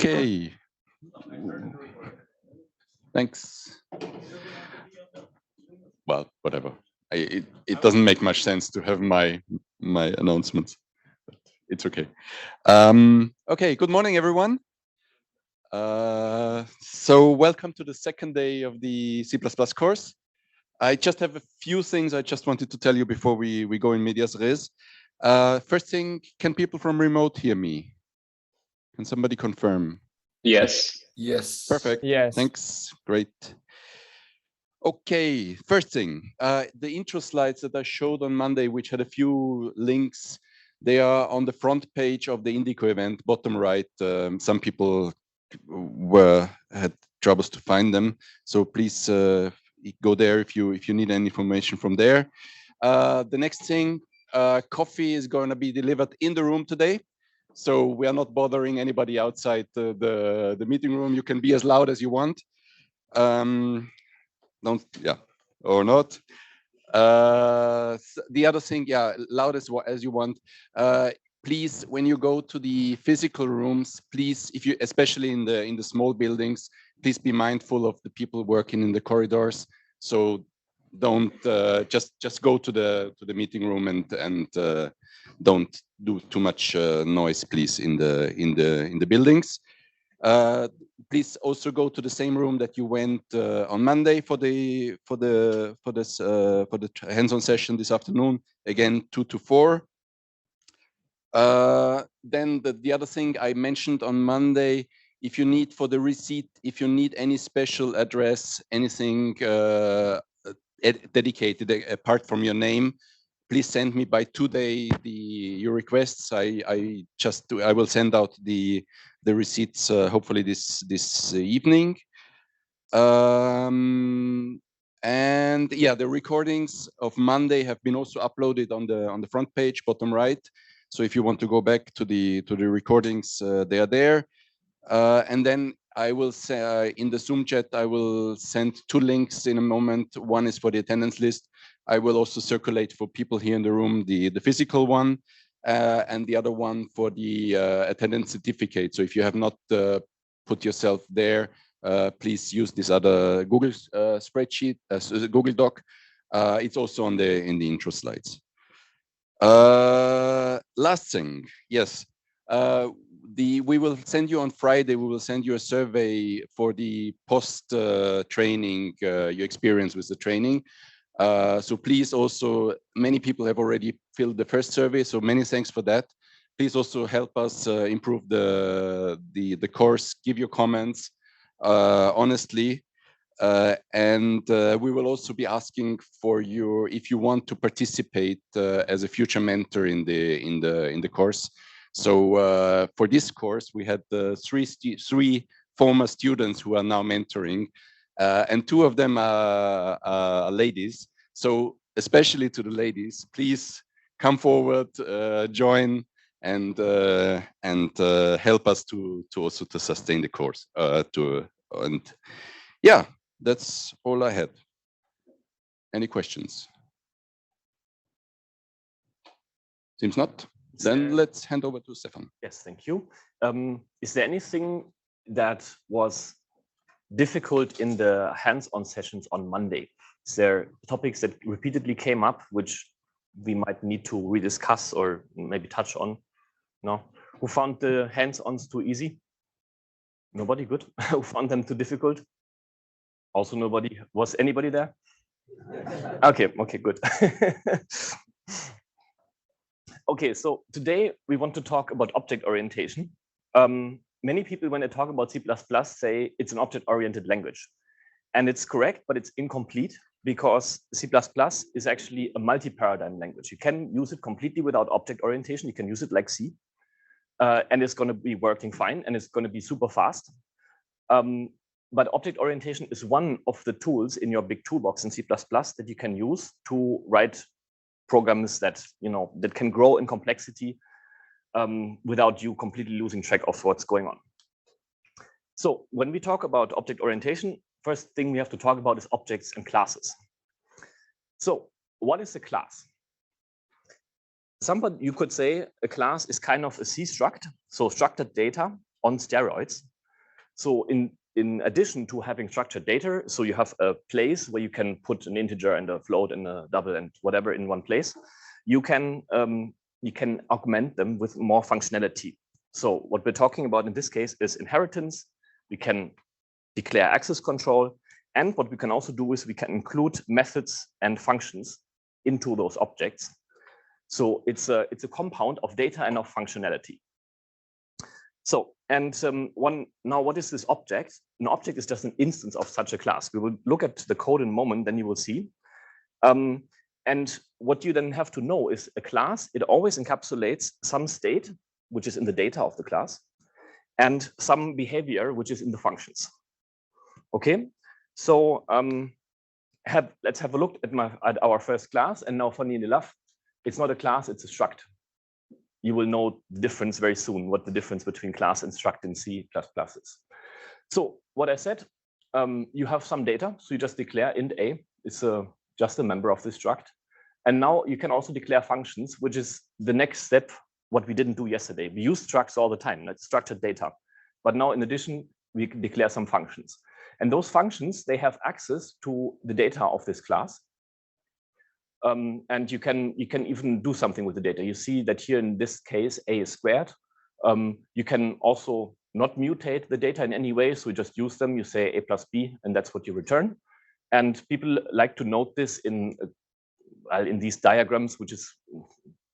Okay. Thanks. Well, whatever. It doesn't make much sense to have my announcements, but it's okay. Okay. Good morning, everyone. So welcome to the second day of the C++ course. I just have a few things I just wanted to tell you before we go in medias res. First thing, can people from remote hear me? Can somebody confirm? Yes. Yes. Perfect. Yes. Thanks. Great. Okay. First thing, the intro slides that I showed on Monday, which had a few links, they are on the front page of the Indico event, bottom right. Some people had troubles to find them, so please go there if you need any information from there. The next thing, coffee is going to be delivered in the room today. So we are not bothering anybody outside the meeting room. You can be as loud as you want. Or not. The other thing, loud as you want. Please, when you go to the physical rooms, please, especially in the small buildings, please be mindful of the people working in the corridors. So don't just go to the meeting room and don't do too much noise, please, in the buildings. Please also go to the same room that you went on Monday for the hands-on session this afternoon. Again, 2 to 4. Then the other thing I mentioned on Monday, if you need for the receipt, if you need any special address, anything dedicated apart from your name, please send me by today your requests. I will send out the receipts hopefully this evening. And yeah, the recordings of Monday have been also uploaded on the front page, bottom right. So if you want to go back to the recordings, they are there. And then I will say in the Zoom chat, I will send 2 links in a moment. One is for the attendance list. I will also circulate for people here in the room the physical one, and the other one for the attendance certificate. So if you have not put yourself there, please use this other Google spreadsheet, Google Doc. It's also in the intro slides. Last thing, yes. We will send you on Friday, we will send you a survey for the post training, your experience with the training. So please also, many people have already filled the first survey, so many thanks for that. Please also help us improve the course, give your comments honestly. And we will also be asking for you if you want to participate as a future mentor in the course. So for this course, we had 3 former students who are now mentoring, and 2 of them are ladies. So especially to the ladies, please come forward, join, and help us to also to sustain the course. And yeah, that's all I had. Any questions? Seems not. Then let's hand over to Stefan. Yes, thank you. Is there anything that was difficult in the hands-on sessions on Monday? Is there topics that repeatedly came up which we might need to rediscuss or maybe touch on? No? Who found the hands-ons too easy? Nobody? Good. Who found them too difficult? Also nobody. Was anybody there? Okay, good. Okay, so today we want to talk about object orientation. Many people, when they talk about C++, say it's an object-oriented language. And it's correct, but it's incomplete because C++ is actually a multi-paradigm language. You can use it completely without object orientation. You can use it like C, and it's going to be working fine, and it's going to be super fast. But object orientation is one of the tools in your big toolbox in C++ that you can use to write programs that that can grow in complexity without you completely losing track of what's going on. So when we talk about object orientation, first thing we have to talk about is objects and classes. So what is a class? You could say a class is kind of a C struct, so structured data on steroids. So in addition to having structured data, so you have a place where you can put an integer and a float and a double and whatever in one place, you can augment them with more functionality. So what we're talking about in this case is inheritance. We can declare access control. And what we can also do is we can include methods and functions into those objects. So it's a compound of data and of functionality. So, and now what is this object? An object is just an instance of such a class. We will look at the code in a moment, then you will see. And what you then have to know is a class, it always encapsulates some state, which is in the data of the class, and some behavior, which is in the functions. Okay, so let's have a look at our first class. And now, funny enough, it's not a class, it's a struct. You will know the difference very soon, what the difference between class and struct in C++ is. So what I said, you have some data, so you just declare int a is just a member of this struct. And now you can also declare functions, which is the next step, what we didn't do yesterday. We use structs all the time, that's structured data. But now in addition, we can declare some functions. And those functions, they have access to the data of this class. And you can even do something with the data. You see that here in this case, a is squared. You can also not mutate the data in any way. So you just use them, you say a plus b, and that's what you return. And people like to note this in these diagrams, which is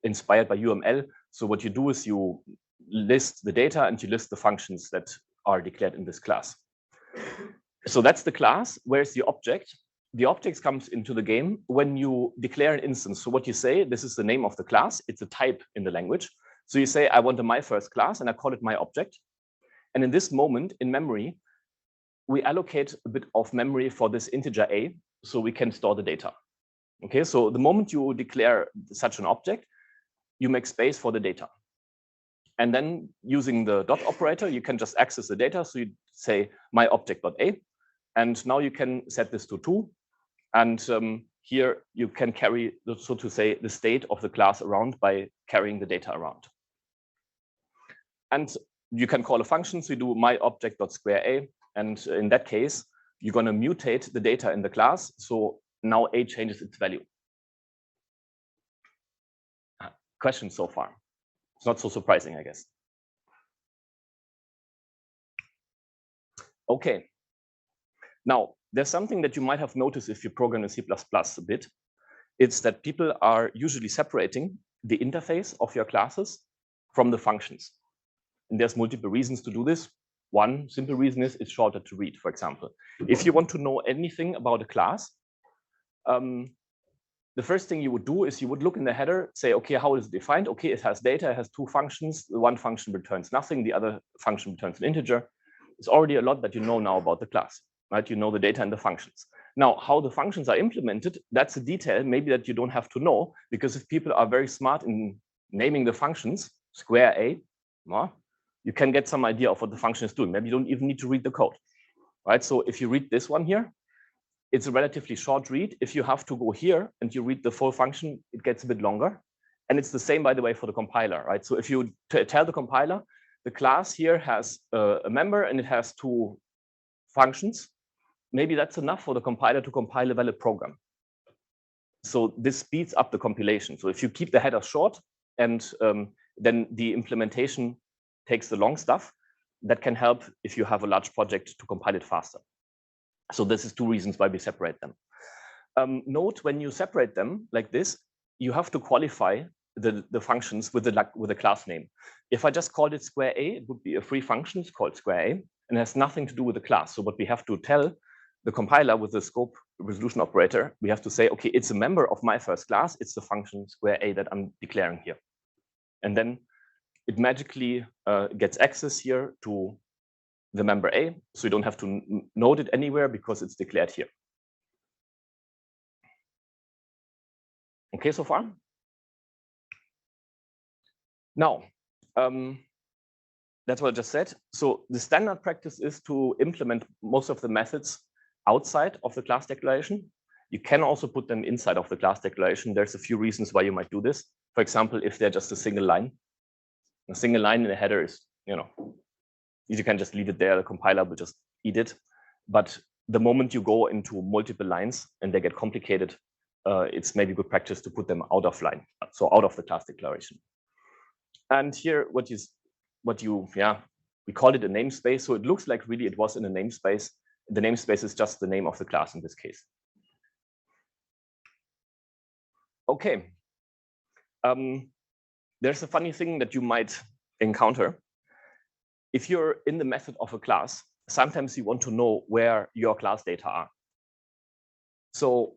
inspired by UML. So what you do is you list the data and you list the functions that are declared in this class. So that's the class. Where's the object? The object comes into the game when you declare an instance. So what you say, this is the name of the class. It's a type in the language. So you say, I want a my first class, and I call it my object. And in this moment in memory, we allocate a bit of memory for this integer a, so we can store the data. Okay, so the moment you declare such an object, you make space for the data. And then using the dot operator, you can just access the data. So you say my object.a, and now you can set this to 2. And here you can carry, so to say, the state of the class around by carrying the data around. And you can call a function, so you do my object.squareA. And in that case, you're going to mutate the data in the class. So now a changes its value. Questions so far? It's not so surprising, I guess. Okay. Now, there's something that you might have noticed if you program in C++ a bit. It's that people are usually separating the interface of your classes from the functions. And there's multiple reasons to do this. One simple reason is it's shorter to read, for example. If you want to know anything about a class, the first thing you would do is you would look in the header, say, okay, how is it defined? Okay, it has data, it has 2 functions. The one function returns nothing, the other function returns an integer. It's already a lot that you know now about the class, right? You know the data and the functions. Now, how the functions are implemented, that's a detail maybe that you don't have to know, because if people are very smart in naming the functions, square A, you can get some idea of what the function is doing. Maybe you don't even need to read the code, right? So if you read this one here, it's a relatively short read. If you have to go here and you read the full function, it gets a bit longer. And it's the same, by the way, for the compiler, right? So if you tell the compiler, the class here has a member and it has 2 functions, maybe that's enough for the compiler to compile a valid program. So this speeds up the compilation. So if you keep the header short and then the implementation takes the long stuff, that can help if you have a large project to compile it faster. So this is 2 reasons why we separate them. Note when you separate them like this, you have to qualify the functions with the class name. If I just called it square A, it would be a free function. It's called square A, and it has nothing to do with the class. So what we have to tell the compiler with the scope resolution operator, we have to say, okay, it's a member of my first class. It's the function square A that I'm declaring here. And then it magically gets access here to the member A. So you don't have to note it anywhere because it's declared here. Okay, so far? Now, that's what I just said. So the standard practice is to implement most of the methods outside of the class declaration. You can also put them inside of the class declaration. There's a few reasons why you might do this. For example, if they're just a single line in the header is, You can just leave it there. The compiler will just eat it. But the moment you go into multiple lines and they get complicated, it's maybe good practice to put them out of line, so out of the class declaration. And here, we called it a namespace. So it looks like really it was in a namespace. The namespace is just the name of the class in this case. Okay. There's a funny thing that you might encounter. If you're in the method of a class, sometimes you want to know where your class data are. So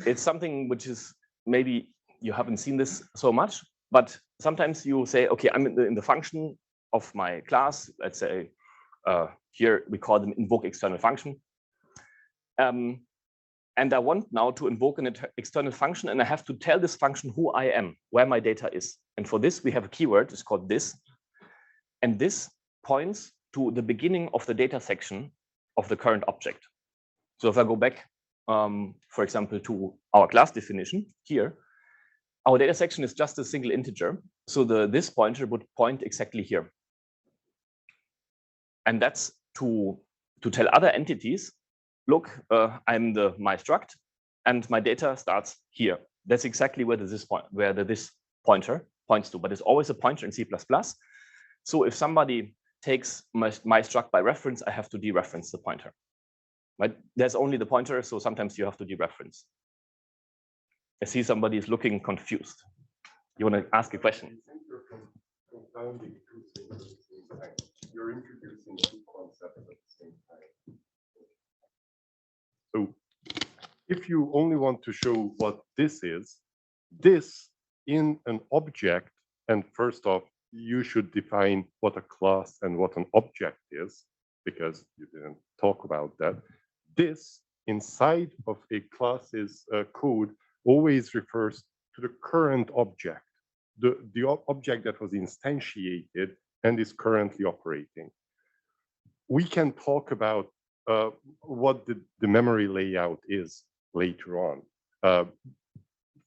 it's something which is maybe you haven't seen this so much, but sometimes you say, okay, I'm in the function of my class. Let's say here we call them invoke external function. And I want now to invoke an external function, and I have to tell this function who I am, where my data is. And for this, we have a keyword, it's called this. And this points to the beginning of the data section of the current object. So if I go back, for example, to our class definition here, our data section is just a single integer. So this pointer would point exactly here. And that's to tell other entities, look, I'm my struct, and my data starts here. That's exactly where this pointer points to, but it's always a pointer in C++. So if somebody takes my struct by reference, I have to dereference the pointer. Right? There's only the pointer, so sometimes you have to dereference. I see somebody is looking confused. You want to ask a question? I think you're confounding two things at the same time. You're introducing two concepts at the same time. So if you only want to show what this is, this in an object, and first off, you should define what a class and what an object is, because you didn't talk about that. This inside of a class's code always refers to the current object, the object that was instantiated and is currently operating. We can talk about what the memory layout is later on.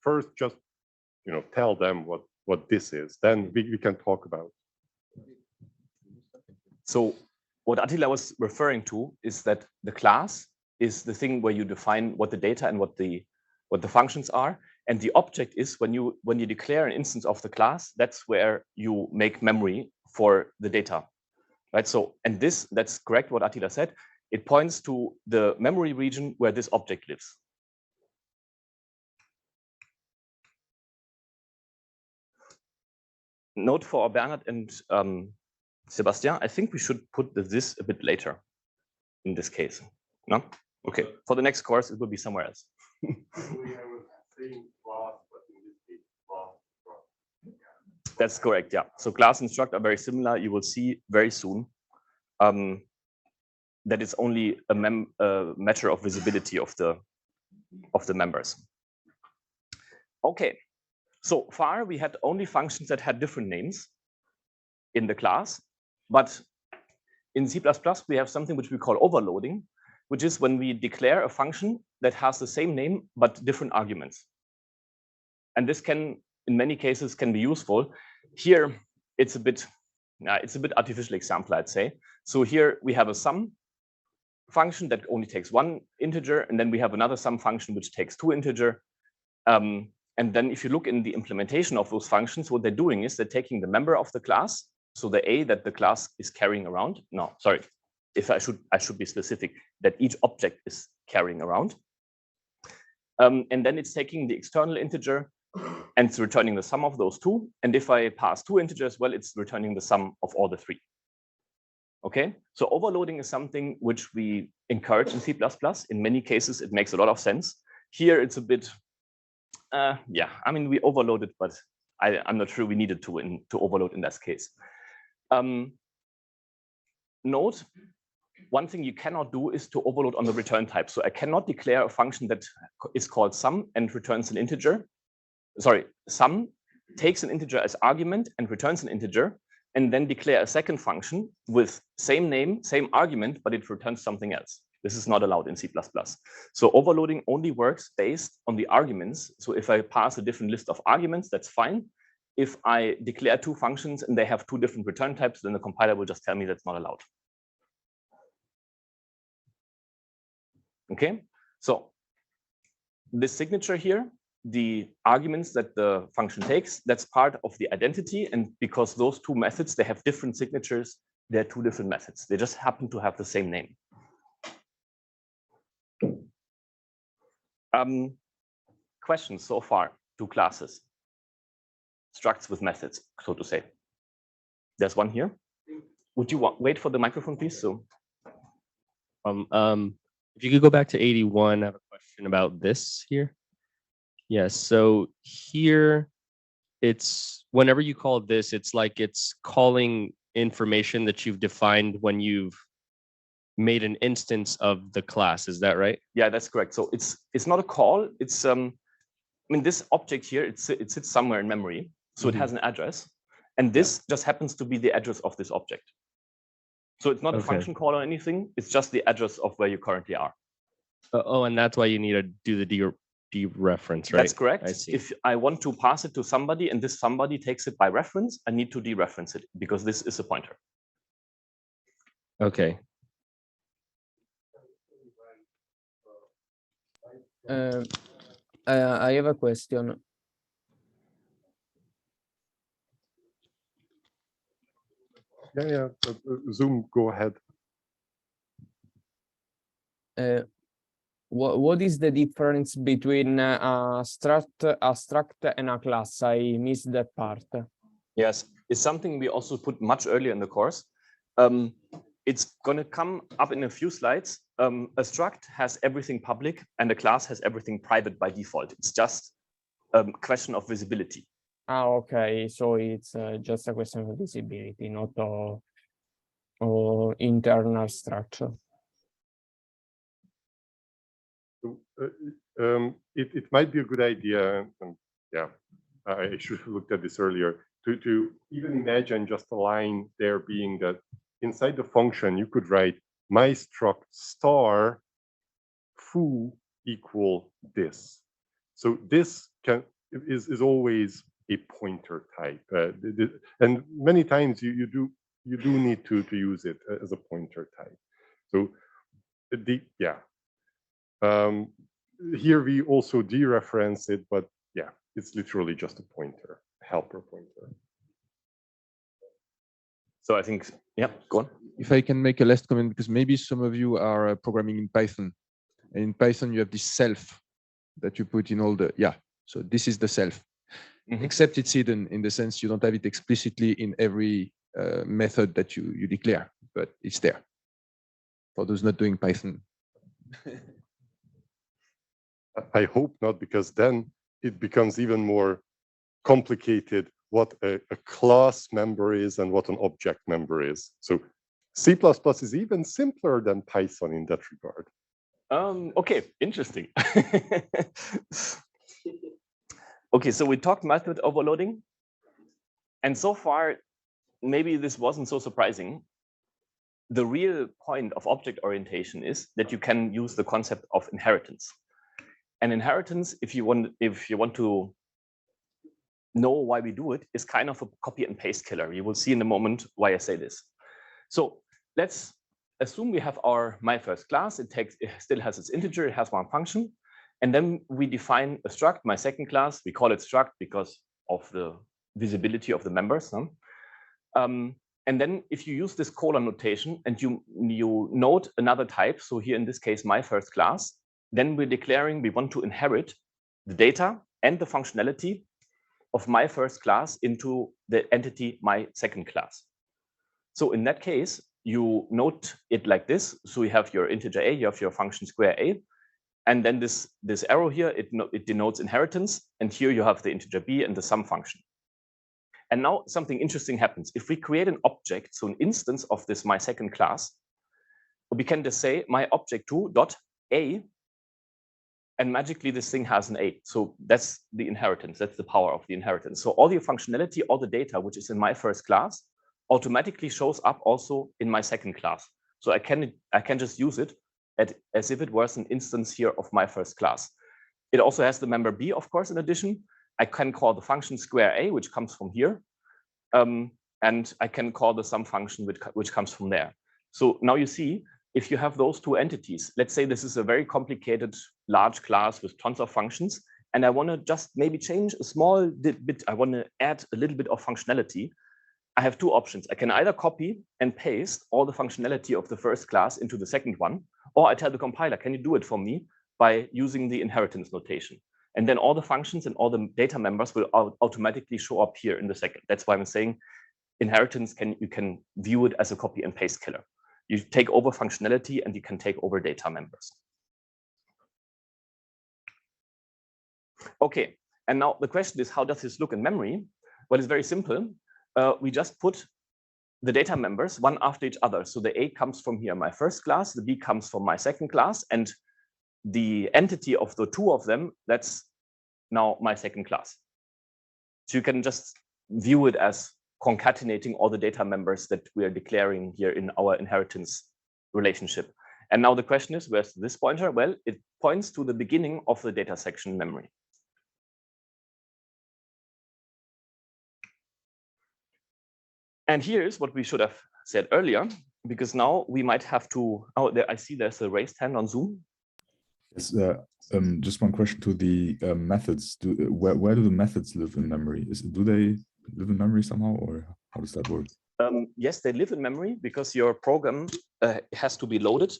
First, just tell them what this is. Then we can talk about. So what Attila was referring to is that the class is the thing where you define what the data and what the functions are, and the object is when you declare an instance of the class. That's where you make memory for the data, right? So, and that's correct what Attila said. It points to the memory region where this object lives. Note for Bernhard and Sebastian, I think we should put this a bit later in this case. No? Okay, for the next course, it will be somewhere else. That's correct, yeah. So class and struct are very similar. You will see very soon that it's only a matter of visibility of the members. Okay, so far we had only functions that had different names in the class, but in C++ we have something which we call overloading, which is when we declare a function that has the same name but different arguments. And this can, in many cases, can be useful. Here, it's a bit artificial example, I'd say. So here we have a sum function that only takes one integer, and then we have another sum function which takes two integer. And then if you look in the implementation of those functions, what they're doing is they're taking the member of the class, so the A that the class is carrying around. No, sorry. If I should be specific, that each object is carrying around. And then it's taking the external integer and it's returning the sum of those two. And if I pass two integers, well, it's returning the sum of all the three. Okay, so overloading is something which we encourage in C++. In many cases, it makes a lot of sense. Here, it's a bit, yeah, I mean, we overloaded, but I'm not sure we needed to overload in this case. Note, one thing you cannot do is to overload on the return type. So I cannot declare a function that is called sum and returns an integer. Sorry, sum takes an integer as argument and returns an integer, and then declare a second function with same name, same argument, but it returns something else. This is not allowed in C++. So overloading only works based on the arguments. So if I pass a different list of arguments, that's fine. if I declare two functions and they have two different return types, then the compiler will just tell me that's not allowed. Okay, so this signature here, the arguments that the function takes, that's part of the identity. And because those two methods, they have different signatures, they're two different methods. They just happen to have the same name. Questions so far to classes? Structs with methods, so to say. There's one here. Would you wait for the microphone, please? So, if you could go back to 81, I have a question about this here. Yes, so here it's whenever you call this, it's like it's calling information that you've defined when you've made an instance of the class. Is that right? Yeah, that's correct. So it's not a call. It's I mean, this object here, it sits somewhere in memory, so it has an address, and this just happens to be the address of this object. So it's not a function call or anything. It's just the address of where you currently are. Oh, and that's why you need to do the dereference, right? That's correct. I see. If I want to pass it to somebody and this somebody takes it by reference, I need to dereference it because this is a pointer. Okay. I have a question. Yeah. Zoom, go ahead. What is the difference between a struct and a class? I missed that part. Yes, it's something we also put much earlier in the course. It's going to come up in a few slides. A struct has everything public and a class has everything private by default. It's just a question of visibility. Ah, okay. So it's just a question of visibility, not internal structure. So, it might be a good idea, and yeah, I should have looked at this earlier, to even imagine just a line there being that inside the function, you could write my struct star foo equal this. So this is always a pointer type, and many times you do need to use it as a pointer type. So here we also dereference it, but yeah, it's literally just a pointer, helper pointer. So I think, yeah, go on. If I can make a last comment, because maybe some of you are programming in Python, and in Python you have this self that you put in all the, so this is the self, except it's hidden in the sense you don't have it explicitly in every method that you declare, but it's there for those not doing Python. I hope not, because then it becomes even more complicated what a class member is and what an object member is. So C++ is even simpler than Python in that regard. Okay, interesting. Okay, so we talked method overloading. And so far, maybe this wasn't so surprising. The real point of object orientation is that you can use the concept of inheritance. And inheritance, if you want to know why we do it, is kind of a copy and paste killer. You will see in a moment why I say this. So let's assume we have our my first class. It still has its integer. It has one function, and then we define a struct, my second class. We call it struct because of the visibility of the members. And then if you use this colon notation and you note another type, so here in this case my first class, then we're declaring we want to inherit the data and the functionality of my first class into the entity my second class. So in that case, you note it like this. So you have your integer a, you have your function square a, and then this arrow here, it denotes inheritance, and here you have the integer b and the sum function. And now something interesting happens. If we create an object, so an instance of this my second class, we can just say my object2 dot a, and magically this thing has an a. So that's the inheritance. That's the power of the inheritance. So all the functionality, all the data which is in my first class automatically shows up also in my second class. So I can just use it as if it was an instance here of my first class. It also has the member b, of course, in addition. I can call the function square a, which comes from here. And I can call the sum function, which comes from there. So now you see, if you have those two entities, let's say this is a very complicated large class with tons of functions, and I want to just maybe change a small bit, I want to add a little bit of functionality. I have two options. I can either copy and paste all the functionality of the first class into the second one, or I tell the compiler, can you do it for me by using the inheritance notation? And then all the functions and all the data members will automatically show up here in the second. That's why I'm saying inheritance, you can view it as a copy and paste killer. You take over functionality and you can take over data members. Okay, and now the question is, how does this look in memory? Well, it's very simple. We just put the data members one after each other. So the A comes from here, my first class, the B comes from my second class, and the entity of the two of them, that's now my second class. So you can just view it as concatenating all the data members that we are declaring here in our inheritance relationship. And now the question is, where's this pointer? Well, it points to the beginning of the data section memory. And here's what we should have said earlier, because now we might have to, oh, there, I see there's a raised hand on Zoom. Yes, just one question to the methods. Where do the methods live in memory? Do they live in memory somehow, or how does that work? Yes, they live in memory because your program has to be loaded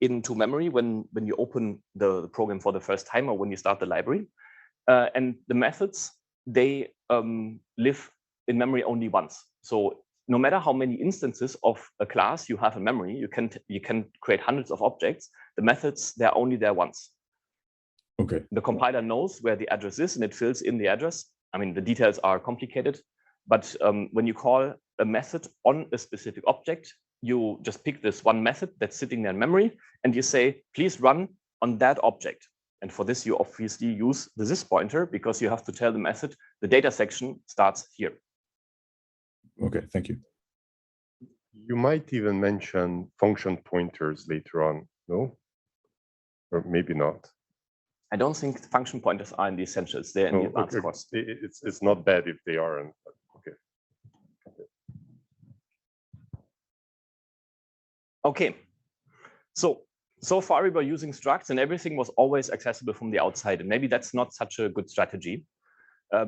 into memory when you open the program for the first time or when you start the library. And the methods, they live in memory only once. So no matter how many instances of a class you have in memory, you can create hundreds of objects. The methods, they're only there once. Okay. The compiler knows where the address is and it fills in the address. I mean, the details are complicated, but when you call a method on a specific object, you just pick this one method that's sitting there in memory and you say, please run on that object. And for this, you obviously use the this pointer because you have to tell the method the data section starts here. Okay, thank you. You might even mention function pointers later on, no? Or maybe not. I don't think function pointers are in the essentials. They're in the advanced okay. course. It's not bad if they aren't. Okay. Okay. So far we were using structs and everything was always accessible from the outside. And maybe that's not such a good strategy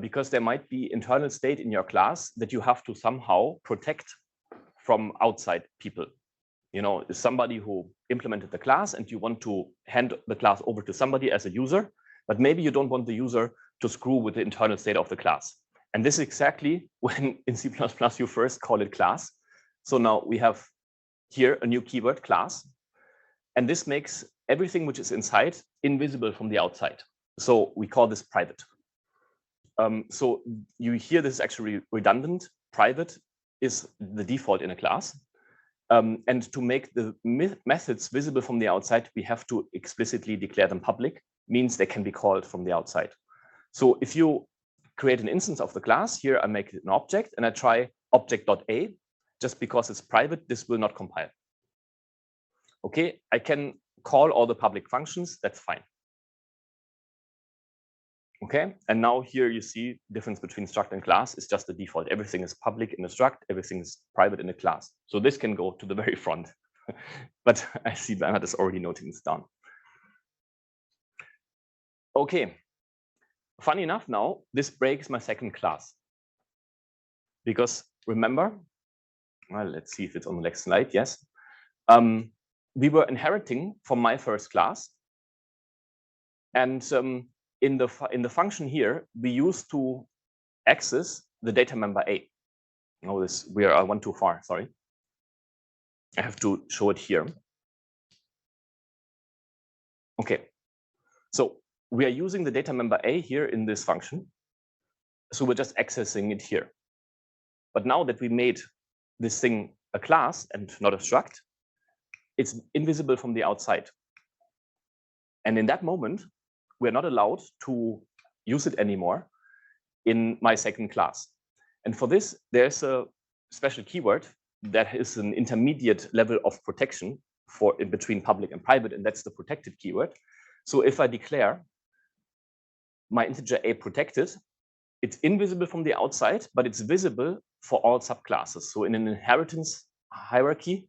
because there might be internal state in your class that you have to somehow protect from outside people. You know, somebody who implemented the class and you want to hand the class over to somebody as a user, but maybe you don't want the user to screw with the internal state of the class. And this is exactly when in C++ you first call it class. So now we have here a new keyword, class. And this makes everything which is inside invisible from the outside. So we call this private. So you hear this is actually redundant. Private is the default in a class. And to make the methods visible from the outside, we have to explicitly declare them public, means they can be called from the outside. So if you create an instance of the class, here I make it an object and I try object.a, just because it's private, this will not compile. Okay, I can call all the public functions, that's fine. Okay, and now here you see the difference between struct and class is just the default. Everything is public in a struct, everything is private in a class. So this can go to the very front. But I see Bernhard is already noting this down. Okay, funny enough now, this breaks my second class. Because remember, well, let's see if it's on the next slide, yes. We were inheriting from my first class. And in the function here, we used to access the data member A. Oh, I went too far, sorry. I have to show it here. Okay, so we are using the data member A here in this function. So we're just accessing it here. But now that we made this thing a class and not a struct, it's invisible from the outside. And in that moment, we're not allowed to use it anymore in my second class. And for this, there's a special keyword that is an intermediate level of protection for in between public and private, and that's the protected keyword. So if I declare my integer a protected, it's invisible from the outside, but it's visible for all subclasses. So in an inheritance hierarchy,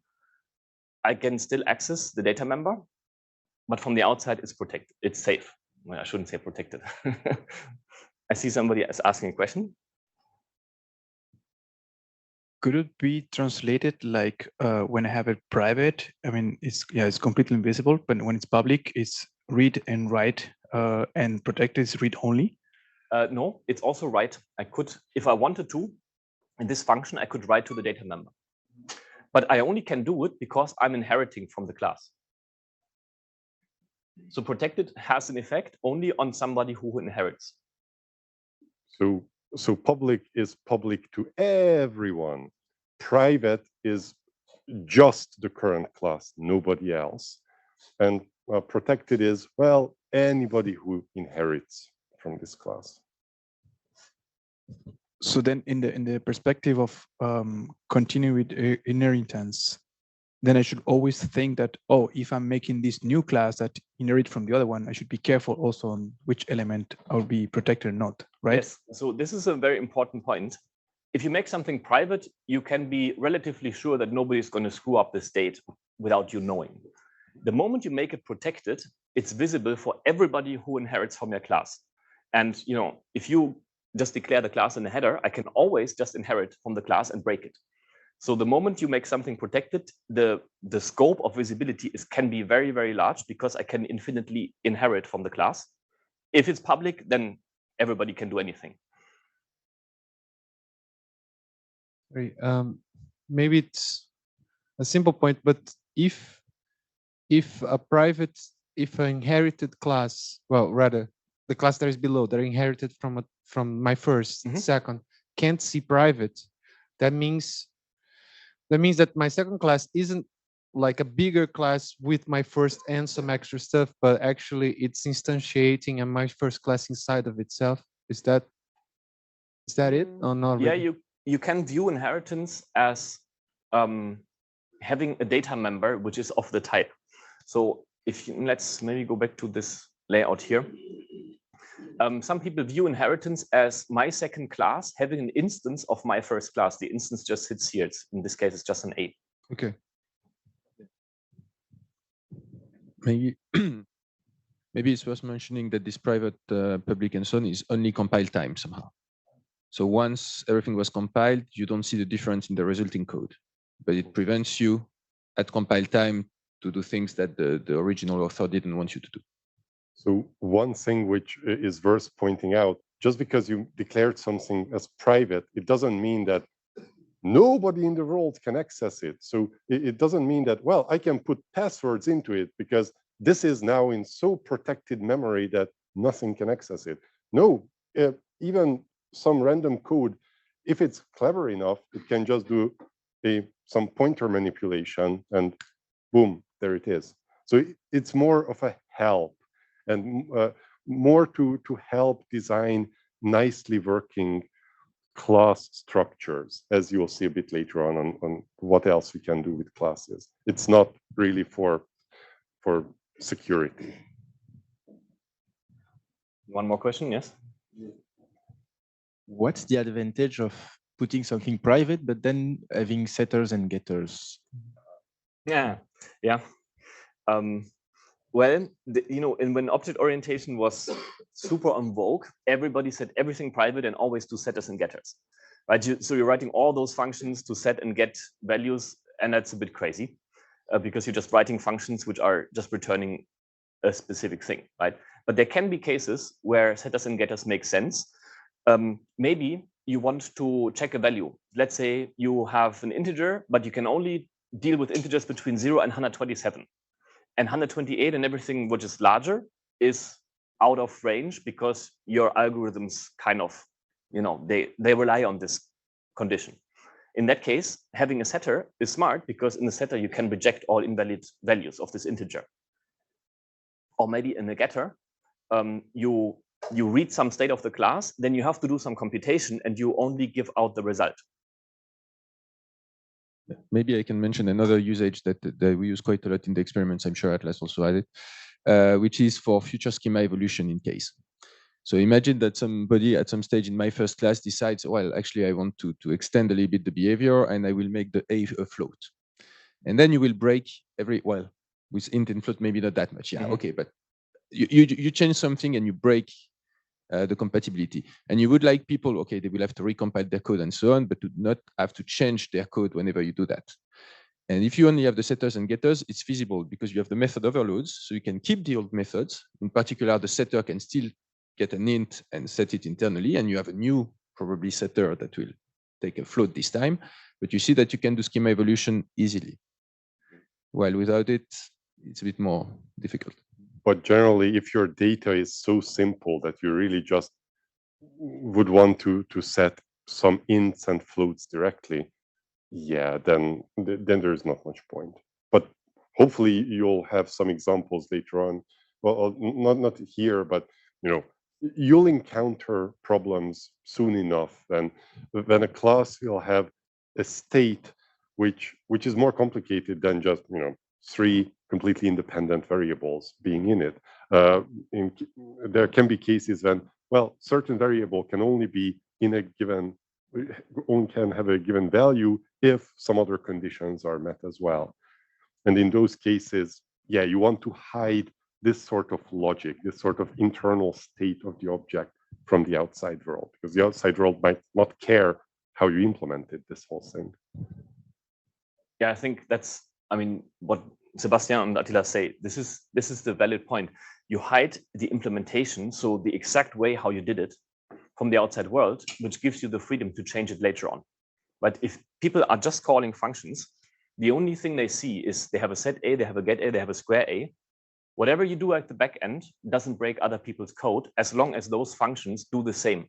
I can still access the data member, but from the outside, it's protected. It's safe. Well, I shouldn't say protected. I see somebody is asking a question. Could it be translated like when I have it private? I mean, it's completely invisible, but when it's public, it's read and write, and protected is read only. No, it's also write. I could, if I wanted to, in this function, I could write to the data member. But I only can do it because I'm inheriting from the class. So protected has an effect only on somebody who inherits. So public is public to everyone. Private is just the current class, nobody else. And protected is, well, anybody who inherits from this class. So then in the perspective of continued inheritance, then I should always think that, oh, if I'm making this new class that inherit from the other one, I should be careful also on which element I'll be protected or not, right? Yes, so this is a very important point. If you make something private, you can be relatively sure that nobody's going to screw up the state without you knowing. The moment you make it protected, it's visible for everybody who inherits from your class. And if you just declare the class in the header, I can always just inherit from the class and break it. So the moment you make something protected, the scope of visibility can be very, very large because I can infinitely inherit from the class. If it's public, then everybody can do anything. Maybe it's a simple point, but if an inherited class, well, rather the class that is below, that are inherited from my first, second, can't see private, that means that my second class isn't like a bigger class with my first and some extra stuff, but actually it's instantiating my first class inside of itself. Is that it or not? Yeah, you can view inheritance as having a data member which is of the type. So let's maybe go back to this layout here. Some people view inheritance as my second class having an instance of my first class. The instance just sits here. In this case, it's just an A. Okay. Maybe it's worth mentioning that this private, public, and so on is only compile time somehow. So once everything was compiled, you don't see the difference in the resulting code, but it prevents you at compile time to do things that the original author didn't want you to do. So one thing which is worth pointing out, just because you declared something as private, it doesn't mean that nobody in the world can access it. So it doesn't mean that, well, I can put passwords into it because this is now in so protected memory that nothing can access it. No, even some random code, if it's clever enough, it can just do some pointer manipulation and boom, there it is. So it's more of a help and more to help design nicely working class structures, as you'll see a bit later on what else we can do with classes. It's not really for security. One more question, yes? What's the advantage of putting something private, but then having setters and getters? Yeah. Well, and when object orientation was super en vogue, everybody said everything private and always do setters and getters, right? So you're writing all those functions to set and get values, and that's a bit crazy because you're just writing functions which are just returning a specific thing, right? But there can be cases where setters and getters make sense. Maybe you want to check a value. Let's say you have an integer, but you can only deal with integers between 0 and 127. And 128 and everything which is larger is out of range because your algorithms kind of, they rely on this condition. In that case, having a setter is smart because in the setter you can reject all invalid values of this integer. Or maybe in a getter, you read some state of the class, then you have to do some computation and you only give out the result. Maybe I can mention another usage that we use quite a lot in the experiments. I'm sure Atlas also had it, which is for future schema evolution in case. So imagine that somebody at some stage in my first class decides, well, actually, I want to extend a little bit the behavior, and I will make the A a float. And then you will break well, with int and float, maybe not that much. Yeah, okay, but you change something and you break the compatibility. And you would like people, okay, they will have to recompile their code and so on, but to not have to change their code whenever you do that. And if you only have the setters and getters, it's feasible because you have the method overloads, so you can keep the old methods. In particular, the setter can still get an int and set it internally, and you have a new probably setter that will take a float this time. But you see that you can do schema evolution easily. While without it, it's a bit more difficult. But generally, if your data is so simple that you really just would want to set some ints and floats directly, yeah, then there's not much point. But hopefully you'll have some examples later on. Well, not here, but you'll encounter problems soon enough. Then a class will have a state which is more complicated than just 3 completely independent variables being in it. There can be cases when, well, certain variable can only be in a given, can have a given value if some other conditions are met as well. And in those cases, yeah, you want to hide this sort of logic, this sort of internal state of the object from the outside world, because the outside world might not care how you implemented this whole thing. Yeah, I think that's, what Sebastian and Attila say, this is the valid point. You hide the implementation, so the exact way how you did it, from the outside world, which gives you the freedom to change it later on. But if people are just calling functions, the only thing they see is they have a set A, they have a get A, they have a square A. Whatever you do at the back end doesn't break other people's code as long as those functions do the same.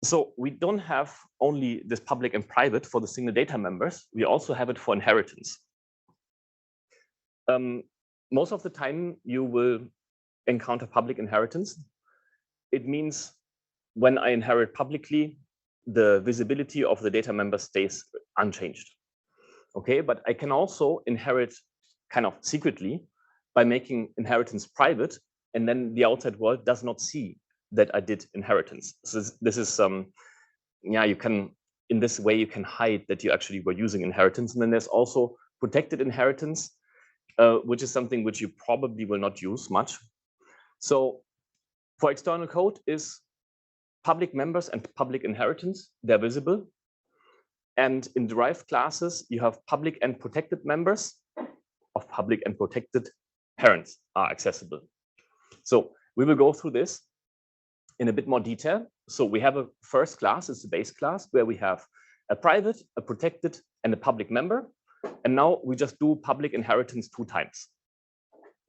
So we don't have only this public and private for the single data members, we also have it for inheritance. Most of the time you will encounter public inheritance. It means when I inherit publicly, the visibility of the data member stays unchanged. Okay, but I can also inherit kind of secretly by making inheritance private, and then the outside world does not see that I did inheritance. So this is yeah, you can, in this way you can hide that you actually were using inheritance. And then there's also protected inheritance, which is something which you probably will not use much. So for external code is public members and public inheritance, they're visible. And in derived classes, you have public and protected members of public and protected parents are accessible. So we will go through this in a bit more detail. So we have a first class, it's a base class, where we have a private, a protected, and a public member. And now we just do public inheritance 2 times.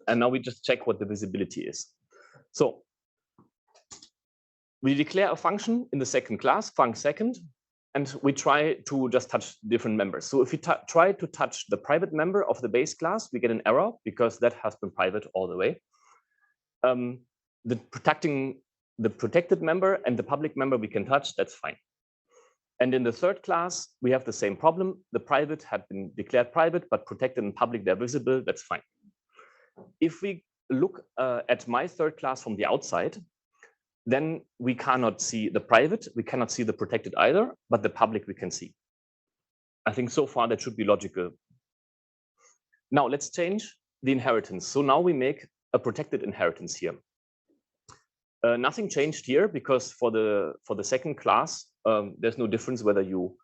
And now we just check what the visibility is. So we declare a function in the second class, func second, and we try to just touch different members. So if we try to touch the private member of the base class, we get an error because that has been private all the way. Protecting the protected member and the public member we can touch, that's fine. And in the third class, we have the same problem. The private had been declared private, but protected and public, they're visible, that's fine. If we look at my third class from the outside, then we cannot see the private, we cannot see the protected either, but the public we can see. I think so far that should be logical. Now let's change the inheritance. So now we make a protected inheritance here. Nothing changed here because for the second class, there's no difference whether you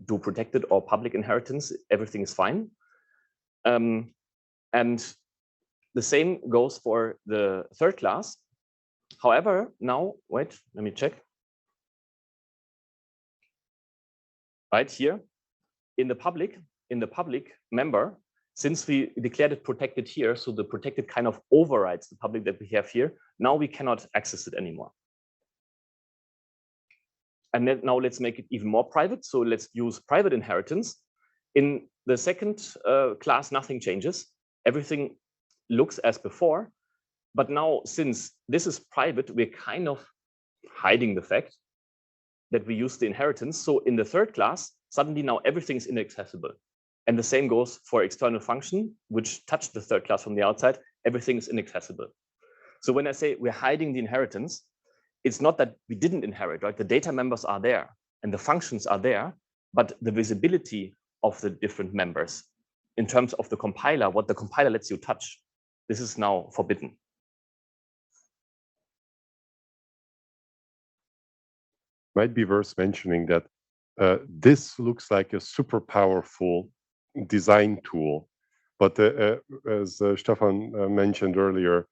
do protected or public inheritance, everything is fine. And the same goes for the third class. However, now, wait, let me check. Right here, in the public member, since we declared it protected here, so the protected kind of overrides the public that we have here, now we cannot access it anymore. And then now let's make it even more private. So let's use private inheritance. In the second class, nothing changes. Everything looks as before. But now, since this is private, we're kind of hiding the fact that we use the inheritance. So in the third class, suddenly now everything is inaccessible. And the same goes for external function, which touch the third class from the outside. Everything is inaccessible. So when I say we're hiding the inheritance, it's not that we didn't inherit, right? The data members are there and the functions are there, but the visibility of the different members in terms of the compiler, what the compiler lets you touch, this is now forbidden. Might be worth mentioning that this looks like a super powerful design tool, but as Stefan mentioned earlier,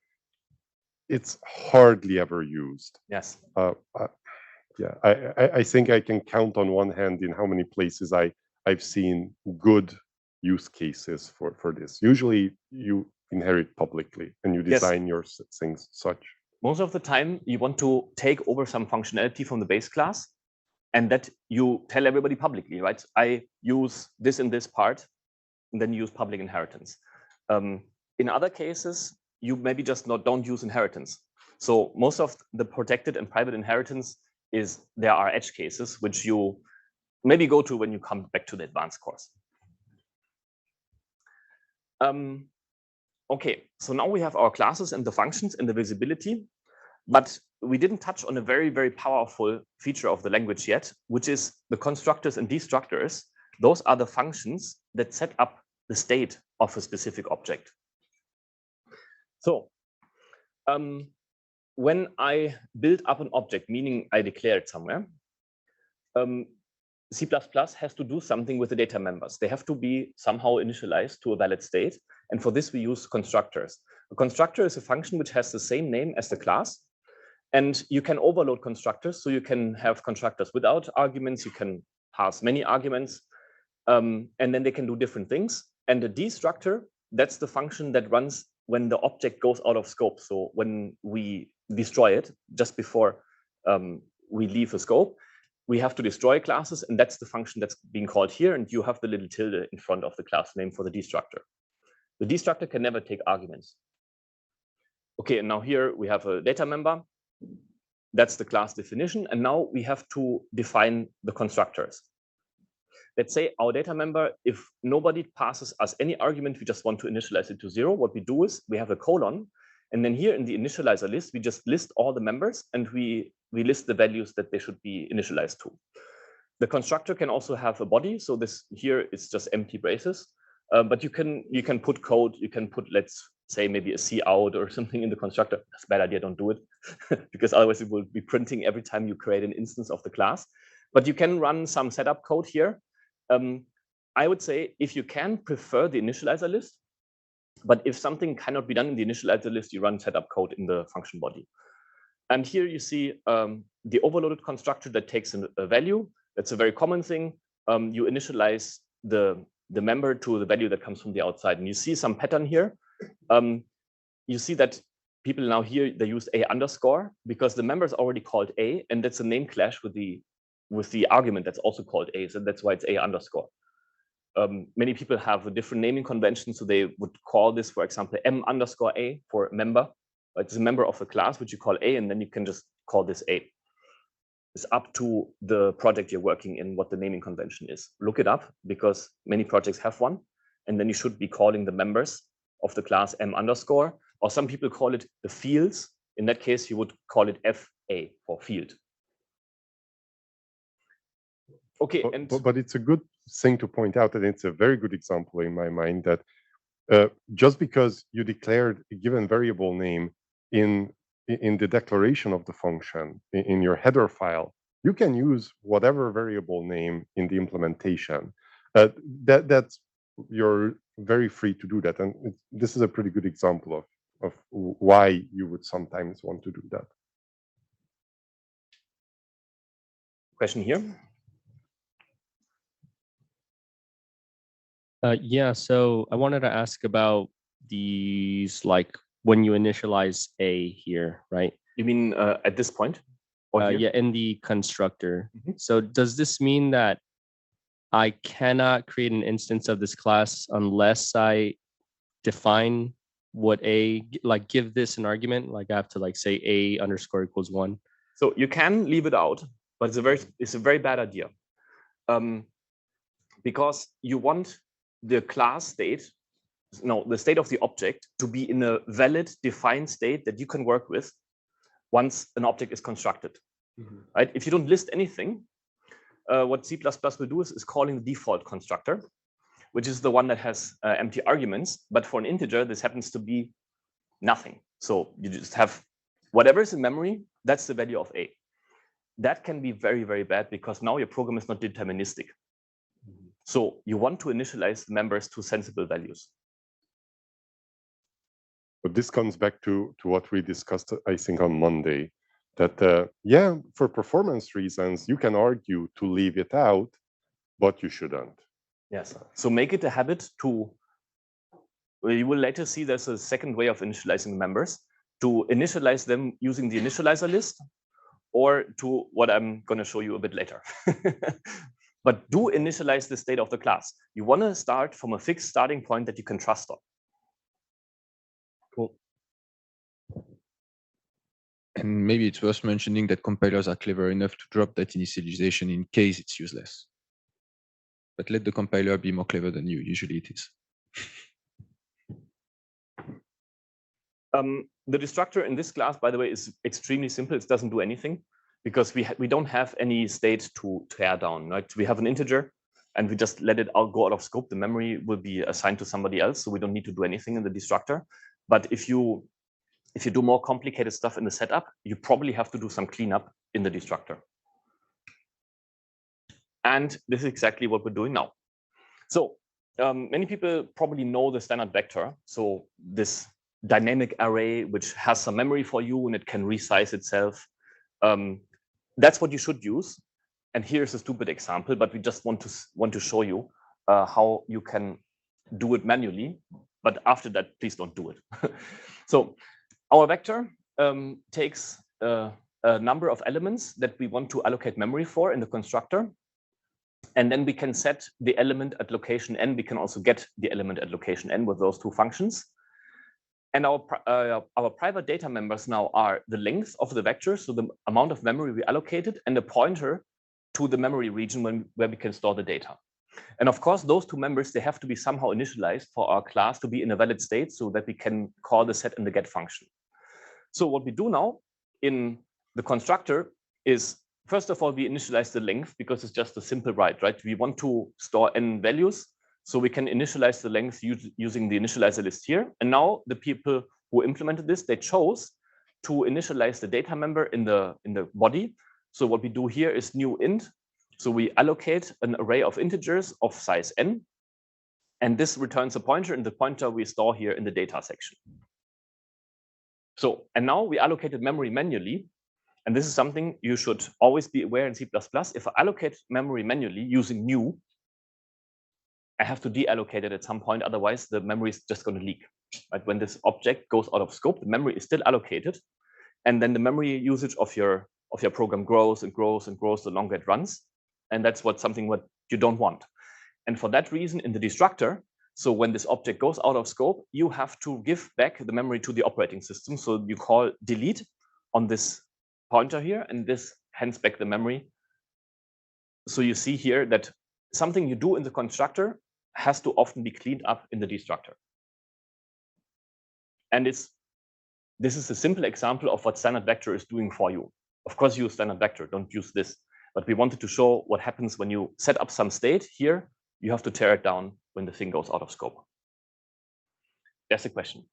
it's hardly ever used. Yes. Yeah, I think I can count on one hand in how many places I've seen good use cases for this. Usually you inherit publicly and you design your things such. Most of the time you want to take over some functionality from the base class and that you tell everybody publicly, right? I use this in this part and then use public inheritance. In other cases, you maybe just don't use inheritance. So most of the protected and private inheritance is there are edge cases, which you maybe go to when you come back to the advanced course. Okay, so now we have our classes and the functions and the visibility, but we didn't touch on a very, very powerful feature of the language yet, which is the constructors and destructors. Those are the functions that set up the state of a specific object. So when I build up an object, meaning I declare it somewhere, C++ has to do something with the data members. They have to be somehow initialized to a valid state. And for this, we use constructors. A constructor is a function which has the same name as the class. And you can overload constructors. So you can have constructors without arguments. You can pass many arguments. And then they can do different things. And the destructor, that's the function that runs when the object goes out of scope. So when we destroy it, just before we leave the scope, we have to destroy classes, and that's the function that's being called here, and you have the little tilde in front of the class name for the destructor. The destructor can never take arguments. Okay, and now here we have a data member. That's the class definition, and now we have to define the constructors. Let's say our data member, if nobody passes us any argument, we just want to initialize it to 0. What we do is we have a colon, and then here in the initializer list, we just list all the members, and we list the values that they should be initialized to. The constructor can also have a body. So this here is just empty braces, but you can put code. You can put, let's say, maybe a C out or something in the constructor. That's a bad idea. Don't do it because otherwise it will be printing every time you create an instance of the class. But you can run some setup code here. I would say if you can, prefer the initializer list. But if something cannot be done in the initializer list, you run setup code in the function body. And here you see the overloaded constructor that takes a value. That's a very common thing. You initialize the member to the value that comes from the outside. And you see some pattern here. You see that people now here, they use a underscore because the member is already called a, and that's a name clash with the argument that's also called a. So that's why it's a underscore. Many people have a different naming convention. So they would call this, for example, m underscore a for member. It's a member of a class, which you call a, and then you can just call this a. It's up to the project you're working in what the naming convention is. Look it up because many projects have one. And then you should be calling the members of the class m underscore, or some people call it the fields. In that case, you would call it fa for field. Okay, but it's a good thing to point out, and it's a very good example in my mind that just because you declared a given variable name in the declaration of the function in your header file, you can use whatever variable name in the implementation. That's you're very free to do that, and this is a pretty good example of why you would sometimes want to do that. Question here. Yeah, so I wanted to ask about these, like when you initialize a here, right? You mean at this point? Or yeah, in the constructor. So does this mean that I cannot create an instance of this class unless I define what a, like give this an argument? Like I have to like say a underscore equals 1. So you can leave it out, but it's a very bad idea. Because you want the class state, no, the state of the object to be in a valid defined state that you can work with once an object is constructed, right? If you don't list anything, what C++ will do is calling the default constructor, which is the one that has empty arguments. But for an integer, this happens to be nothing. So you just have whatever is in memory, that's the value of A. That can be very, very bad because now your program is not deterministic. So you want to initialize the members to sensible values. But this comes back to what we discussed, I think, on Monday, that, yeah, for performance reasons, you can argue to leave it out, but you shouldn't. Yes. So make it a habit to, you will later see there's a second way of initializing members, to initialize them using the initializer list, or to what I'm going to show you a bit later. But do initialize the state of the class. You want to start from a fixed starting point that you can trust on. Cool. And maybe it's worth mentioning that compilers are clever enough to drop that initialization in case it's useless. But let the compiler be more clever than you. Usually it is. The destructor in this class, by the way, is extremely simple. It doesn't do anything because we don't have any state to tear down. Right? We have an integer and we just let it go out of scope. The memory will be assigned to somebody else, so we don't need to do anything in the destructor. But if you do more complicated stuff in the setup, you probably have to do some cleanup in the destructor. And this is exactly what we're doing now. So many people probably know the standard vector. So this dynamic array, which has some memory for you and it can resize itself. That's what you should use. And here's a stupid example, but we just want to show you how you can do it manually. But after that, please don't do it. So our vector takes a number of elements that we want to allocate memory for in the constructor. And then we can set the element at location n. We can also get the element at location n with those two functions. And our private data members now are the length of the vector, so the amount of memory we allocated, and a pointer to the memory region where we can store the data. And of course, those two members, they have to be somehow initialized for our class to be in a valid state so that we can call the set and the get function. So what we do now in the constructor is, first of all, we initialize the length because it's just a simple write, right? We want to store n values. So we can initialize the length using the initializer list here. And now the people who implemented this, they chose to initialize the data member in the body. So what we do here is new int. So we allocate an array of integers of size n. And this returns a pointer, and the pointer we store here in the data section. So, and now we allocated memory manually. And this is something you should always be aware in C++. If I allocate memory manually using new, I have to deallocate it at some point, otherwise the memory is just going to leak. Right? When this object goes out of scope, the memory is still allocated, and then the memory usage of your program grows and grows and grows the longer it runs, and that's something what you don't want. And for that reason, in the destructor, so when this object goes out of scope, you have to give back the memory to the operating system. So you call delete on this pointer here, and this hands back the memory. So you see here that something you do in the constructor has to often be cleaned up in the destructor. And this is a simple example of what standard vector is doing for you. Of course, use standard vector, don't use this. But we wanted to show what happens when you set up some state here. You have to tear it down when the thing goes out of scope. That's the question.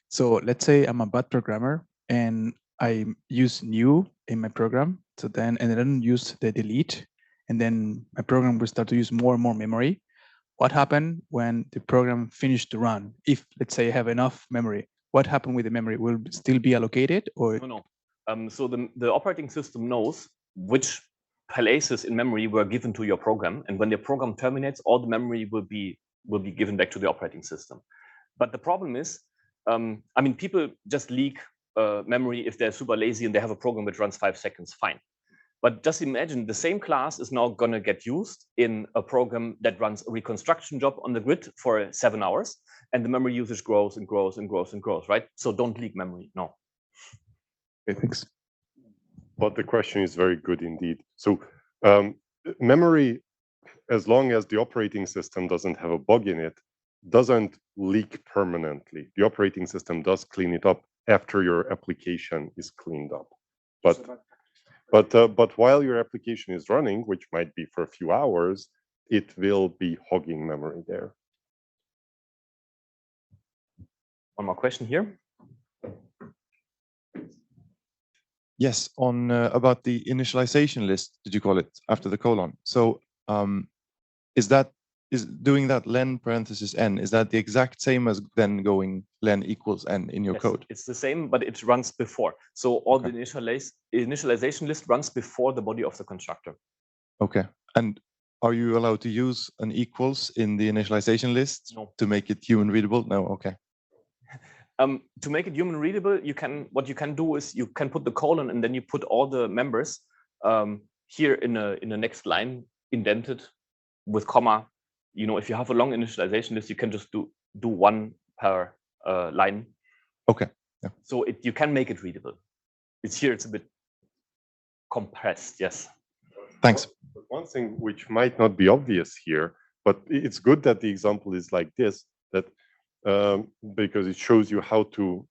So let's say I'm a bad programmer and I use new in my program. So then, and I don't use the delete, and then my program will start to use more and more memory. What happened when the program finished to run? If, let's say, I have enough memory, what happened with the memory? Will it still be allocated, or? No. So the operating system knows which places in memory were given to your program, and when the program terminates, all the memory will be given back to the operating system. But the problem is, I mean, people just leak memory if they're super lazy and they have a program which runs 5 seconds, fine. But just imagine the same class is now going to get used in a program that runs a reconstruction job on the grid for 7 hours, and the memory usage grows and grows and grows and grows, right? So don't leak memory, no. Okay, thanks. But the question is very good indeed. So memory, as long as the operating system doesn't have a bug in it, doesn't leak permanently. The operating system does clean it up after your application is cleaned up. But while your application is running, which might be for a few hours, it will be hogging memory there. One more question here. Yes, on about the initialization list, did you call it after the colon? So is doing that len parenthesis n, is that the exact same as then going len equals n in your Yes, code? it's the same, but it runs before. So all the initialization list runs before the body of the constructor. Okay. And are you allowed to use an equals in the initialization list to make it human readable? No. Okay. To make it human readable, what you can do is you can put the colon and then you put all the members here in the next line indented with comma. You know, if you have a long initialization list, you can just do one per line. Okay. Yeah. So you can make it readable. It's a bit compressed. Yes. Thanks. But one thing which might not be obvious here, but it's good that the example is like this, that because it shows you how to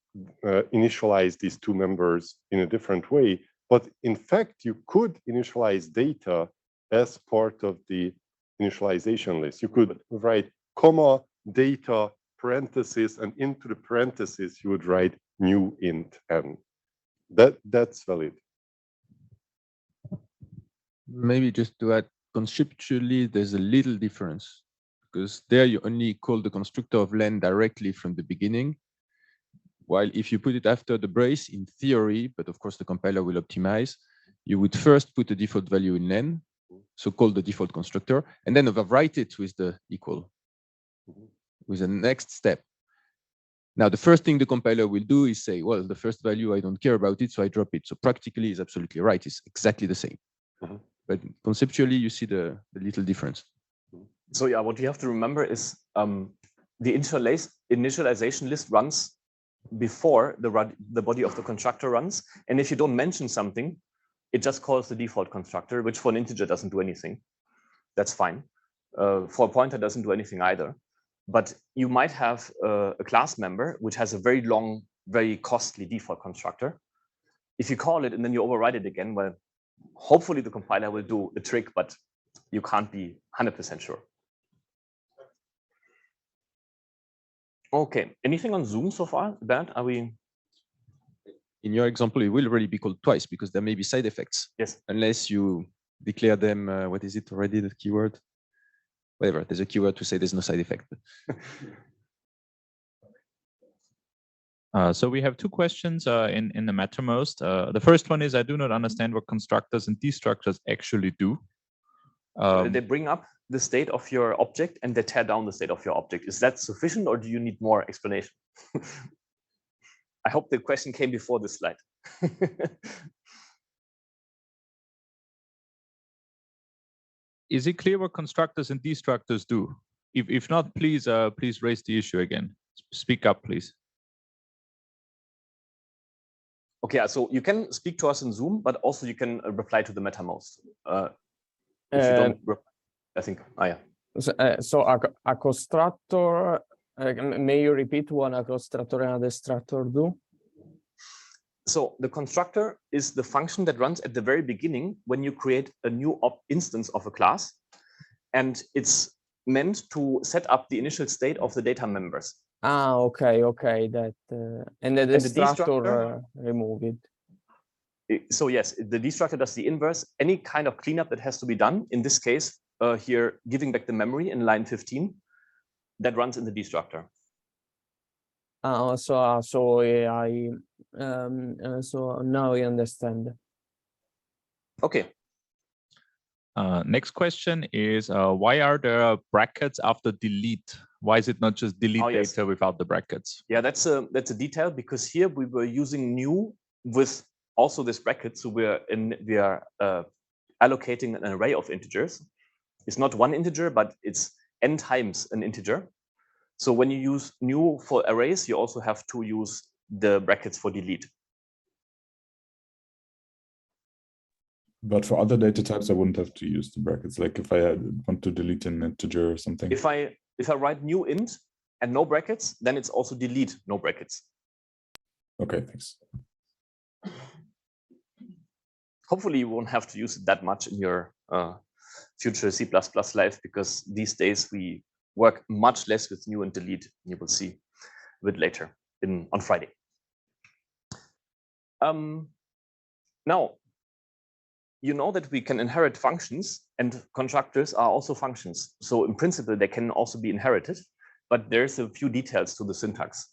initialize these two members in a different way. But in fact, you could initialize data as part of the initialization list. You could write comma, data, parenthesis, and into the parenthesis, you would write new int n. That's valid. Maybe just to add, conceptually, there's a little difference because there you only call the constructor of len directly from the beginning. While if you put it after the brace, in theory, but of course the compiler will optimize, you would first put a default value in len, so call the default constructor, and then overwrite it with the equal, with the next step. Now, the first thing the compiler will do is say, well, the first value, I don't care about it, so I drop it. So practically, it's absolutely right. It's exactly the same. But conceptually, you see the little difference. So yeah, what you have to remember is the initialization list runs before the body of the constructor runs. And if you don't mention something, it just calls the default constructor, which for an integer doesn't do anything. That's fine. For a pointer doesn't do anything either. But you might have a class member which has a very long, very costly default constructor. If you call it and then you override it again, well, hopefully the compiler will do the trick, but you can't be 100% sure. Okay, anything on Zoom so far, Bernd? Are we? In your example, it will already be called twice because there may be side effects. Yes. Unless you declare them, what is it already, the keyword? Whatever, there's a keyword to say there's no side effect. So we have two questions in the Mattermost. The first one is, I do not understand what constructors and destructors actually do. They bring up the state of your object and they tear down the state of your object. Is that sufficient or do you need more explanation? I hope the question came before this slide. Is it clear what constructors and destructors do? If not, please raise the issue again. Speak up, please. Okay, so you can speak to us in Zoom, but also you can reply to the Mattermost. If you don't, I think, yeah. So a constructor, may you repeat what a constructor and a destructor do? So the constructor is the function that runs at the very beginning when you create a new instance of a class. And it's meant to set up the initial state of the data members. Ah, okay. That and the destructor remove it. So yes, the destructor does the inverse. Any kind of cleanup that has to be done, in this case, here giving back the memory in line 15, that runs in the destructor. So now I understand. Okay. Next question is, why are there brackets after delete? Why is it not just delete data without the brackets? Yeah, that's a detail because here we were using new with also this bracket. So we are allocating an array of integers. It's not one integer, but it's n times an integer. So when you use new for arrays, you also have to use the brackets for delete. But for other data types, I wouldn't have to use the brackets. Like if I want to delete an integer or something. If I write new int and no brackets, then it's also delete no brackets. Okay, thanks. Hopefully you won't have to use it that much in your future C++ life, because these days we work much less with new and delete. You will see a bit later on Friday. Now, you know that we can inherit functions, and constructors are also functions. So in principle, they can also be inherited, but there's a few details to the syntax.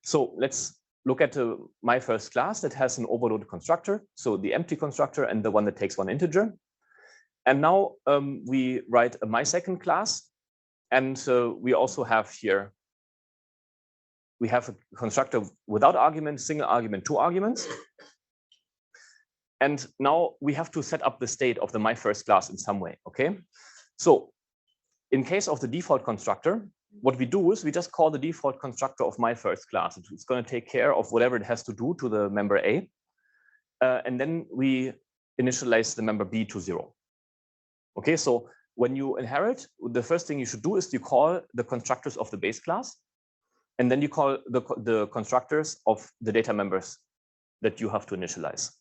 So let's look at my first class that has an overloaded constructor. So the empty constructor and the one that takes one integer. And now we write a my second class. And we also have here, we have a constructor without argument, single argument, 2 arguments. And now we have to set up the state of the my first class in some way, okay? So in case of the default constructor, what we do is we just call the default constructor of my first class. It's going to take care of whatever it has to do to the member A. And then we initialize the member B to 0. Okay, so when you inherit, the first thing you should do is you call the constructors of the base class. And then you call the constructors of the data members that you have to initialize.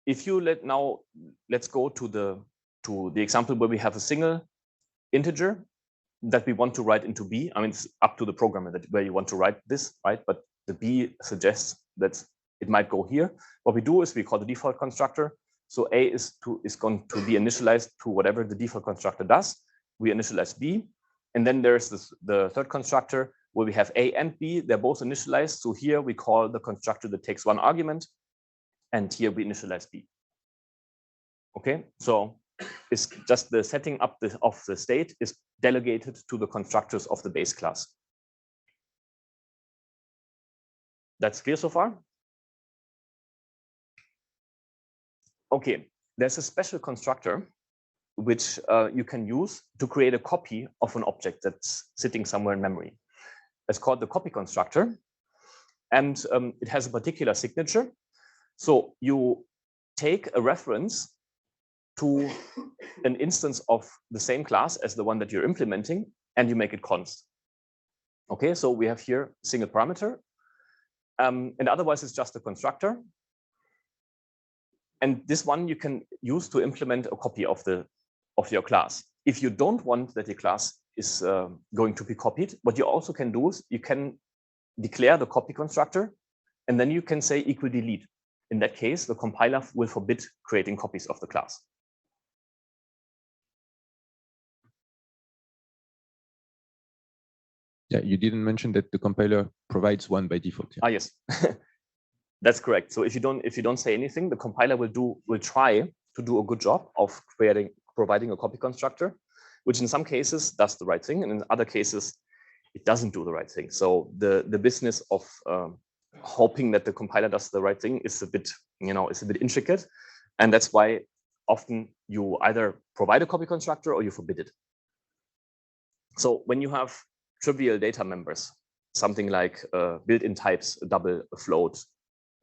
If you let's go to the example where we have a single integer that we want to write into B. I mean, it's up to the programmer where you want to write this, right? But the B suggests that it might go here. What we do is we call the default constructor. So A is going to be initialized to whatever the default constructor does. We initialize B. And then there's the third constructor where we have A and B. They're both initialized. So here we call the constructor that takes 1 argument. And here we initialize B. Okay, so it's just the setting up of the state is delegated to the constructors of the base class. That's clear so far? Okay, there's a special constructor which you can use to create a copy of an object that's sitting somewhere in memory. It's called the copy constructor, and it has a particular signature. So you take a reference to an instance of the same class as the one that you're implementing, and you make it const. Okay, so we have here single parameter, and otherwise it's just a constructor. And this one you can use to implement a copy of your class. If you don't want that your class is going to be copied, what you also can do is you can declare the copy constructor, and then you can say equal delete. In that case, the compiler will forbid creating copies of the class. Yeah, you didn't mention that the compiler provides one by default. Yeah. Ah, yes, that's correct. So if you don't say anything, the compiler will try to do a good job of providing a copy constructor, which in some cases does the right thing, and in other cases it doesn't do the right thing. So the business of hoping that the compiler does the right thing is a bit intricate, and that's why often you either provide a copy constructor or you forbid it. So when you have trivial data members, something like built-in types, a double, a float,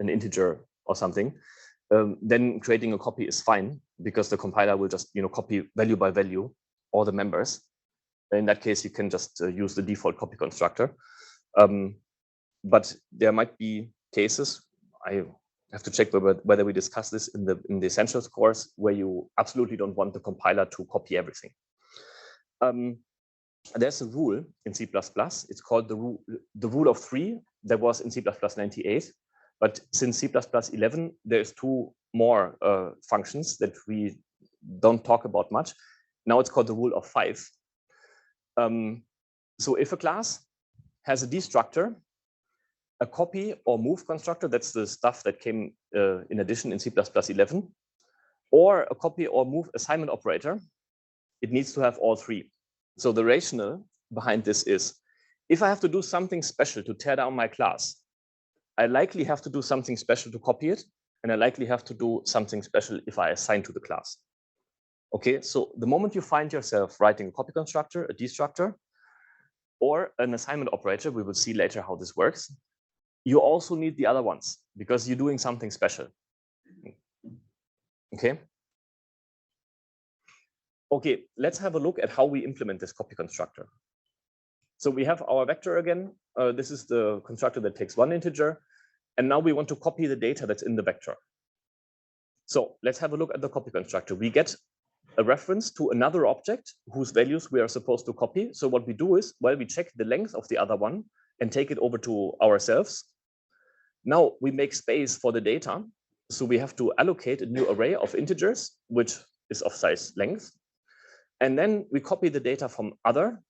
an integer, or something, then creating a copy is fine, because the compiler will just copy value by value all the members. In that case, you can just use the default copy constructor. But there might be cases, I have to check whether we discuss this in the essentials course, where you absolutely don't want the compiler to copy everything. There's a rule in C++. It's called the rule of 3. That was in C++ 98. But since C++ 11, there's 2 more functions that we don't talk about much. Now it's called the rule of 5. So if a class has a destructor, a copy or move constructor, that's the stuff that came in addition in C++ 11, or a copy or move assignment operator, it needs to have all 3. So the rationale behind this is, if I have to do something special to tear down my class, I likely have to do something special to copy it, and I likely have to do something special if I assign to the class. Okay, so the moment you find yourself writing a copy constructor, a destructor, or an assignment operator, we will see later how this works, you also need the other ones, because you're doing something special. Okay. Okay, let's have a look at how we implement this copy constructor. So we have our vector again. This is the constructor that takes one integer. And now we want to copy the data that's in the vector. So let's have a look at the copy constructor. We get a reference to another object whose values we are supposed to copy. So what we do is, well, we check the length of the other one and take it over to ourselves. Now we make space for the data. So we have to allocate a new array of integers, which is of size length. And then we copy the data from other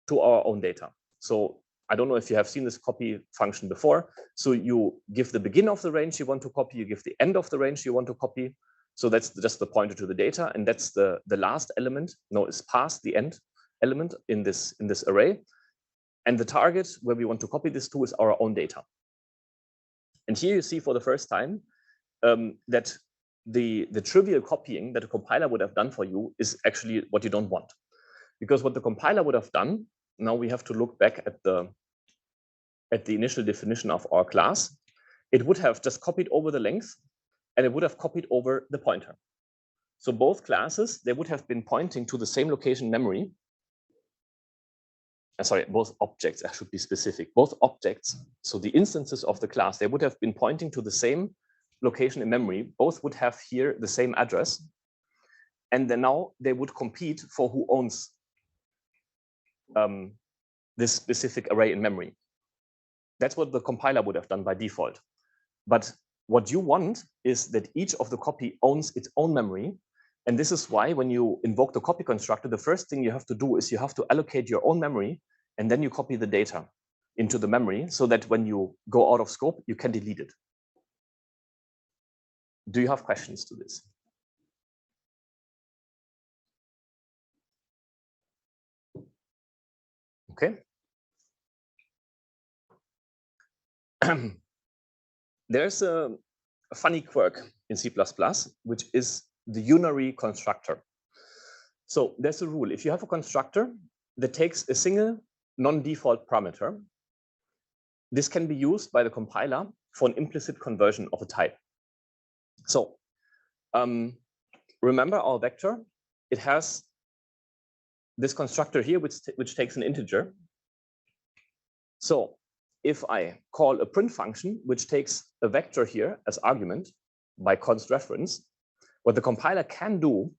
to our own data. So I don't know if you have seen this copy function before. So you give the begin of the range you want to copy, you give the end of the range you want to copy. So that's just the pointer to the data. And that's the last element. No, it's past the end element in this array. And the target where we want to copy this to is our own data. And here you see for the first time that the trivial copying that a compiler would have done for you is actually what you don't want. Because what the compiler would have done, now we have to look back at the initial definition of our class. It would have just copied over the length and it would have copied over the pointer. So both classes, they would have been pointing to the same location in memory. Sorry, both objects, I should be specific. Both objects, so the instances of the class, they would have been pointing to the same location in memory. Both would have here the same address. And then now they would compete for who owns this specific array in memory. That's what the compiler would have done by default. But what you want is that each of the copy owns its own memory. And this is why when you invoke the copy constructor, the first thing you have to do is you have to allocate your own memory, and then you copy the data into the memory so that when you go out of scope, you can delete it. Do you have questions to this? Okay. There's a funny quirk in C++, which is the unary constructor. So there's a rule. If you have a constructor that takes a single non-default parameter, this can be used by the compiler for an implicit conversion of a type. So remember our vector, it has this constructor here, which takes an integer. So if I call a print function, which takes a vector here as argument by const reference, what the compiler can do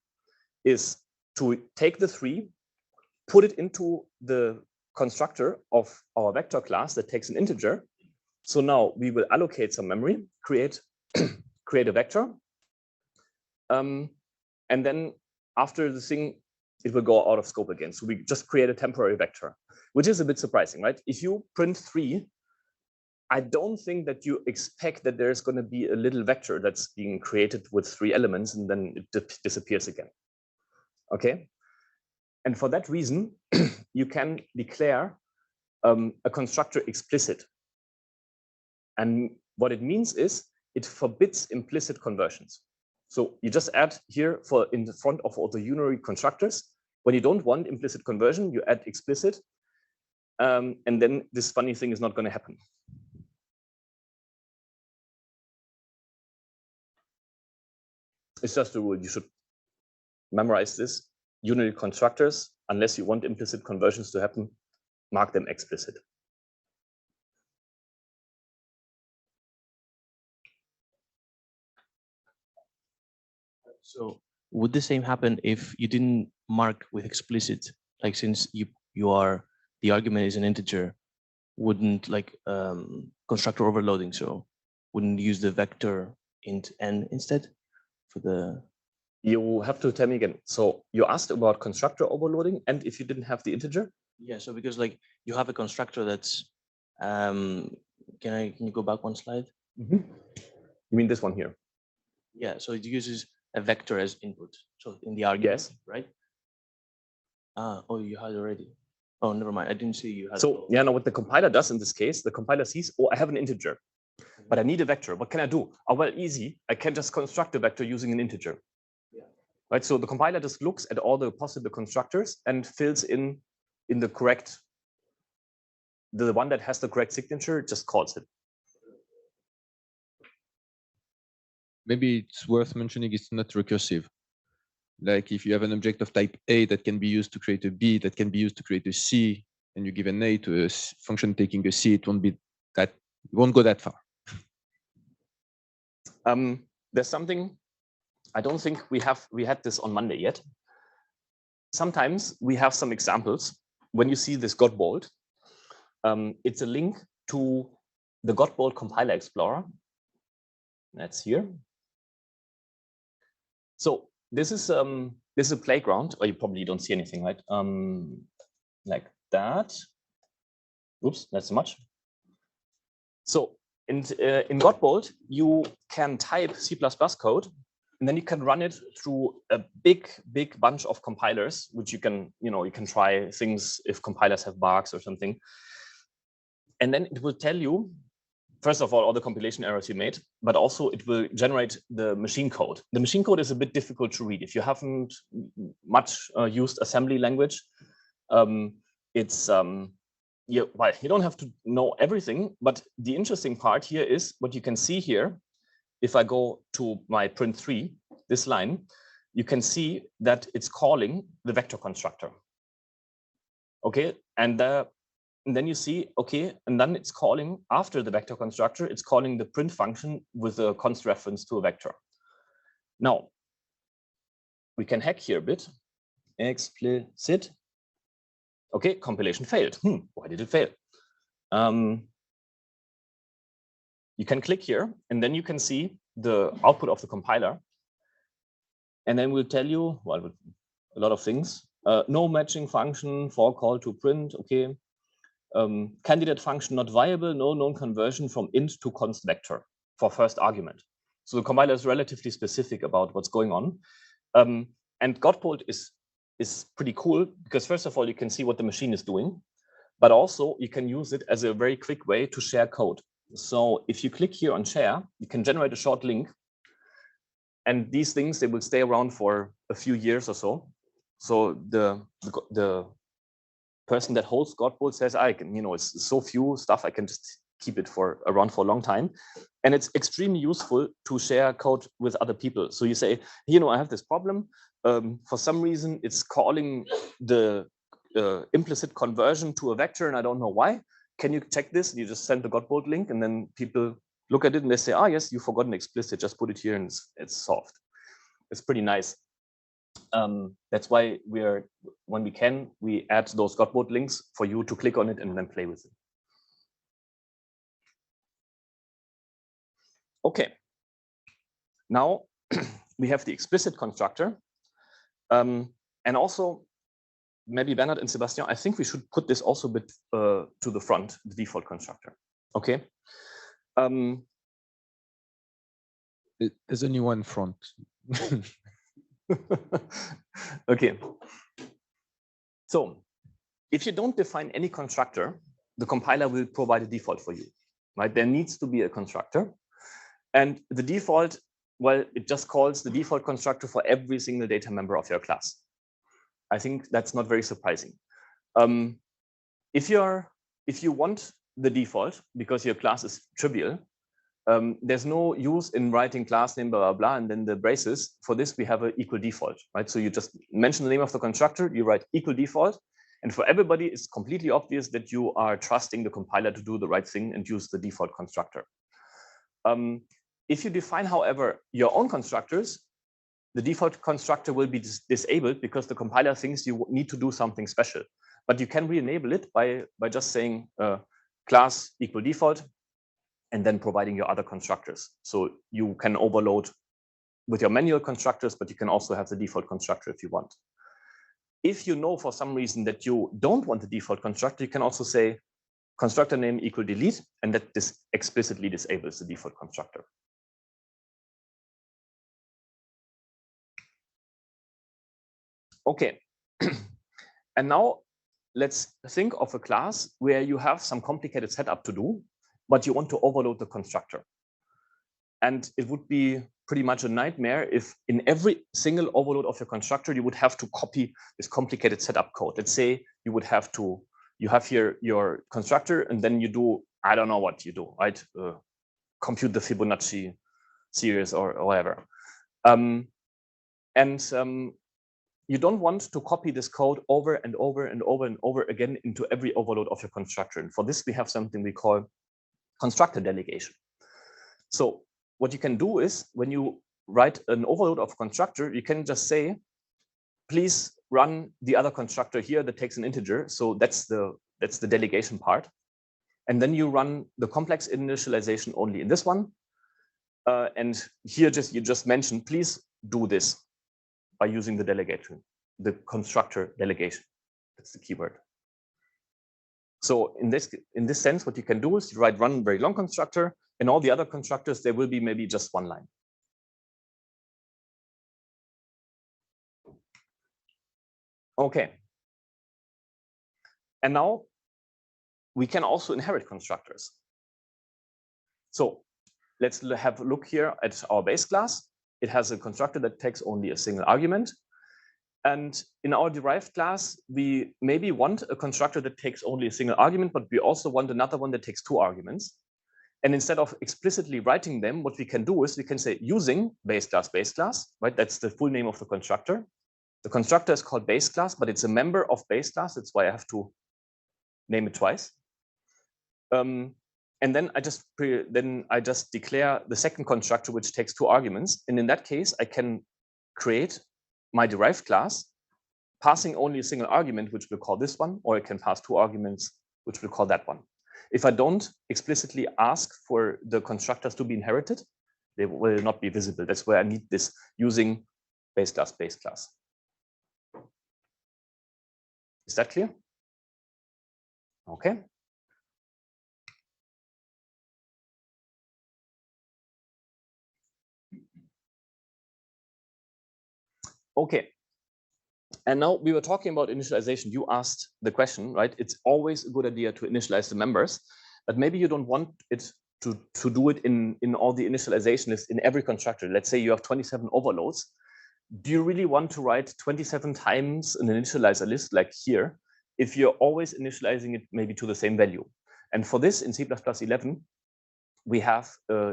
is to take the 3, put it into the constructor of our vector class that takes an integer. So now we will allocate some memory, create a vector. And then after the thing, it will go out of scope again. So we just create a temporary vector, which is a bit surprising, right? If you print 3, I don't think that you expect that there's going to be a little vector that's being created with 3 elements and then it disappears again. Okay. And for that reason, you can declare a constructor explicit. And what it means is it forbids implicit conversions. So you just add here in the front of all the unary constructors. When you don't want implicit conversion, you add explicit. And then this funny thing is not going to happen. It's just a rule. You should memorize this. Unary constructors, unless you want implicit conversions to happen, mark them explicit. So would the same happen if you didn't mark with explicit? Like since the argument is an integer, wouldn't like constructor overloading, so wouldn't use the vector int n instead for the. You have to tell me again. So you asked about constructor overloading, and if you didn't have the integer? Yeah, so because like you have a constructor that's, can you go back one slide? Mm-hmm. You mean this one here? Yeah, so it uses a vector as input. So in the argument, yes, right? Oh, you had already. Oh, never mind. I didn't see you had. So yeah, no, what the compiler does in this case, the compiler sees, oh, I have an integer, but I need a vector. What can I do? Oh, well, easy. I can just construct a vector using an integer. Yeah. Right. So the compiler just looks at all the possible constructors and fills in the correct, the one that has the correct signature, just calls it. maybe it's worth mentioning it's not recursive. Like if you have an object of type A that can be used to create a B, that can be used to create a C, and you give an A to a function taking a C, it won't be that, it won't go that far. There's something, I don't think we had this on Monday yet. Sometimes we have some examples. When you see this Godbolt, it's a link to the Godbolt compiler explorer. That's here. So this is a playground, or you probably don't see anything, right? Like that. Oops, that's too much. So in Godbolt, you can type C++ code, and then you can run it through a big bunch of compilers, which you can try things if compilers have bugs or something. And then it will tell you, first of all the compilation errors you made, but also it will generate the machine code. The machine code is a bit difficult to read. If you haven't much used assembly language, you don't have to know everything, but the interesting part here is what you can see here. If I go to my print 3, this line, you can see that it's calling the vector constructor. Okay, and then you see, okay, and then it's calling, after the vector constructor, it's calling the print function with a const reference to a vector. Now, we can hack here a bit. Explicit. Okay, compilation failed. Why did it fail? You can click here, and then you can see the output of the compiler. And then we'll tell you, well, a lot of things. No matching function for call to print, okay. Candidate function not viable, no known conversion from int to const vector for first argument. So the compiler is relatively specific about what's going on. And Godbolt is pretty cool because first of all, you can see what the machine is doing, but also you can use it as a very quick way to share code. So if you click here on share, you can generate a short link. And these things, they will stay around for a few years or so. So the person that holds Godbolt says, I can, it's so few stuff, I can just keep it around for a long time. And it's extremely useful to share code with other people. So you say, I have this problem. For some reason, it's calling the implicit conversion to a vector, and I don't know why. Can you check this? And you just send the Godbolt link, and then people look at it and they say, yes, you forgot an explicit, just put it here and it's solved. It's pretty nice. That's why when we can, we add those Godbolt links for you to click on it and then play with it. Okay. Now we have the explicit constructor. And also, maybe Bernard and Sebastian, I think we should put this also a bit to the front, the default constructor. Okay. There's only one front. Okay. So if you don't define any constructor, the compiler will provide a default for you, right? There needs to be a constructor. And the default, well, it just calls the default constructor for every single data member of your class. I think that's not very surprising. If you want the default because your class is trivial, there's no use in writing class name, blah, blah, blah, and then the braces. For this, we have an equal default, right? So you just mention the name of the constructor, you write equal default, and for everybody, it's completely obvious that you are trusting the compiler to do the right thing and use the default constructor. If you define, however, your own constructors, the default constructor will be disabled because the compiler thinks you need to do something special. But you can re-enable it by just saying class equal default and then providing your other constructors. So you can overload with your manual constructors, but you can also have the default constructor if you want. If you know for some reason that you don't want the default constructor, you can also say constructor name equal delete, and that this explicitly disables the default constructor. Okay, and now let's think of a class where you have some complicated setup to do, but you want to overload the constructor. And it would be pretty much a nightmare if in every single overload of your constructor, you would have to copy this complicated setup code. Let's say you have here your constructor, and then you do, I don't know what you do, right? Compute the Fibonacci series or whatever. You don't want to copy this code over and over and over and over again into every overload of your constructor. And for this, we have something we call constructor delegation. So what you can do is when you write an overload of constructor, you can just say, please run the other constructor here that takes an integer. So that's the delegation part. And then you run the complex initialization only in this one. And here you just mentioned, please do this by using the delegation, the constructor delegation. That's the keyword. So in this sense, what you can do is you write one very long constructor, and all the other constructors, there will be maybe just one line. Okay. And now we can also inherit constructors. So let's have a look here at our base class. It has a constructor that takes only a single argument. And in our derived class, we maybe want a constructor that takes only a single argument, but we also want another one that takes 2 arguments. And instead of explicitly writing them, what we can do is we can say using base class, right? That's the full name of the constructor. The constructor is called base class, but it's a member of base class. That's why I have to name it twice. And then I just declare the second constructor, which takes 2 arguments. And in that case, I can create my derived class, passing only a single argument, which we'll call this one, or I can pass 2 arguments, which we'll call that one. If I don't explicitly ask for the constructors to be inherited, they will not be visible. That's where I need this using base class, Is that clear? Okay. Okay. And now we were talking about initialization. You asked the question, right? It's always a good idea to initialize the members, but maybe you don't want it to do it in all the initialization lists in every constructor. Let's say you have 27 overloads. Do you really want to write 27 times an initializer list like here if you're always initializing it maybe to the same value? And for this in C++11, we have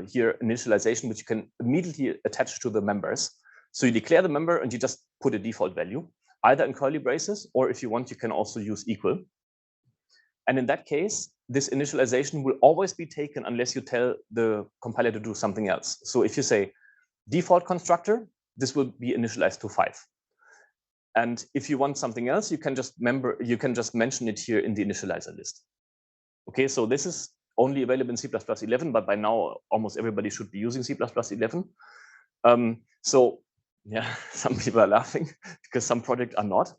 here initialization, which you can immediately attach to the members. So you declare the member and you just put a default value, either in curly braces, or if you want, you can also use equal. And in that case, this initialization will always be taken unless you tell the compiler to do something else. So if you say default constructor, this will be initialized to 5. And if you want something else, you can just mention it here in the initializer list. Okay, so this is only available in C++11, but by now almost everybody should be using C++11. So yeah, some people are laughing because some projects are not.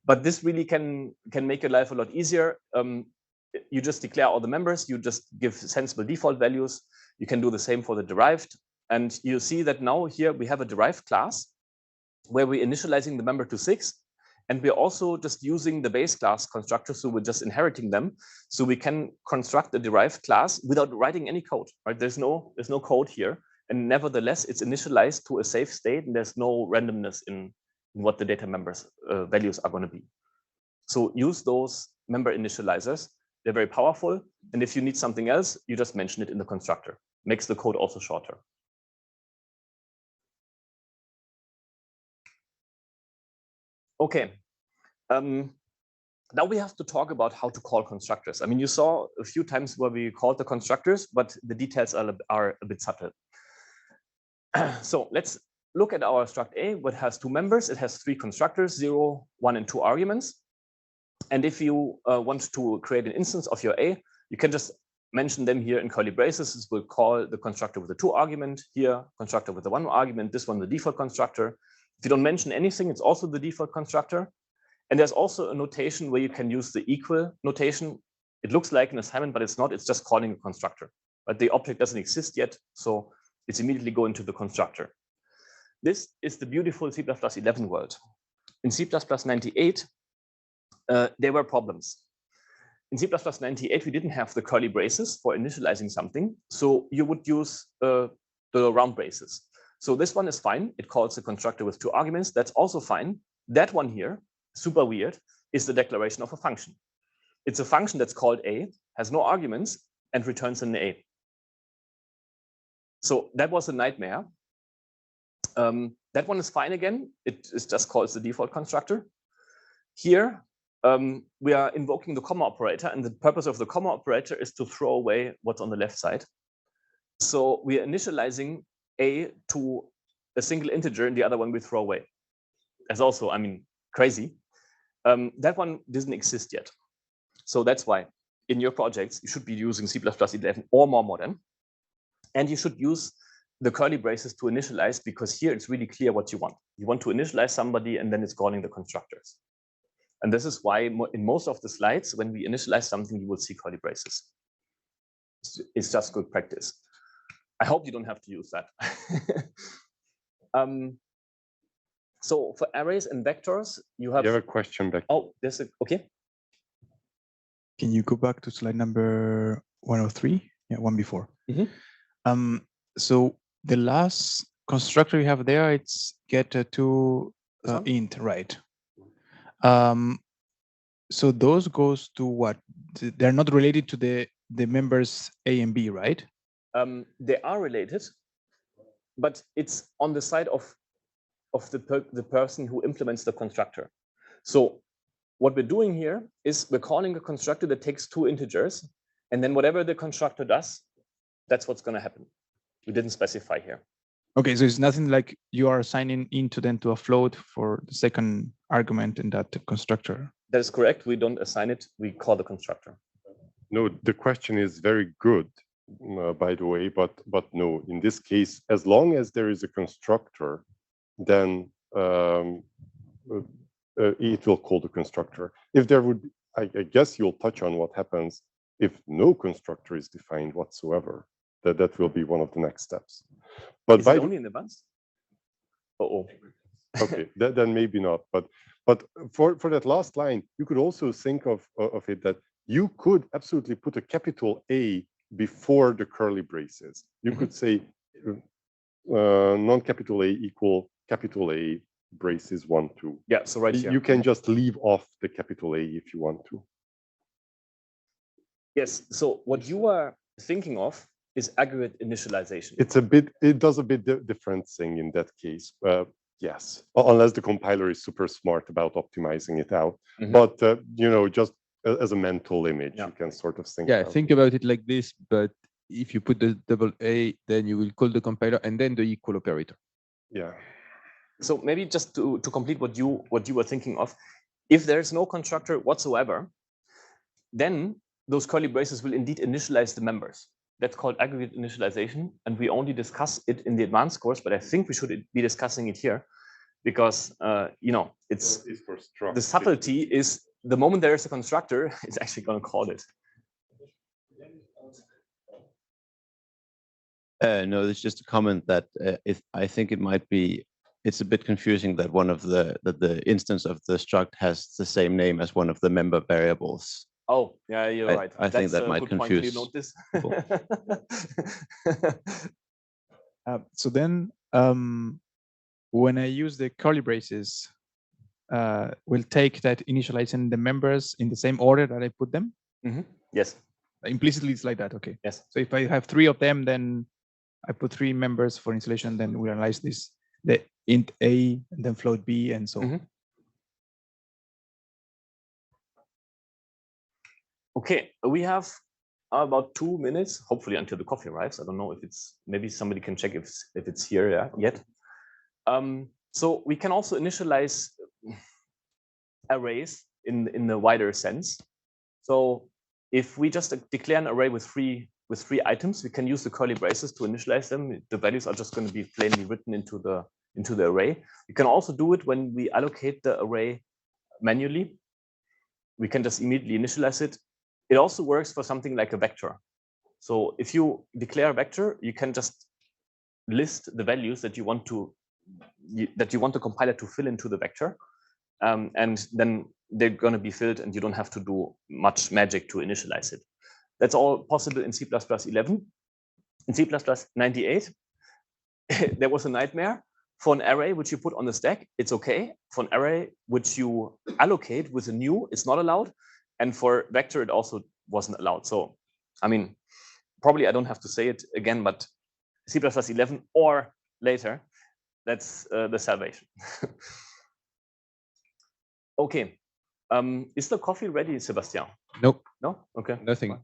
But this really can make your life a lot easier. You just declare all the members, you just give sensible default values. You can do the same for the derived. And you see that now here we have a derived class where we're initializing the member to 6. And we're also just using the base class constructor, so we're just inheriting them. So we can construct a derived class without writing any code, right? There's no code here. And nevertheless, it's initialized to a safe state, and there's no randomness in what the data members values are going to be. So use those member initializers. They're very powerful. And if you need something else, you just mention it in the constructor. Makes the code also shorter. Okay. Now we have to talk about how to call constructors. I mean, you saw a few times where we called the constructors, but the details are a bit subtle. So let's look at our struct A, which has 2 members. It has 3 constructors, 0, 1, and 2 arguments. And if you want to create an instance of your A, you can just mention them here in curly braces. This will call the constructor with the 2 argument, here, constructor with the 1 argument, this one the default constructor. If you don't mention anything, it's also the default constructor. And there's also a notation where you can use the equal notation. It looks like an assignment, but it's not. It's just calling a constructor. But the object doesn't exist yet, so it's immediately going to the constructor. This is the beautiful C++11 world. In C++98, there were problems. In C++98, we didn't have the curly braces for initializing something, so you would use the round braces. So this one is fine. It calls a constructor with 2 arguments. That's also fine. That one here, super weird, is the declaration of a function. It's a function that's called A, has no arguments, and returns an A. So that was a nightmare. That one is fine again. It is just called the default constructor. Here, we are invoking the comma operator, and the purpose of the comma operator is to throw away what's on the left side. So we are initializing a to a single integer, and the other one we throw away. That's also, I mean, crazy. That one doesn't exist yet. So that's why in your projects, you should be using C++ 11 or more modern. And you should use the curly braces to initialize, because here it's really clear what you want. You want to initialize somebody, and then it's calling the constructors. And this is why in most of the slides, when we initialize something, you will see curly braces. It's just good practice. I hope you don't have to use that. So for arrays and vectors, you have a question back. Oh, there's a, okay. Can you go back to slide number 103? Yeah, one before. So the last constructor you have there, it's get to int, right? So those goes to what? They're not related to the members A and B, right? They are related, but it's on the side of the person who implements the constructor. So what we're doing here is we're calling a constructor that takes two integers, and then whatever the constructor does, that's what's going to happen. We didn't specify here. Okay, so it's nothing like you are assigning into then to a float for the second argument in that constructor. That is correct. We don't assign it. We call the constructor. No, the question is very good, by the way, but no, in this case, as long as there is a constructor, then it will call the constructor. If there would, I guess you'll touch on what happens if no constructor is defined whatsoever. That will be one of the next steps. But is it only in advance? Okay, then maybe not. But for that last line, you could also think of it that you could absolutely put a capital A before the curly braces. You could say non-capital A equal capital A braces 1, 2. Yeah, so right here. You can just leave off the capital A if you want to. Yes, so what you are thinking of is aggregate initialization. It does a bit different thing in that case. Yes, unless the compiler is super smart about optimizing it out. But you know, just as a mental image, you can sort of think. Yeah, think about it like this. But if you put the double A, then you will call the compiler and then the equal operator. Yeah. So maybe just to complete what you were thinking of, if there's no constructor whatsoever, then those curly braces will indeed initialize the members. That's called aggregate initialization, and we only discuss it in the advanced course, but I think we should be discussing it here because you know, it's the subtlety is the moment there is a constructor, it's actually going to call it. No, it's just a comment that I think it might be, it's a bit confusing that one of the instance of the struct has the same name as one of the member variables. Oh, yeah, you're right. I think that might confuse. You note this? So then, when I use the curly braces, we'll take that initializing the members in the same order that I put them? Yes. Implicitly, it's like that, okay. Yes. So if I have 3 of them, then I put 3 members for installation, then we analyze this, the int A, and then float B, and so on. Okay, we have about 2 minutes, hopefully until the coffee arrives. I don't know if it's, maybe somebody can check if it's here yet. So we can also initialize arrays in the wider sense. So if we just declare an array with three items, we can use the curly braces to initialize them. The values are just going to be plainly written into the array. We can also do it when we allocate the array manually. We can just immediately initialize it. It also works for something like a vector. So if you declare a vector, you can just list the values that you want the compiler to fill into the vector, and then they're going to be filled, and you don't have to do much magic to initialize it. That's all possible in C++ 11. In C++ 98, there was a nightmare. For an array which you put on the stack, it's okay. For an array which you allocate with a new, it's not allowed. And for vector, it also wasn't allowed. So, I mean, probably I don't have to say it again, but C++11 or later, that's the salvation. Okay. Is the coffee ready, Sebastian? Nope. No? Okay. Nothing.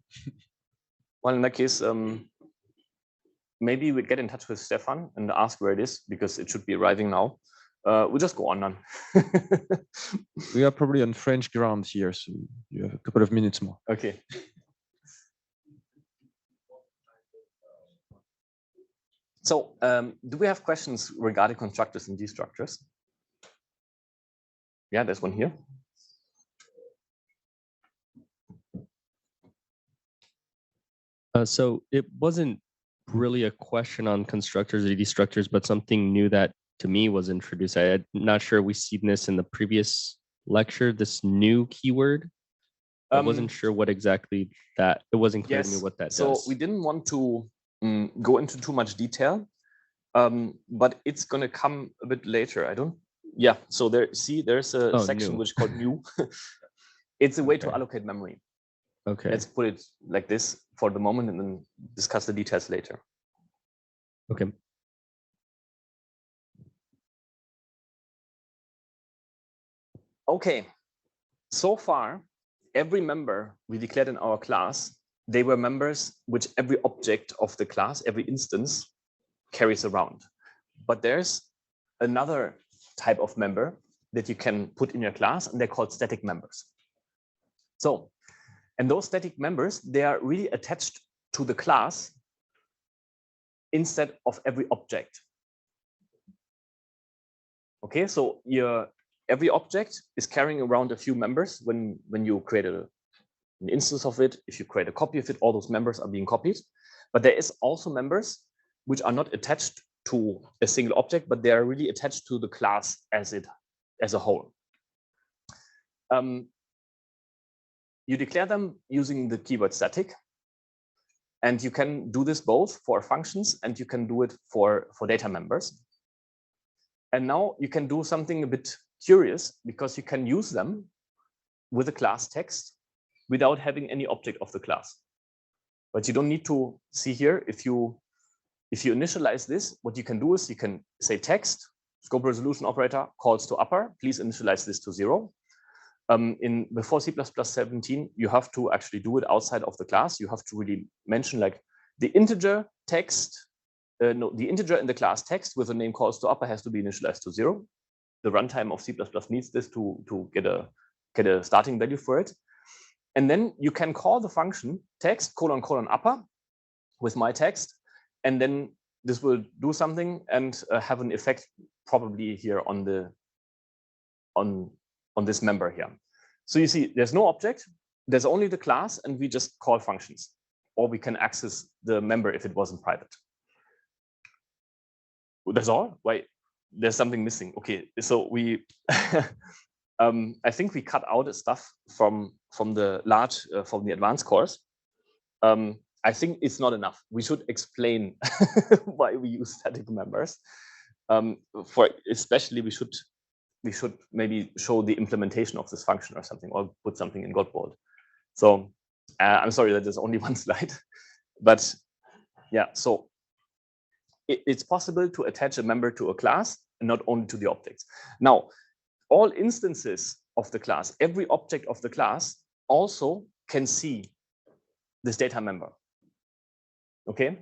Well, in that case, maybe we get in touch with Stefan and ask where it is, because it should be arriving now. We'll just go on then. We are probably on French ground here, so you have a couple of minutes more. Okay. So do we have questions regarding constructors and destructors? Yeah, there's one here. So it wasn't really a question on constructors or destructors, but something new that to me was introduced. I'm not sure we've seen this in the previous lecture, this new keyword. I wasn't sure what exactly that, it wasn't clear to me what that does. So we didn't want to go into too much detail, but it's going to come a bit later. I don't, yeah, so there, see, there's a section which is called new. It's a way to allocate memory. Okay. Let's put it like this for the moment and then discuss the details later. Okay. Okay. So far, every member we declared in our class, they were members which every object of the class, every instance carries around. But there's another type of member that you can put in your class, and they're called static members. So, and those static members, they are really attached to the class instead of every object. Okay, so every object is carrying around a few members when you create an instance of it. If you create a copy of it, all those members are being copied. But there is also members which are not attached to a single object, but they are really attached to the class as a whole. You declare them using the keyword static, and you can do this both for functions and you can do it for data members. And now you can do something a bit curious, because you can use them with a class text without having any object of the class. But you don't need to see here, if you initialize this, what you can do is you can say text, scope resolution operator calls to upper, please initialize this to 0. Before C++17, you have to actually do it outside of the class. You have to really mention like the integer text, the integer in the class text with the name calls to upper has to be initialized to 0. The runtime of C++ needs this to get a starting value for it. And then you can call the function text : upper with my text, and then this will do something and have an effect probably here on this member here. So you see, there's no object, there's only the class, and we just call functions, or we can access the member if it wasn't private. That's all? Wait, there's something missing. Okay, so we, I think we cut out stuff from the advanced course. I think it's not enough. We should explain why we use static members. Especially we should maybe show the implementation of this function or something, or put something in Godboard. So I'm sorry that there's only one slide, but yeah, so it's possible to attach a member to a class and not only to the objects. Now, all instances of the class, every object of the class also can see this data member. Okay,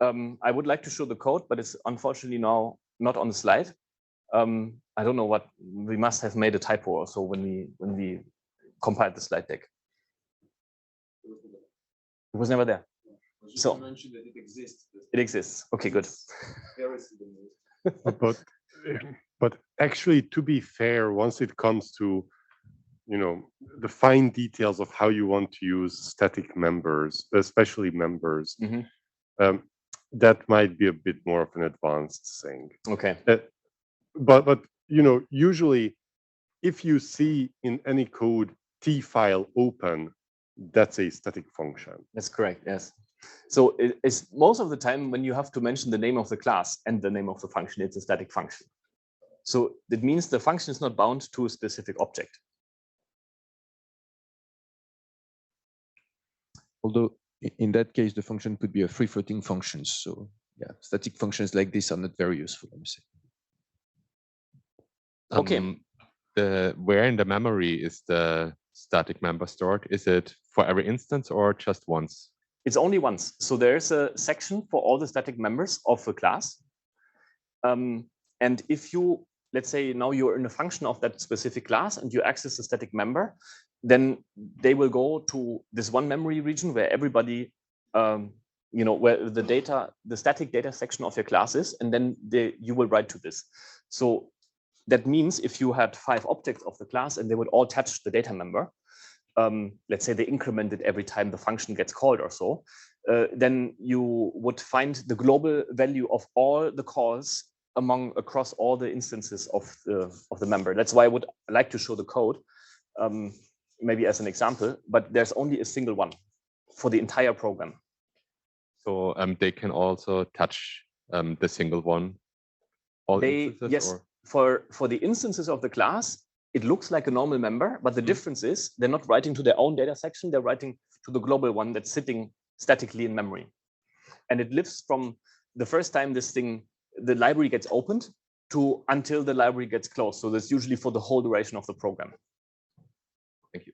I would like to show the code, but it's unfortunately now not on the slide. I don't know what, we must have made a typo or so when we compiled the slide deck. It was never there. So mentioned that it exists. It exists. Okay, good. but actually, to be fair, once it comes to the fine details of how you want to use static members, especially members, that might be a bit more of an advanced thing. Okay. But usually, if you see in any code T file open, that's a static function. That's correct. Yes. So it's most of the time when you have to mention the name of the class and the name of the function, it's a static function. So it means the function is not bound to a specific object. Although in that case, the function could be a free floating function. So yeah, static functions like this are not very useful, I must say. Okay. Where in the memory is the static member stored? Is it for every instance or just once? It's only once. So there's a section for all the static members of a class. And if you, let's say now you're in a function of that specific class and you access the static member, then they will go to this one memory region where everybody, you know, where the static data section of your class is, and then you will write to this. So that means if you had 5 objects of the class and they would all touch the data member, let's say they increment it every time the function gets called or so, then you would find the global value of all the calls across all the instances of the member. That's why I would like to show the code, maybe as an example, but there's only a single one for the entire program. So they can also touch the single one. Yes, or? For the instances of the class, it looks like a normal member, but the difference is they're not writing to their own data section, they're writing to the global one that's sitting statically in memory. And it lives from the first time the library gets opened to until the library gets closed. So that's usually for the whole duration of the program. Thank you.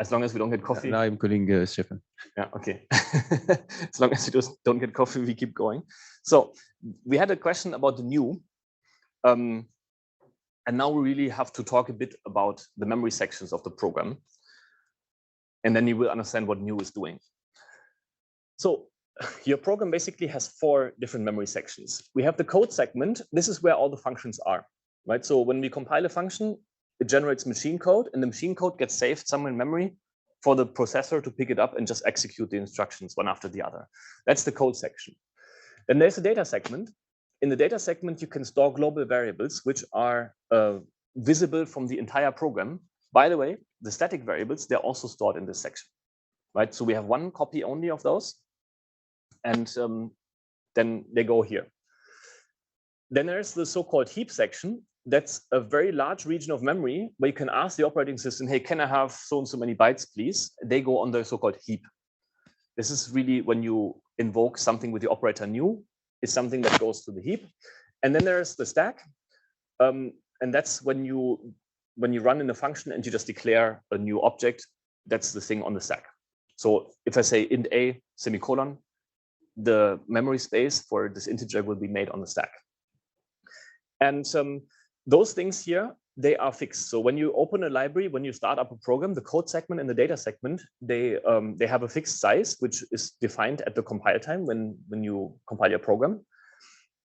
As long as we don't get coffee. Now I'm calling Stefan. Yeah, okay. As long as we just don't get coffee, we keep going. So we had a question about the new. And now we really have to talk a bit about the memory sections of the program. And then you will understand what new is doing. So your program basically has 4 different memory sections. We have the code segment. This is where all the functions are, right? So when we compile a function, it generates machine code, and the machine code gets saved somewhere in memory for the processor to pick it up and just execute the instructions one after the other. That's the code section. Then there's a data segment. In the data segment, you can store global variables, which are visible from the entire program. By the way, the static variables, they're also stored in this section, right? So we have 1 copy only of those, and then they go here. Then there's the so-called heap section. That's a very large region of memory where you can ask the operating system, hey, can I have so and so many bytes, please? They go on the so-called heap. This is really when you invoke something with the operator new, it's something that goes to the heap. And then there's the stack. And that's when you run in a function and you just declare a new object, that's the thing on the stack. So if I say int a semicolon, the memory space for this integer will be made on the stack. And those things here, they are fixed. So when you open a library, when you start up a program, the code segment and the data segment, they have a fixed size, which is defined at the compile time when you compile your program.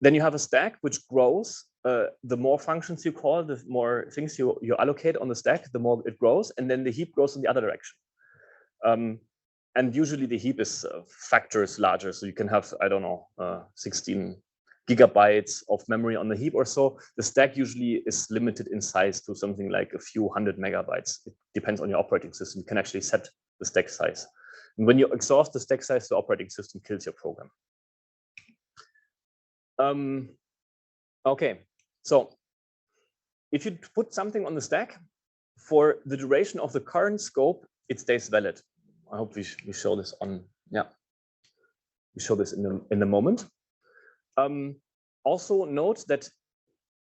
Then you have a stack which grows. The more functions you call, the more things you allocate on the stack, the more it grows. And then the heap grows in the other direction. And usually the heap is factors larger. So you can have, I don't know, 16 gigabytes of memory on the heap or so. The stack usually is limited in size to something like a few 100 megabytes. It depends on your operating system. You can actually set the stack size. And when you exhaust the stack size, the operating system kills your program. Okay, so if you put something on the stack, for the duration of the current scope, it stays valid. I hope we show this on, yeah. We show this in a moment. Also note that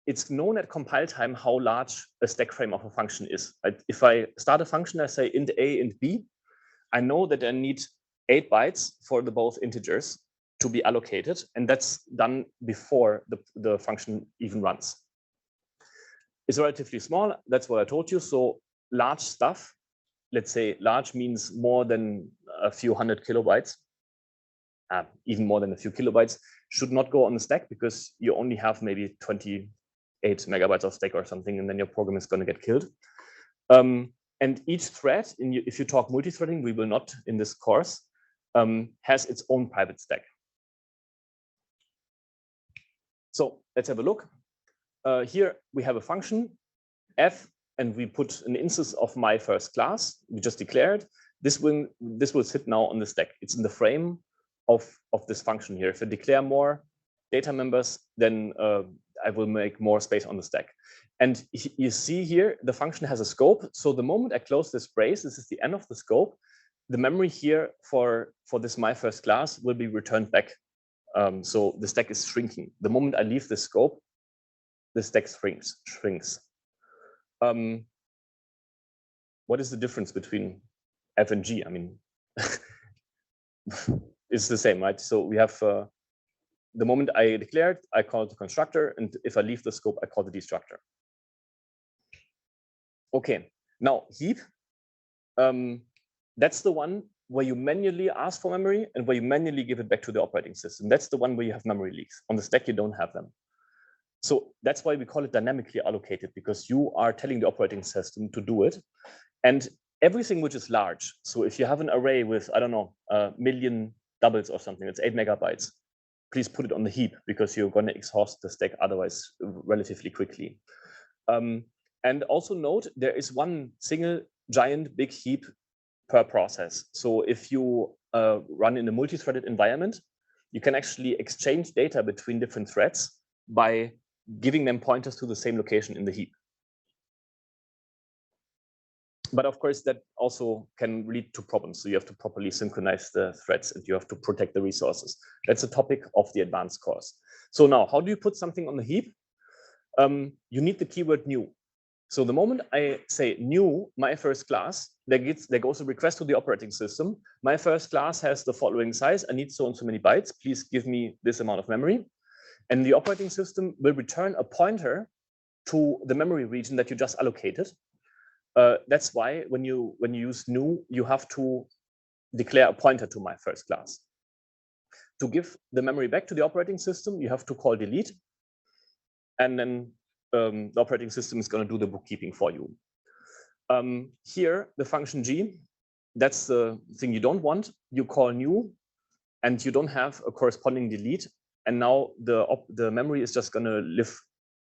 it's known at compile time how large a stack frame of a function is. If I start a function, I say int a, int b, I know that I need 8 bytes for the both integers to be allocated, and that's done before the function even runs. It's relatively small, that's what I told you. So large stuff, let's say large means more than a few 100 kilobytes, even more than a few kilobytes, should not go on the stack because you only have maybe 28 megabytes of stack or something, and then your program is going to get killed. And each thread, if you talk multi-threading, we will not in this course, has its own private stack. So let's have a look. Here we have a function, f, and we put an instance of my first class. We just declared. This will sit now on the stack. It's in the frame of this function here. If I declare more data members, then I will make more space on the stack. And you see here, the function has a scope. So the moment I close this brace, this is the end of the scope, the memory here for this my first class will be returned back. So the stack is shrinking. The moment I leave the scope, the stack shrinks. What is the difference between F and G? I mean, it's the same, right? So we have the moment I declare it, I call it the constructor, and if I leave the scope, I call the destructor. Okay, now heap, that's the one where you manually ask for memory and where you manually give it back to the operating system. That's the one where you have memory leaks. On the stack, you don't have them. So that's why we call it dynamically allocated, because you are telling the operating system to do it. And everything which is large, so if you have an array with, I don't know, a million doubles or something, it's 8 megabytes, please put it on the heap, because you're going to exhaust the stack otherwise relatively quickly. And also note, there is one single giant big heap per process. So if you run in a multi-threaded environment, you can actually exchange data between different threads by giving them pointers to the same location in the heap. But of course, that also can lead to problems. So you have to properly synchronize the threads and you have to protect the resources. That's a topic of the advanced course. So now, how do you put something on the heap? You need the keyword new. So the moment I say new, my first class, there goes a request to the operating system. My first class has the following size. I need so and so many bytes. Please give me this amount of memory. And the operating system will return a pointer to the memory region that you just allocated. That's why when you use new, you have to declare a pointer to my first class. To give the memory back to the operating system, you have to call delete. And then the operating system is going to do the bookkeeping for you. Here, the function g, that's the thing you don't want. You call new, and you don't have a corresponding delete. And now the memory is just going to live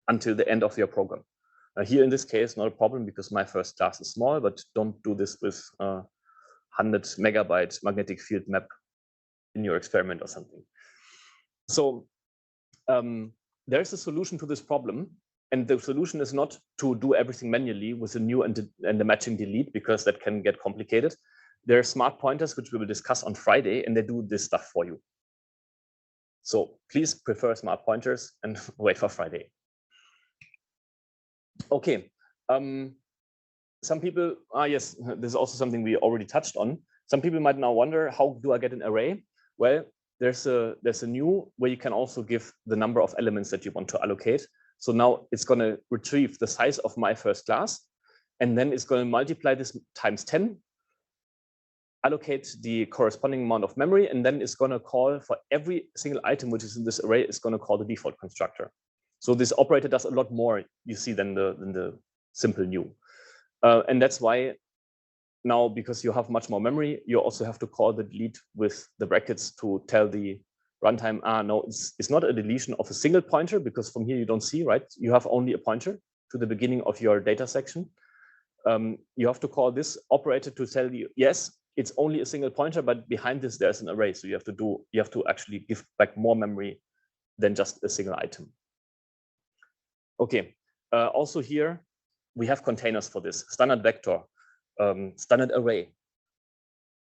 until the end of your program. Here in this case, not a problem because my first class is small, but don't do this with 100 megabyte magnetic field map in your experiment or something. So there's a solution to this problem. And the solution is not to do everything manually with a new and the matching delete, because that can get complicated. There are smart pointers, which we will discuss on Friday, and they do this stuff for you. So please prefer smart pointers and wait for Friday. Okay. Some people, yes, this is also something we already touched on. Some people might now wonder, how do I get an array? Well, there's a new where you can also give the number of elements that you want to allocate. So now it's going to retrieve the size of my first class, and then it's going to multiply this times 10, allocate the corresponding amount of memory, and then it's going to call for every single item which is in this array, it's going to call the default constructor. So this operator does a lot more, you see, than the simple new. And that's why now, because you have much more memory, you also have to call the delete with the brackets to tell the runtime, no, it's not a deletion of a single pointer, because from here you don't see, right? You have only a pointer to the beginning of your data section. You have to call this operator to tell you, yes, it's only a single pointer, but behind this there's an array. So you have to actually give back more memory than just a single item. Okay. Also here we have containers for this: standard vector, standard array.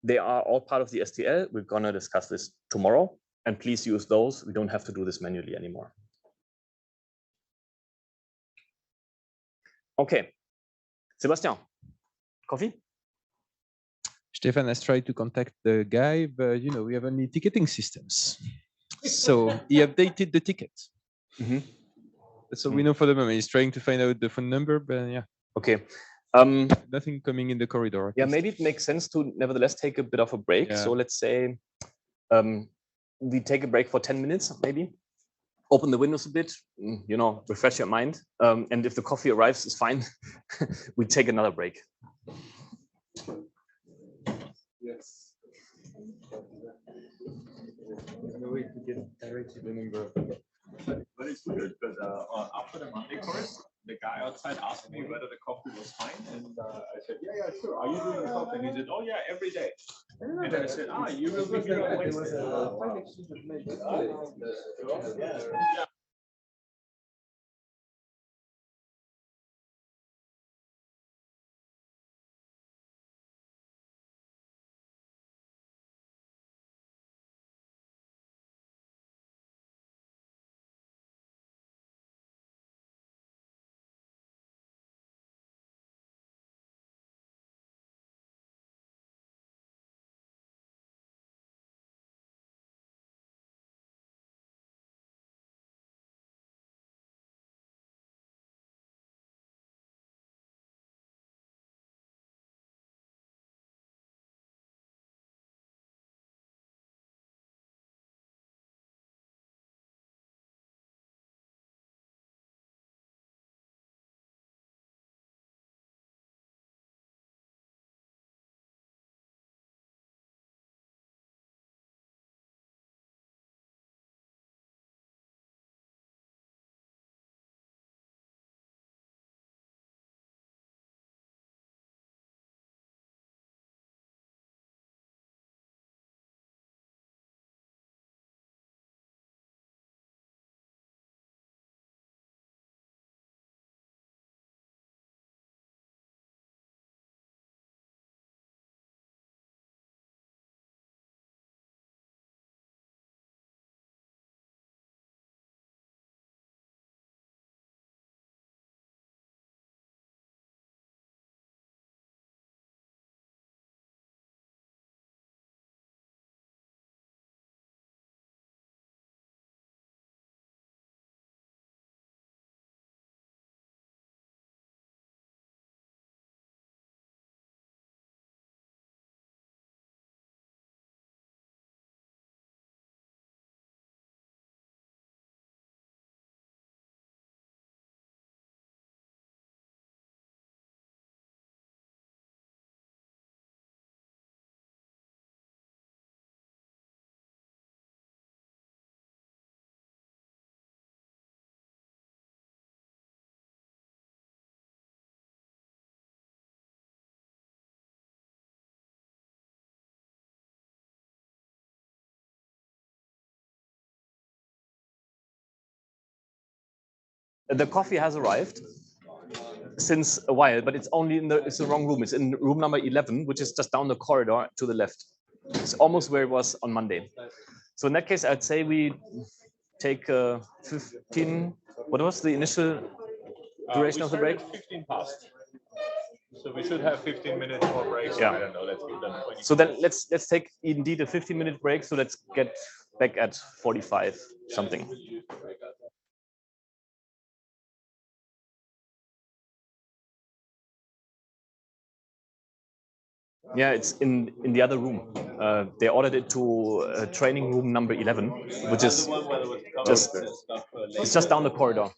They are all part of the STL. We're gonna discuss this tomorrow. And please use those. We don't have to do this manually anymore. Okay. Sebastian, coffee? Stefan has tried to contact the guy, but you know, we have only ticketing systems. So he updated the ticket. Mm-hmm. So we know for the moment. He's trying to find out the phone number, but yeah. Okay. Nothing coming in the corridor. Yeah, maybe it makes sense to nevertheless take a bit of a break. Yeah. So let's say we take a break for 10 minutes, maybe. Open the windows a bit, you know, refresh your mind. And if the coffee arrives, it's fine. We take another break. Yes. No way to get directly the number. But it's weird because after the Monday course, the guy outside asked me whether the coffee was fine, and I said, yeah, sure. Are you doing the coffee? And he said, oh yeah, every day. And then I said, you will be here on Wednesday. Yeah. The coffee has arrived since a while, but it's only it's the wrong room. It's in room number 11, which is just down the corridor to the left. It's almost where it was on Monday. So in that case, I'd say we take 15. What was the initial duration of the break? 15 past. So we should have 15 minutes more break. So Yeah. I don't know. Let's give them 20. So then let's take indeed a 15-minute break. So let's get back at 45 something. Yeah, it's in the other room. They ordered it to training room number 11, which is just it's just down the corridor.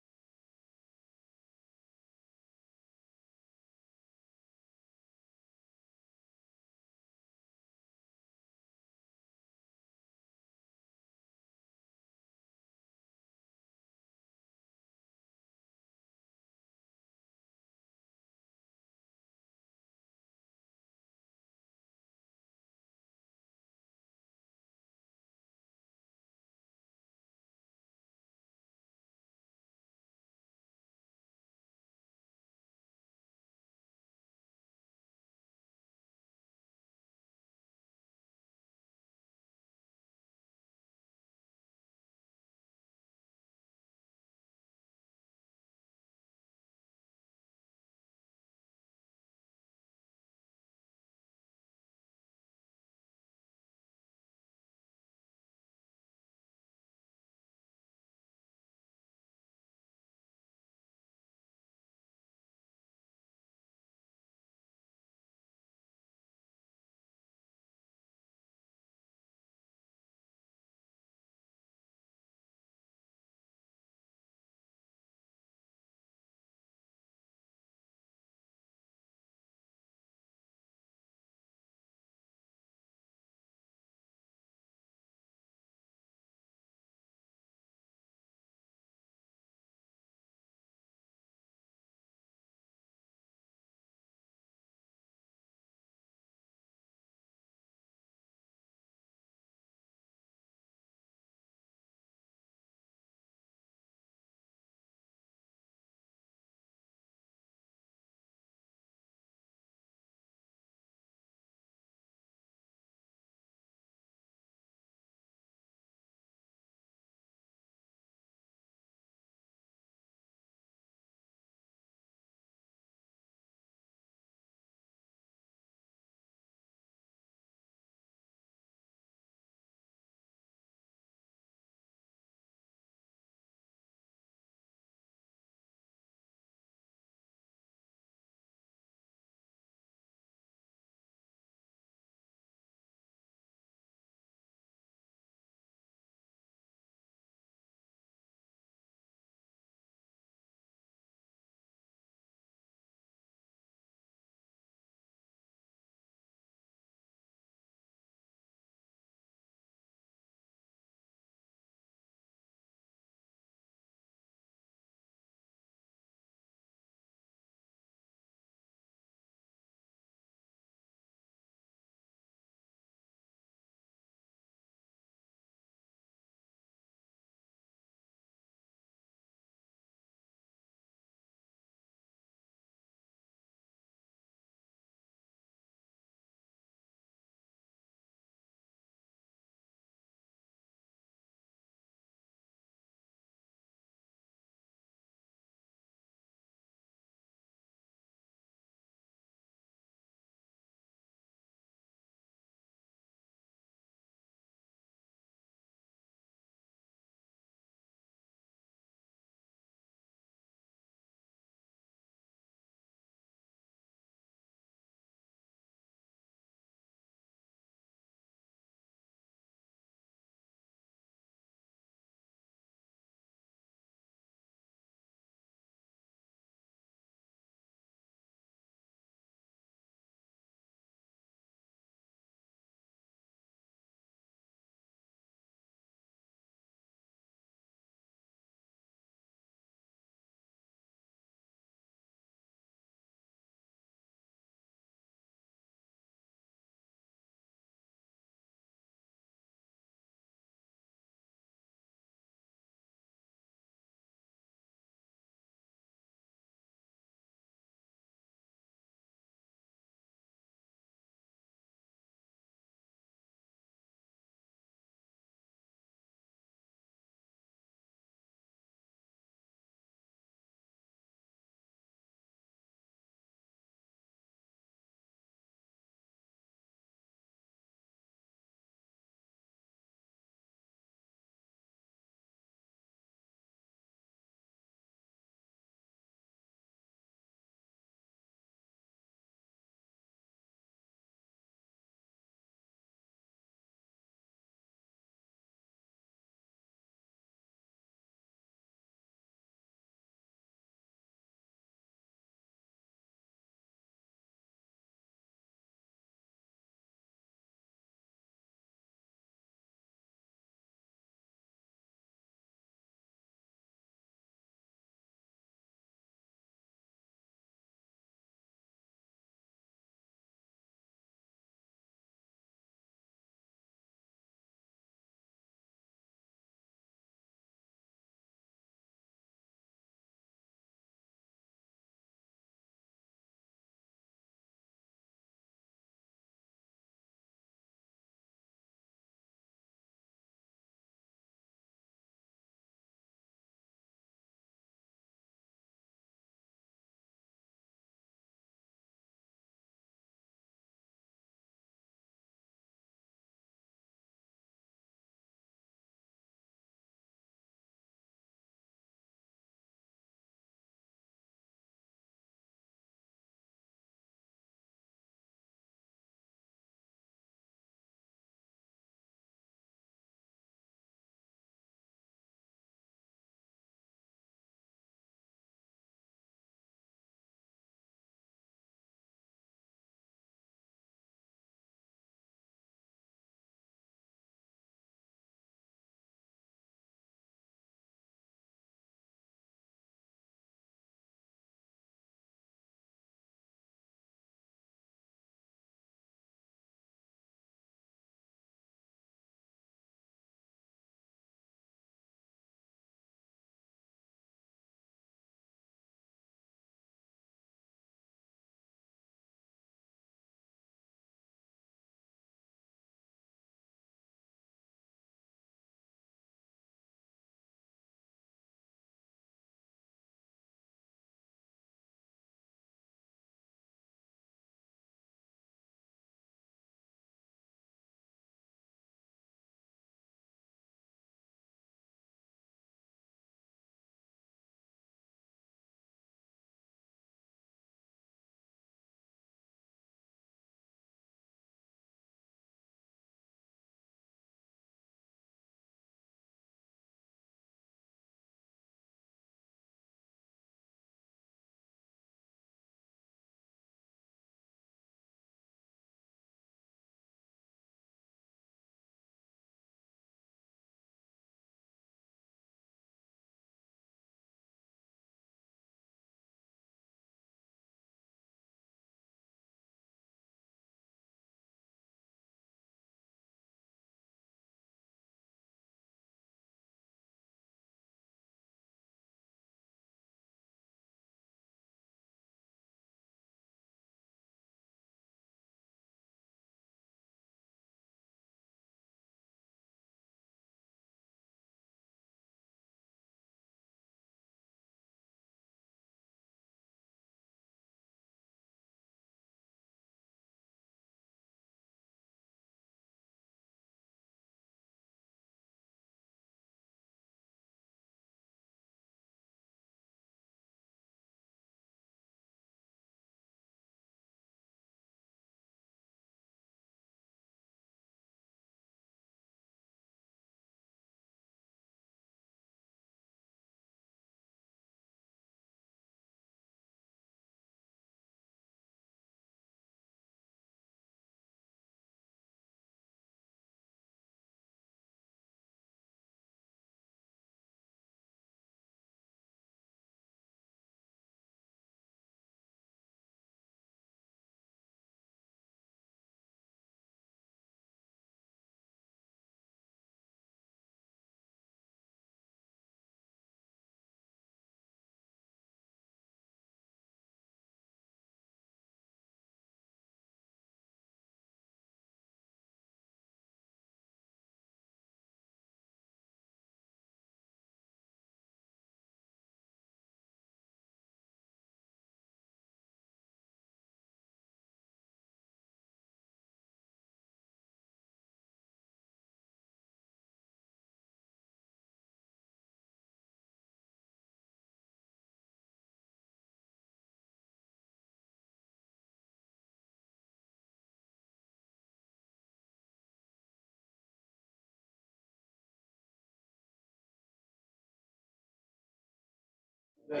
Oh,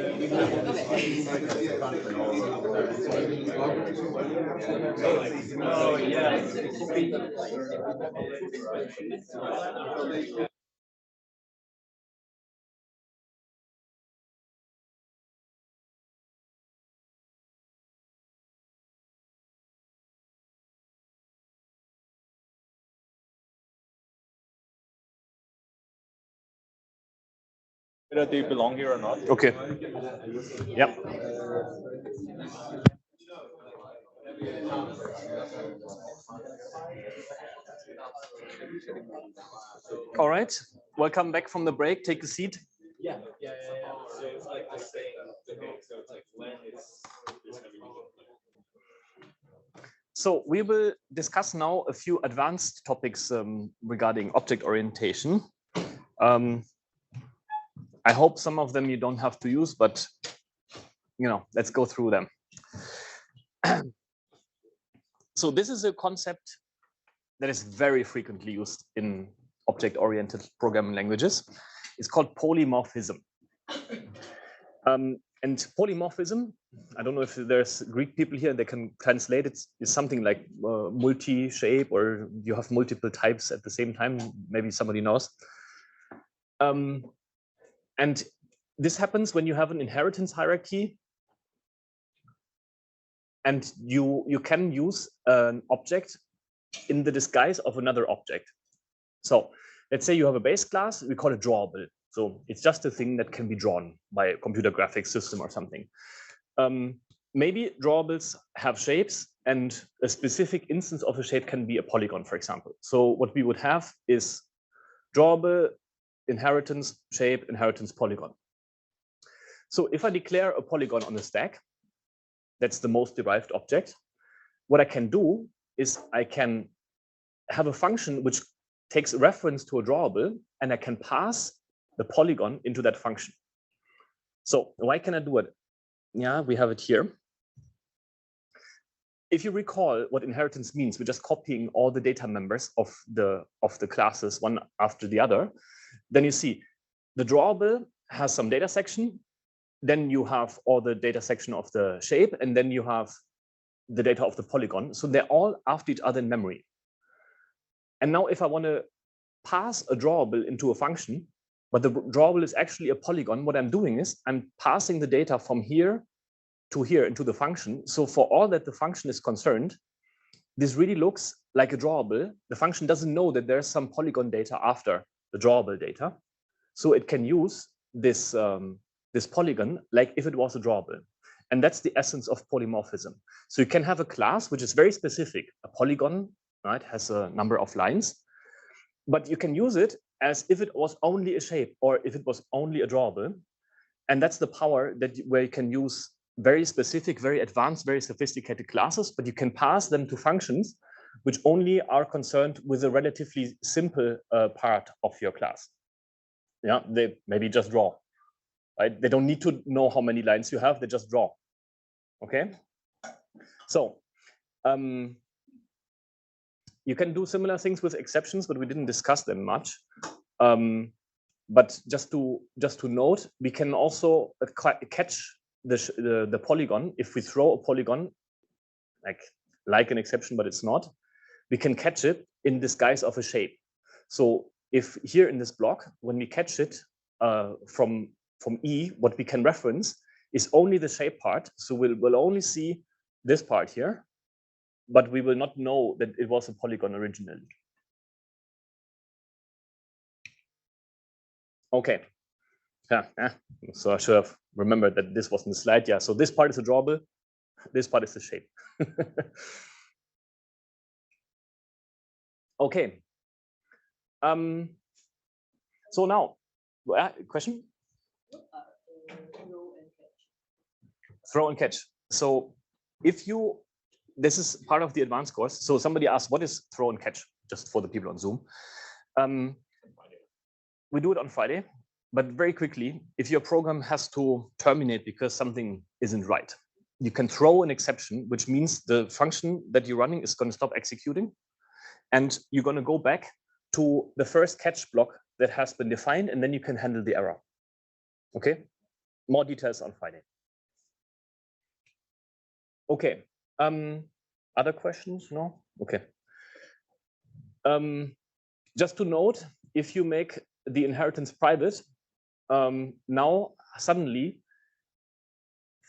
yeah. Whether they belong here or not. Okay. Yep. All right. Welcome back from the break. Take a seat. Yeah. So it's like the saying, so it's like when it's So we will discuss now a few advanced topics regarding object orientation. I hope some of them you don't have to use, but let's go through them. So this is a concept that is very frequently used in object-oriented programming languages. It's called polymorphism. And polymorphism, I don't know if there's Greek people here that can translate it, is something like multi-shape, or you have multiple types at the same time. Maybe somebody knows. And this happens when you have an inheritance hierarchy, and you can use an object in the disguise of another object. So let's say you have a base class, we call it drawable. So it's just a thing that can be drawn by a computer graphics system or something. Maybe drawables have shapes, and a specific instance of a shape can be a polygon, for example. So what we would have is drawable, inheritance, shape, inheritance, polygon. So if I declare a polygon on the stack, that's the most derived object. What I can do is I can have a function which takes a reference to a drawable, and I can pass the polygon into that function. So why can I do it? Yeah, we have it here. If you recall what inheritance means, we're just copying all the data members of the classes one after the other. Then you see the drawable has some data section. Then you have all the data section of the shape, and then you have the data of the polygon. So they're all after each other in memory. And now if I want to pass a drawable into a function, but the drawable is actually a polygon, what I'm doing is I'm passing the data from here to here into the function. So for all that the function is concerned, this really looks like a drawable. The function doesn't know that there's some polygon data after the drawable data. So it can use this, this polygon like if it was a drawable. And that's the essence of polymorphism. So you can have a class which is very specific. A polygon, right, has a number of lines, but you can use it as if it was only a shape or if it was only a drawable. And that's the power that where you can use very specific, very advanced, very sophisticated classes, but you can pass them to functions which only are concerned with a relatively simple part of your class. Yeah, they maybe just draw, right? They don't need to know how many lines you have, they just draw. Okay, so you can do similar things with exceptions, but we didn't discuss them much. But just to note, we can also catch the polygon. If we throw a polygon, like an exception, but it's not, we can catch it in disguise of a shape. So if here in this block, when we catch it from E, what we can reference is only the shape part. So we'll only see this part here, but we will not know that it was a polygon originally. Okay. Yeah. So I should have remembered that this was in the slide. Yeah. So this part is a drawable. This part is the shape. Okay. So now, question? Throw and catch. So if you, this is part of the advanced course. So somebody asked, what is throw and catch? Just for the people on Zoom. We do it on Friday, but very quickly, if your program has to terminate because something isn't right, you can throw an exception, which means the function that you're running is going to stop executing. And you're going to go back to the first catch block that has been defined, and then you can handle the error. Okay? more details on Friday. Okay. Other questions? No? Okay. Just to note, if you make the inheritance private, now suddenly,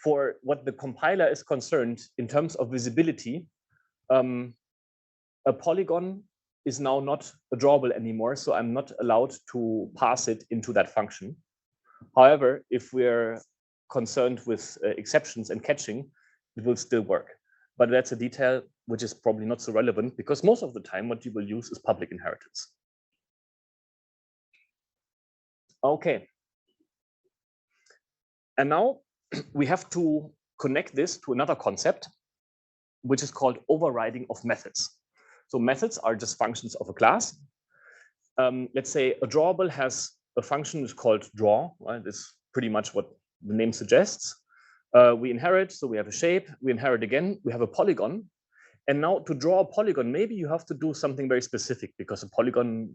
for what the compiler is concerned in terms of visibility, a polygon is now not drawable anymore, so I'm not allowed to pass it into that function. However, if we're concerned with exceptions and catching, it will still work. But that's a detail which is probably not so relevant, because most of the time what you will use is public inheritance. Okay. And now we have to connect this to another concept, which is called overriding of methods. So methods are just functions of a class. Let's say a drawable has a function is called draw, right? It's pretty much what the name suggests. We inherit, so we have a shape, we inherit again, we have a polygon. And now to draw a polygon, maybe you have to do something very specific, because a polygon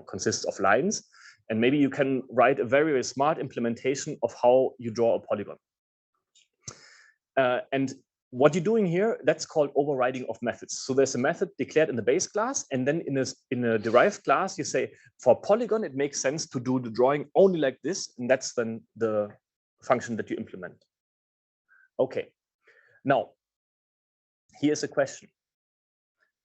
consists of lines. And maybe you can write a very, very smart implementation of how you draw a polygon. And what you're doing here, that's called overriding of methods. So there's a method declared in the base class, and then in a derived class, you say, for polygon, it makes sense to do the drawing only like this, and that's then the function that you implement. Okay, now, here's a question.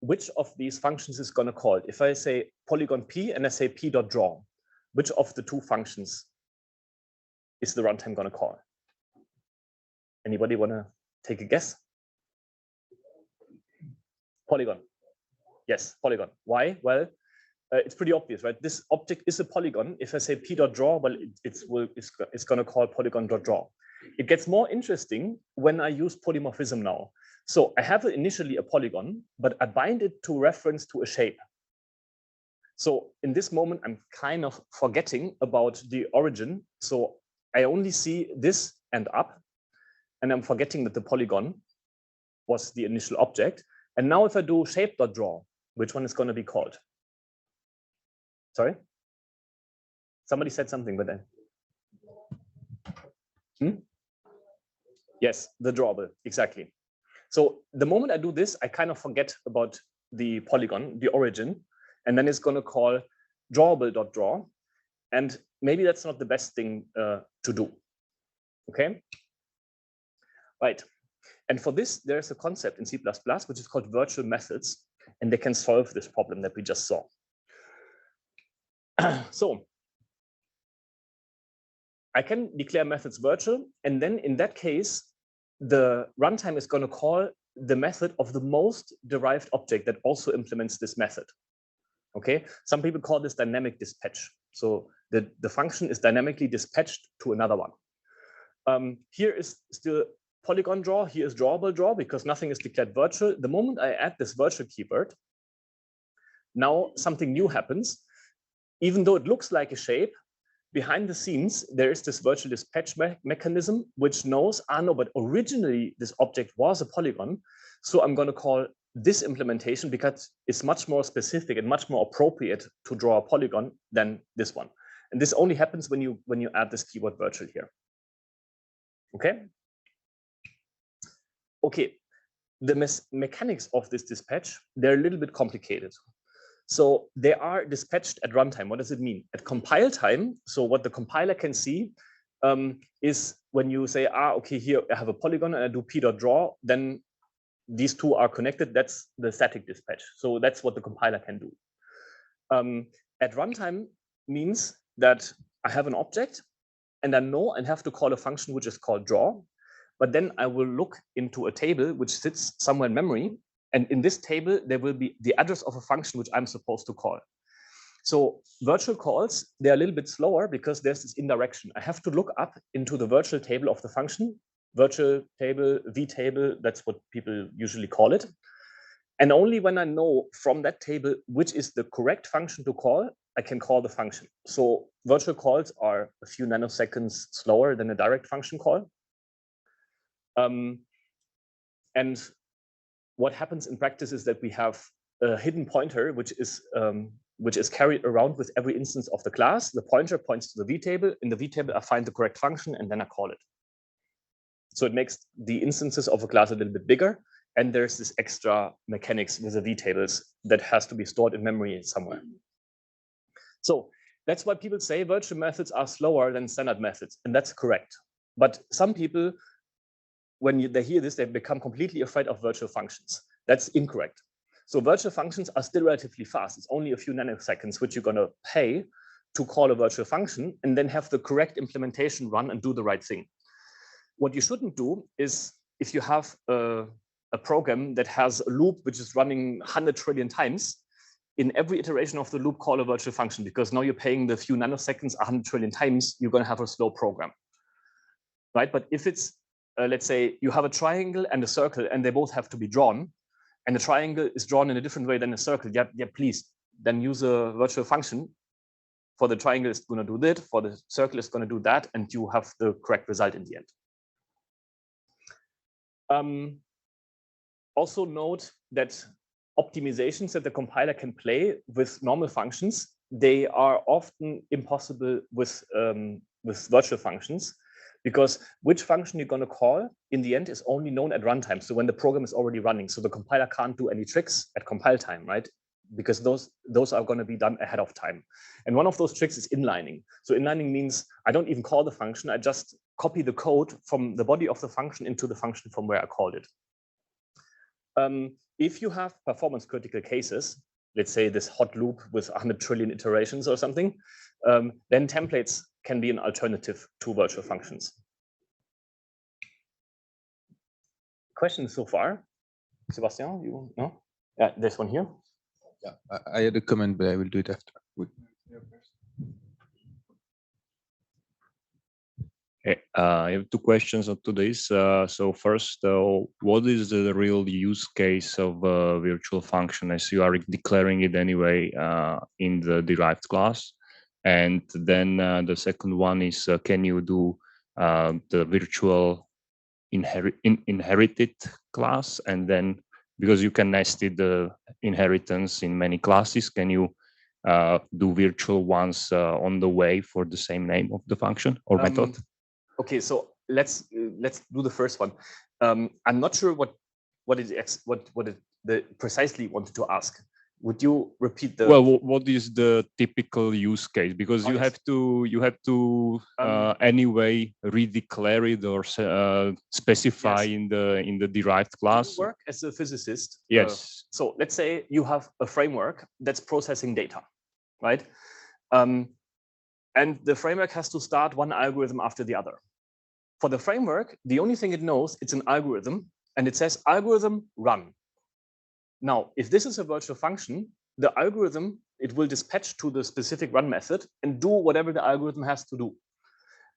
Which of these functions is going to call it? If I say polygon p and I say p.draw, which of the two functions is the runtime going to call? Anybody want to take a guess? Polygon. Yes, polygon. Why? Well, it's pretty obvious, right? This object is a polygon. If I say p.draw, well, it's going to call polygon.draw. It gets more interesting when I use polymorphism now. So I have initially a polygon, but I bind it to reference to a shape. So in this moment, I'm kind of forgetting about the origin. So I only see this and up, and I'm forgetting that the polygon was the initial object. And now if I do shape.draw, which one is going to be called? Sorry? Somebody said something, but then. Yes, the drawable, exactly. So the moment I do this, I kind of forget about the polygon, the origin, and then it's going to call drawable.draw. And maybe that's not the best thing to do. Okay? Right. And for this, there's a concept in C++ which is called virtual methods, and they can solve this problem that we just saw. So I can declare methods virtual, and then in that case, the runtime is going to call the method of the most derived object that also implements this method. Okay, some people call this dynamic dispatch. So the function is dynamically dispatched to another one. Here is still polygon draw, here is drawable draw, because nothing is declared virtual. The moment I add this virtual keyword, now something new happens. Even though it looks like a shape, behind the scenes, there is this virtual dispatch mechanism, which knows, no, but originally this object was a polygon. So I'm going to call this implementation because it's much more specific and much more appropriate to draw a polygon than this one. And this only happens when you add this keyword virtual here. Okay? Okay, the mechanics of this dispatch, they're a little bit complicated. So they are dispatched at runtime. What does it mean? At compile time, so what the compiler can see is when you say, okay, here I have a polygon and I do p.draw, then these two are connected. That's the static dispatch. So that's what the compiler can do. At runtime means that I have an object and I know I have to call a function which is called draw, but then I will look into a table which sits somewhere in memory. And in this table, there will be the address of a function which I'm supposed to call. So virtual calls, they're a little bit slower because there's this indirection. I have to look up into the virtual table of the function, virtual table, vtable, that's what people usually call it. And only when I know from that table which is the correct function to call, I can call the function. So virtual calls are a few nanoseconds slower than a direct function call. And what happens in practice is that we have a hidden pointer, which is carried around with every instance of the class. The pointer points to the vtable. In the vtable, I find the correct function, and then I call it. So it makes the instances of a class a little bit bigger, and there's this extra mechanics with the vtables that has to be stored in memory somewhere. So that's why people say virtual methods are slower than standard methods, and that's correct. But some people, when they hear this, they become completely afraid of virtual functions. That's incorrect. So virtual functions are still relatively fast. It's only a few nanoseconds, which you're going to pay to call a virtual function and then have the correct implementation run and do the right thing. What you shouldn't do is, if you have a program that has a loop which is running 100 trillion times, in every iteration of the loop, call a virtual function, because now you're paying the few nanoseconds 100 trillion times, you're going to have a slow program. Right? But if it's, let's say, you have a triangle and a circle, and they both have to be drawn, and the triangle is drawn in a different way than a circle, yeah, please, then use a virtual function. For the triangle, it's going to do that. For the circle, it's going to do that, and you have the correct result in the end. Also note that optimizations that the compiler can play with normal functions, they are often impossible with virtual functions, because which function you're going to call in the end is only known at runtime. So when the program is already running, so the compiler can't do any tricks at compile time, right? Because those are going to be done ahead of time. And one of those tricks is inlining. So inlining means I don't even call the function, I just copy the code from the body of the function into the function from where I called it. If you have performance critical cases, let's say this hot loop with 100 trillion iterations or something, then templates can be an alternative to virtual functions. Questions so far? Sebastian, you know? Yeah, there's one here. Yeah, I had a comment, but I will do it after. I have two questions on today's. So first, what is the real use case of a virtual function, as you are declaring it anyway in the derived class? And then the second one is, can you do the virtual inherited class? And then, because you can nest it, the inheritance in many classes, can you do virtual ones on the way for the same name of the function or method? Okay, so let's do the first one. I'm not sure what it precisely wanted to ask. Would you repeat the? Well, what is the typical use case? Because you have to anyway redeclare it or specify in the derived class. Do you work as a physicist? Yes. So let's say you have a framework that's processing data, right? And the framework has to start one algorithm after the other. For the framework, the only thing it knows, it's an algorithm, and it says algorithm run. Now, if this is a virtual function, the algorithm, it will dispatch to the specific run method and do whatever the algorithm has to do.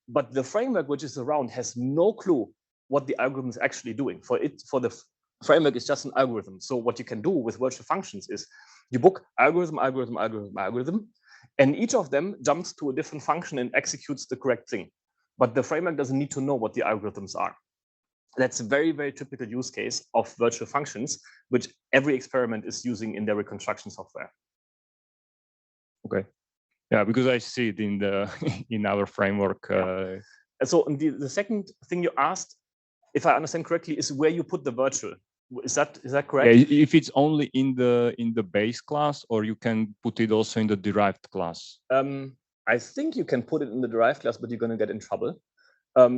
But the framework which is around has no clue what the algorithm is actually doing. For the framework, it's just an algorithm. So what you can do with virtual functions is you book algorithm, algorithm, algorithm, algorithm, and each of them jumps to a different function and executes the correct thing. But the framework doesn't need to know what the algorithms are. That's a very, very typical use case of virtual functions, which every experiment is using in their reconstruction software. Okay. Yeah, because I see it in the in our framework. So the second thing you asked, if I understand correctly, is where you put the virtual. Is that correct? Yeah, if it's only in the base class, or you can put it also in the derived class. I think you can put it in the derived class, but you're going to get in trouble.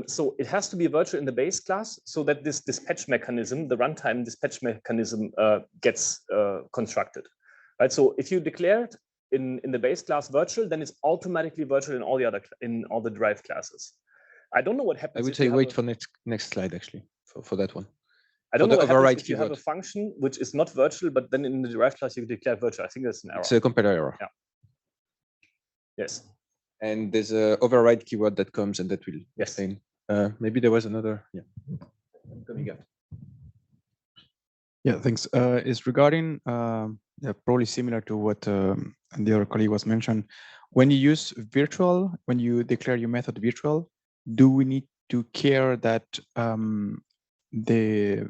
So it has to be virtual in the base class so that this dispatch mechanism, the runtime dispatch mechanism, gets constructed. Right. So if you declare it in the base class virtual, then it's automatically virtual in all the derived classes. I don't know what happens. I would say wait for next slide actually for that one. I don't know what happens if you have a function which is not virtual, but then in the derived class you declare virtual. I think that's an error. It's a compiler error. Yeah. Yes. And there's a override keyword that comes and that will explain. Maybe there was another. Yeah. Coming up. Yeah, thanks. It's regarding probably similar to what the other colleague was mentioned. When you use virtual, when you declare your method virtual, do we need to care that the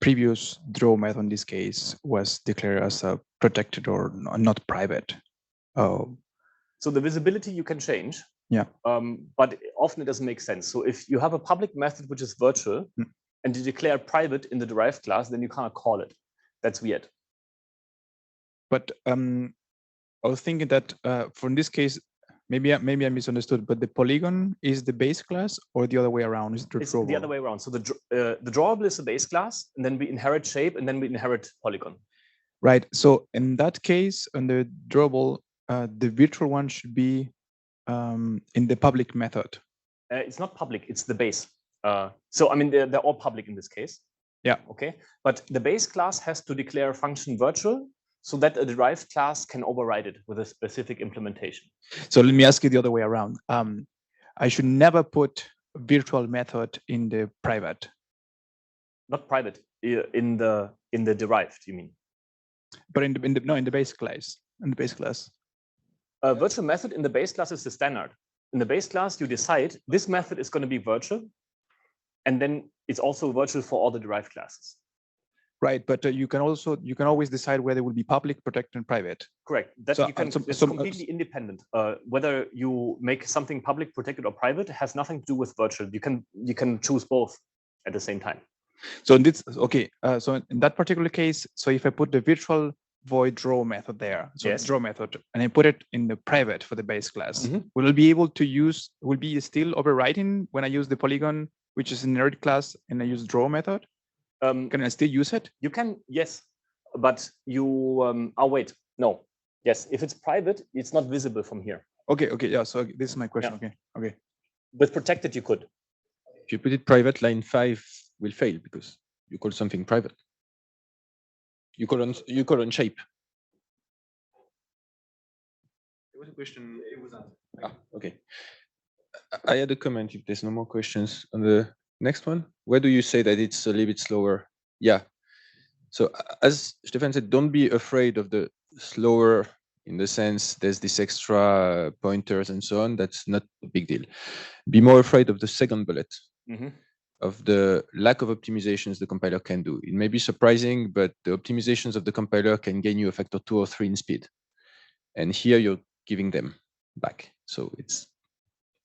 previous draw method in this case was declared as a protected or not private. So the visibility you can change. Yeah. But often it doesn't make sense. So if you have a public method which is virtual and you declare private in the derived class, then you can't call it. That's weird. But I was thinking that for in this case, maybe I misunderstood, but the polygon is the base class or the other way around? Is It's the other way around. So the drawable is the base class, and then we inherit shape, and then we inherit polygon. Right. So in that case, on the drawable, the virtual one should be in the public method. It's not public, it's the base. So I mean, they're all public in this case. Yeah. Okay. But the base class has to declare a function virtual so that a derived class can override it with a specific implementation. So let me ask you the other way around. I should never put a virtual method in the private. Not private, in the derived, you mean? But in the base class. In the base class. A virtual method in the base class is the standard. In the base class, you decide this method is going to be virtual, and then it's also virtual for all the derived classes. Right, but you can always decide whether it will be public, protected, and private. Correct. That So- you can. so- It's so- completely independent. Whether you make something public, protected, or private has nothing to do with virtual. You can choose both at the same time. So in this, okay, so in that particular case, so if I put the virtual void draw method there, so Yes. the draw method, and I put it in the private for the base class, Mhm. will it be able to use, will be still overwriting when I use the polygon, which is in inherit class, and I use draw method? Can I still use it? You can, yes, but you. Oh wait, no. Yes, if it's private, it's not visible from here. Okay, yeah. So this is my question. Yeah. Okay. With protected, you could. If you put it private, line 5 will fail because you call something private. You call on shape. There was a question. It was answered. Okay. I had a comment if there's no more questions on the next one. Where do you say that it's a little bit slower? Yeah. So as Stefan said, don't be afraid of the slower in the sense there's this extra pointers and so on. That's not a big deal. Be more afraid of the second bullet. Of the lack of optimizations the compiler can do. It may be surprising, but the optimizations of the compiler can gain you a factor 2 or 3 in speed. And here you're giving them back. So it's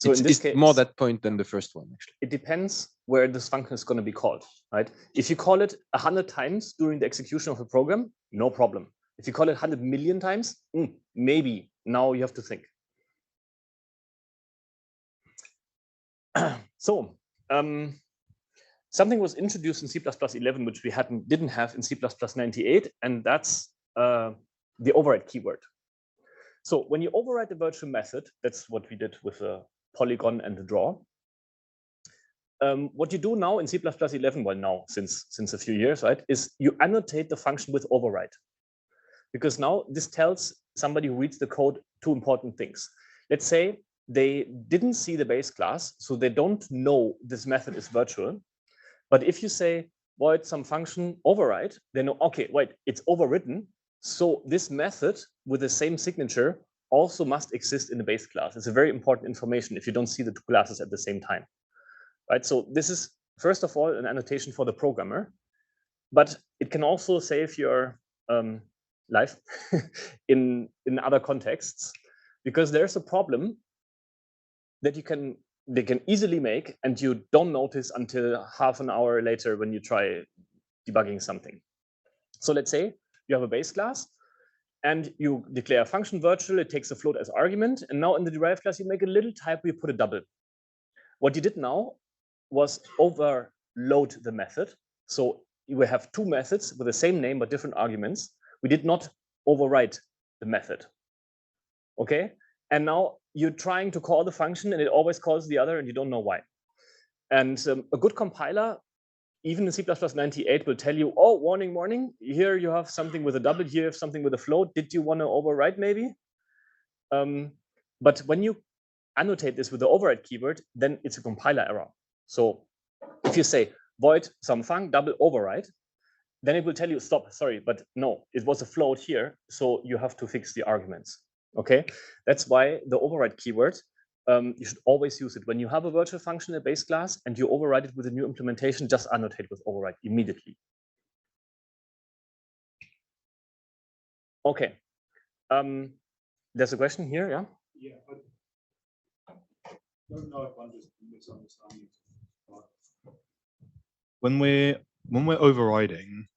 in this case, more that point than the first one, actually. It depends where this function is going to be called, right? If you call it 100 times during the execution of a program, no problem. If you call it 100 million times, maybe. Now you have to think. So, something was introduced in C++11, which we didn't have in C++98, and that's the override keyword. So when you override the virtual method, that's what we did with the polygon and the draw. What you do now in C++11, well now since a few years, right, is you annotate the function with override. Because now this tells somebody who reads the code 2 important things. Let's say they didn't see the base class, so they don't know this method is virtual. But if you say void some function override, they know, okay, wait, it's overwritten. So this method with the same signature also must exist in the base class. It's a very important information if you don't see the two classes at the same time. Right? So this is, first of all, an annotation for the programmer, but it can also save your life in other contexts, because there's a problem that they can easily make, and you don't notice until half an hour later when you try debugging something. So let's say you have a base class, and you declare a function virtual, it takes a float as argument, and now in the derived class, you make a little typo, you put a double. What you did now was overload the method. So we have two methods with the same name but different arguments. We did not overwrite the method. Okay? And now you're trying to call the function and it always calls the other and you don't know why. And a good compiler, even in C++98, will tell you, oh, warning, here you have something with a double, here you have something with a float. Did you want to overwrite maybe? But when you annotate this with the override keyword, then it's a compiler error. So if you say void some func double override, then it will tell you, stop, sorry, but no, it was a float here, so you have to fix the arguments. Okay, that's why the override keyword, you should always use it. When you have a virtual function in a base class and you override it with a new implementation, just annotate with override immediately. Okay. There's a question here, yeah? Yeah, but I don't know if I'm just misunderstanding. When we're overriding,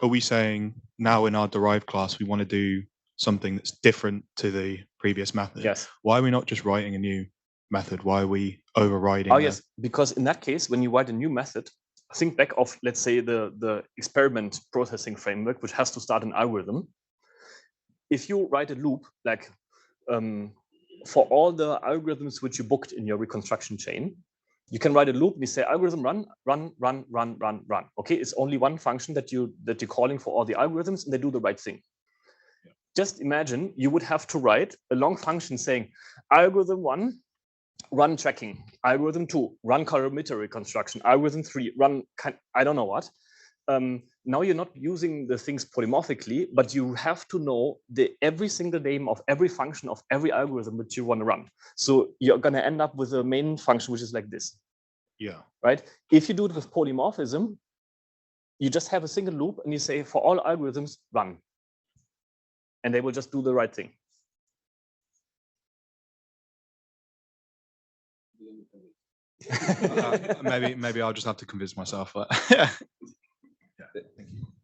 are we saying now in our derived class we want to do something that's different to the previous method? Yes. Why are we not just writing a new method? Why are we overriding? Oh yes, because in that case, when you write a new method, think back of, let's say, the experiment processing framework, which has to start an algorithm. If you write a loop, like for all the algorithms which you booked in your reconstruction chain, you can write a loop and you say algorithm run, run, run, run, run, run. Okay, it's only one function that you're calling for all the algorithms, and they do the right thing. Yeah. Just imagine you would have to write a long function saying algorithm 1, run tracking, algorithm 2, run colorimeter reconstruction, algorithm 3, run I don't know what. Now you're not using the things polymorphically, but you have to know every single name of every function of every algorithm which you want to run. So you're going to end up with a main function which is like this. Yeah. Right? If you do it with polymorphism, you just have a single loop and you say for all algorithms, run. And they will just do the right thing. Maybe I'll just have to convince myself. But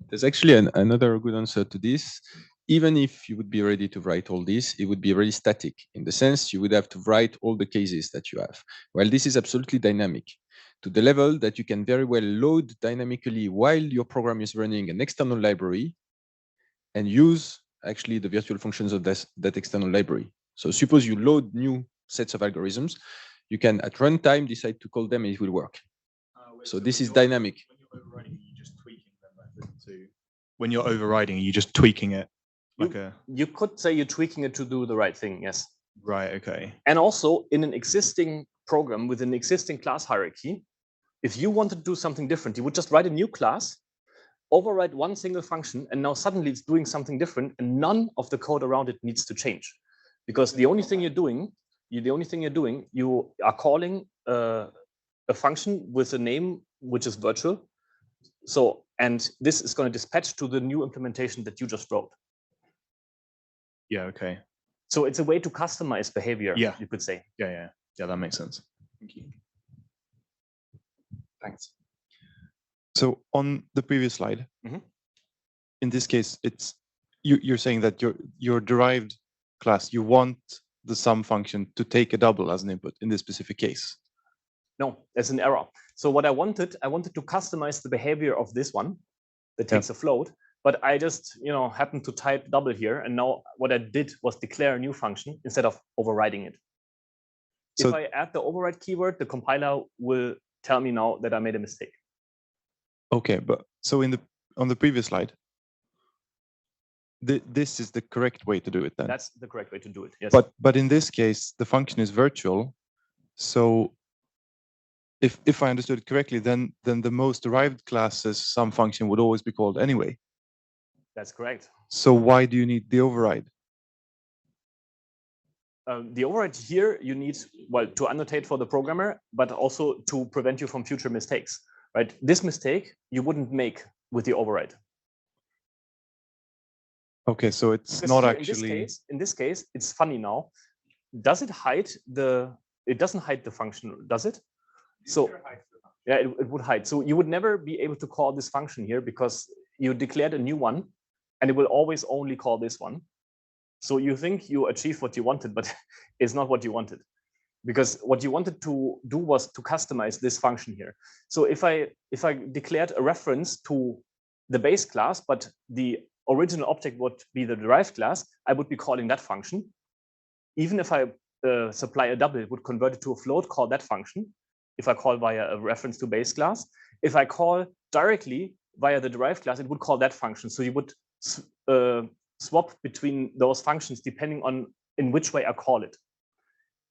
There's actually another good answer to this. Even if you would be ready to write all this, it would be very static in the sense you would have to write all the cases that you have. Well, this is absolutely dynamic to the level that you can very well load dynamically while your program is running an external library and use actually the virtual functions of that external library. So suppose you load new sets of algorithms, you can at runtime decide to call them and it will work. So this is dynamic. When you're overriding, you're just tweaking it. You could say you're tweaking it to do the right thing, yes. Right, okay. And also in an existing program with an existing class hierarchy, if you want to do something different, you would just write a new class, override one single function, and now suddenly it's doing something different, and none of the code around it needs to change. Because the only thing you're doing, you are calling a function with a name which is virtual. So, and this is going to dispatch to the new implementation that you just wrote. Yeah, okay. So it's a way to customize behavior, yeah, you could say. Yeah, that makes sense. Thank you. Thanks. So on the previous slide, in this case, it's you're saying that your derived class, you want the sum function to take a double as an input in this specific case. No, that's an error. So what I wanted to customize the behavior of this one that takes a float, but I just happened to type double here, and now what I did was declare a new function instead of overriding it. So if I add the override keyword, the compiler will tell me now that I made a mistake. Okay, but so on the previous slide, this is the correct way to do it then. That's the correct way to do it. Yes. But in this case, the function is virtual, so if I understood it correctly, then the most derived class's sum function would always be called anyway. That's correct. So why do you need the override? The override here you need, well, to annotate for the programmer, but also to prevent you from future mistakes, right? This mistake you wouldn't make with the override. Okay, so it's not actually. In this case, it's funny now. Does it hide it doesn't hide the function, does it? So yeah, it would hide. So you would never be able to call this function here because you declared a new one and it will always only call this one. So you think you achieved what you wanted, but it's not what you wanted, because what you wanted to do was to customize this function here. So if I declared a reference to the base class, but the original object would be the derived class, I would be calling that function. Even if I supply a double, it would convert it to a float, call that function. If I call via a reference to base class, if I call directly via the derived class, it would call that function. So you would swap between those functions depending on in which way I call it.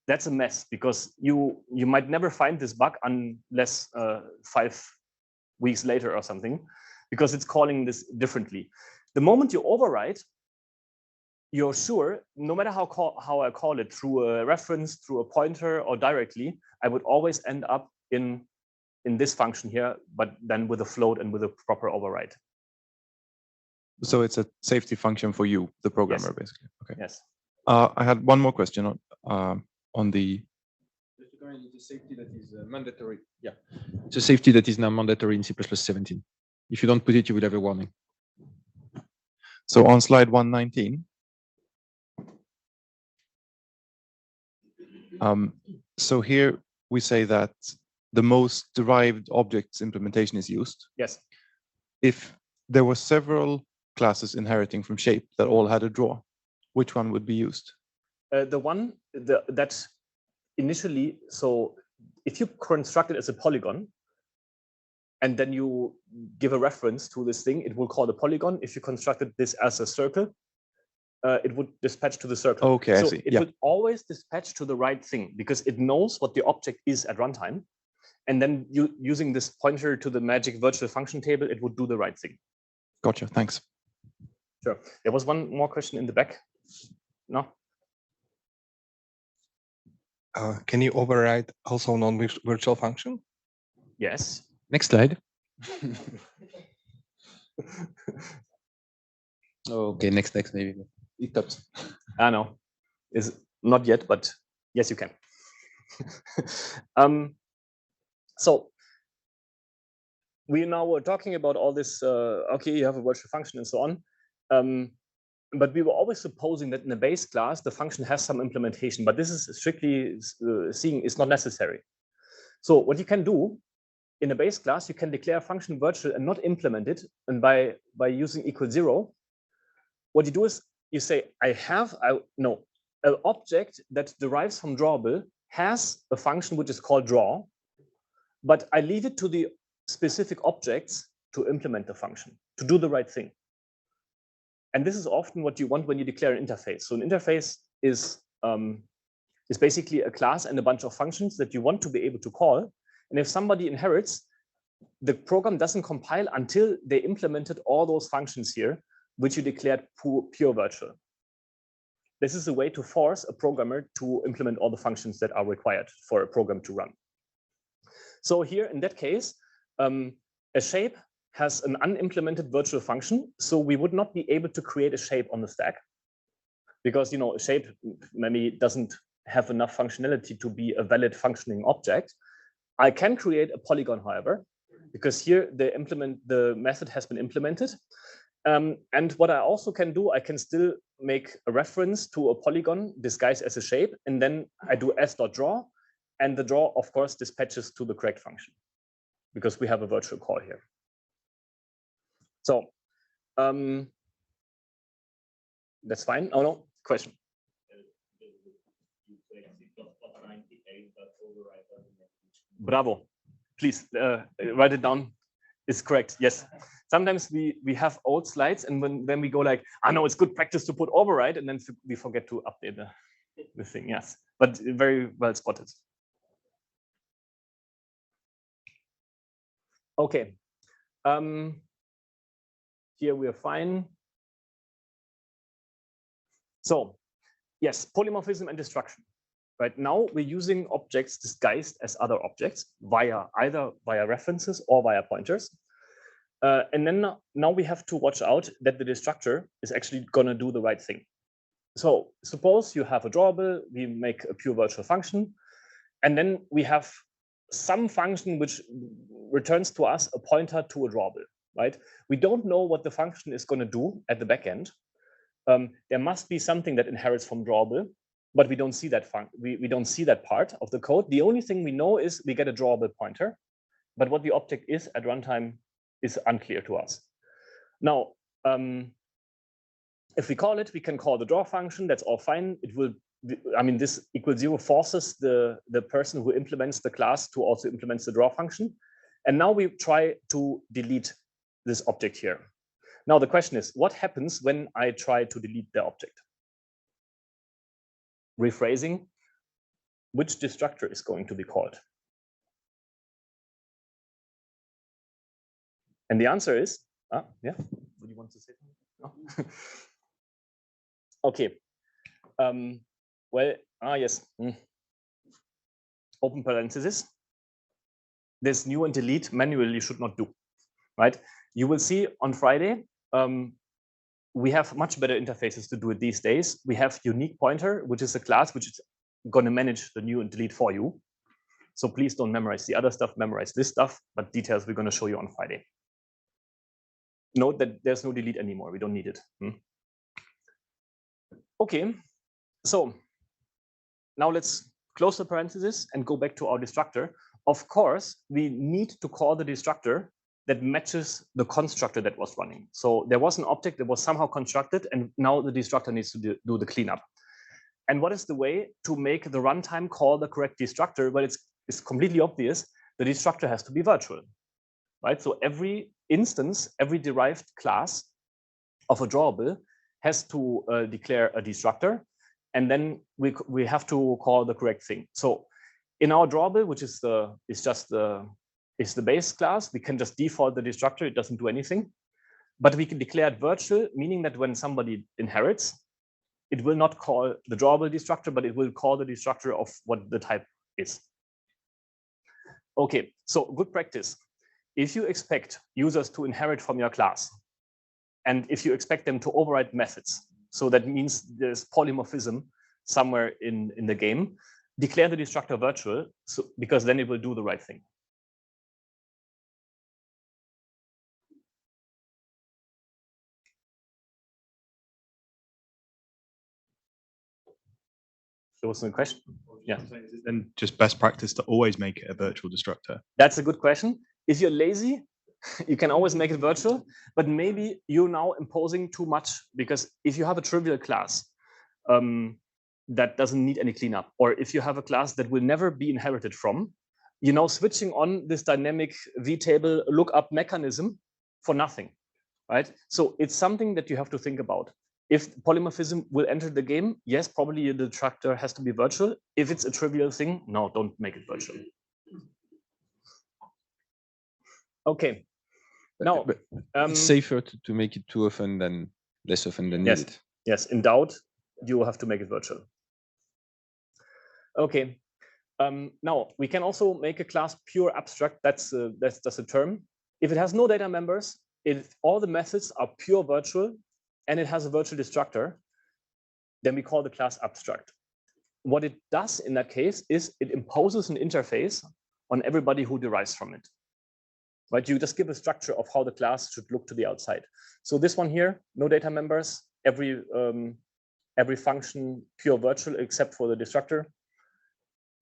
That's a mess because you might never find this bug unless 5 weeks later or something, because it's calling this differently. The moment you override, you're sure, no matter how I call it, through a reference, through a pointer, or directly, I would always end up in this function here, but then with a float and with a proper override. So it's a safety function for you, the programmer, basically. Okay. Yes. I had one more question on the. It's a safety that is mandatory. Yeah, it's a safety that is now mandatory in C++17. If you don't put it, you will have a warning. So on slide 119, so here we say that the most derived objects implementation is used. Yes. If there were several classes inheriting from shape that all had a draw, which one would be used? The one that initially, so if you construct it as a polygon, and then you give a reference to this thing, it will call the polygon. If you constructed this as a circle, it would dispatch to the circle. Okay, so I see. It would always dispatch to the right thing because it knows what the object is at runtime. And then using this pointer to the magic virtual function table, it would do the right thing. Gotcha, thanks. Sure. There was one more question in the back. No? Can you override also non-virtual function? Yes. Next slide. Okay, next maybe. It stops. I know. Is not yet, but yes, you can. So we now were talking about all this. Okay, you have a virtual function and so on. But we were always supposing that in a base class, the function has some implementation, but this is strictly seeing is not necessary. So what you can do in a base class, you can declare a function virtual and not implement it. And by using =0, what you do is you say, an object that derives from drawable has a function which is called draw, but I leave it to the specific objects to implement the function, to do the right thing. And this is often what you want when you declare an interface. So an interface is basically a class and a bunch of functions that you want to be able to call. And if somebody inherits, the program doesn't compile until they implemented all those functions here, which you declared pure virtual. This is a way to force a programmer to implement all the functions that are required for a program to run. So here, in that case, a shape has an unimplemented virtual function, so we would not be able to create a shape on the stack because a shape maybe doesn't have enough functionality to be a valid functioning object. I can create a polygon, however, because here the method has been implemented. And what I also can do, I can still make a reference to a polygon disguised as a shape, and then I do s.draw, and the draw, of course, dispatches to the correct function because we have a virtual call here. So that's fine. Oh no, question. Bravo. Please write it down. It's correct. Yes. Sometimes we have old slides, and when we go like, I know it's good practice to put override, and then we forget to update the thing. Yes, but very well spotted. Okay. Here we are fine. So yes, polymorphism and destruction. Right now we're using objects disguised as other objects either via references or via pointers. And then now we have to watch out that the destructor is actually going to do the right thing. So suppose you have a drawable, we make a pure virtual function, and then we have some function which returns to us a pointer to a drawable, right? We don't know what the function is going to do at the back end. There must be something that inherits from drawable, but we don't see that we don't see that part of the code. The only thing we know is we get a drawable pointer, but what the object is at runtime is unclear to us. Now, if we call it, we can call the draw function. That's all fine. It will. I mean, this =0 forces the person who implements the class to also implement the draw function. And now we try to delete this object here. Now the question is, what happens when I try to delete the object? Rephrasing, which destructor is going to be called? And the answer is, yeah, would you want to say something? No? Okay. Well, yes. Open parenthesis. This new and delete manually you should not do, right? You will see on Friday, we have much better interfaces to do it these days. We have unique pointer, which is a class which is going to manage the new and delete for you. So please don't memorize the other stuff, memorize this stuff, but details we're going to show you on Friday. Note that there's no delete anymore. We don't need it. Okay, so now let's close the parenthesis and go back to our destructor. Of course, we need to call the destructor that matches the constructor that was running. So there was an object that was somehow constructed, and now the destructor needs to do the cleanup. And what is the way to make the runtime call the correct destructor? Well, it's completely obvious. The destructor has to be virtual, right? So every instance, every derived class of a drawable has to declare a destructor, and then we have to call the correct thing. So in our drawable, which is the base class, we can just default the destructor. It doesn't do anything, but we can declare it virtual, meaning that when somebody inherits, it will not call the drawable destructor, but it will call the destructor of what the type is. Okay, so good practice. If you expect users to inherit from your class, and if you expect them to override methods, so that means there's polymorphism somewhere in the game, declare the destructor virtual, because then it will do the right thing. There was a question. Yeah. Is it then just best practice to always make it a virtual destructor? That's a good question. If you're lazy, you can always make it virtual, but maybe you're now imposing too much, because if you have a trivial class that doesn't need any cleanup, or if you have a class that will never be inherited from, you're now switching on this dynamic vtable lookup mechanism for nothing, right? So it's something that you have to think about. If polymorphism will enter the game, yes, probably the destructor has to be virtual. If it's a trivial thing, no, don't make it virtual. Okay. Now, it's safer to make it too often than less often than needed. Yes, in doubt, you will have to make it virtual. Okay. Now, we can also make a class pure abstract. That's a term. If it has no data members, if all the methods are pure virtual, and it has a virtual destructor, then we call the class abstract. What it does in that case is it imposes an interface on everybody who derives from it. Right? You just give a structure of how the class should look to the outside. So this one here, no data members, every function pure virtual except for the destructor.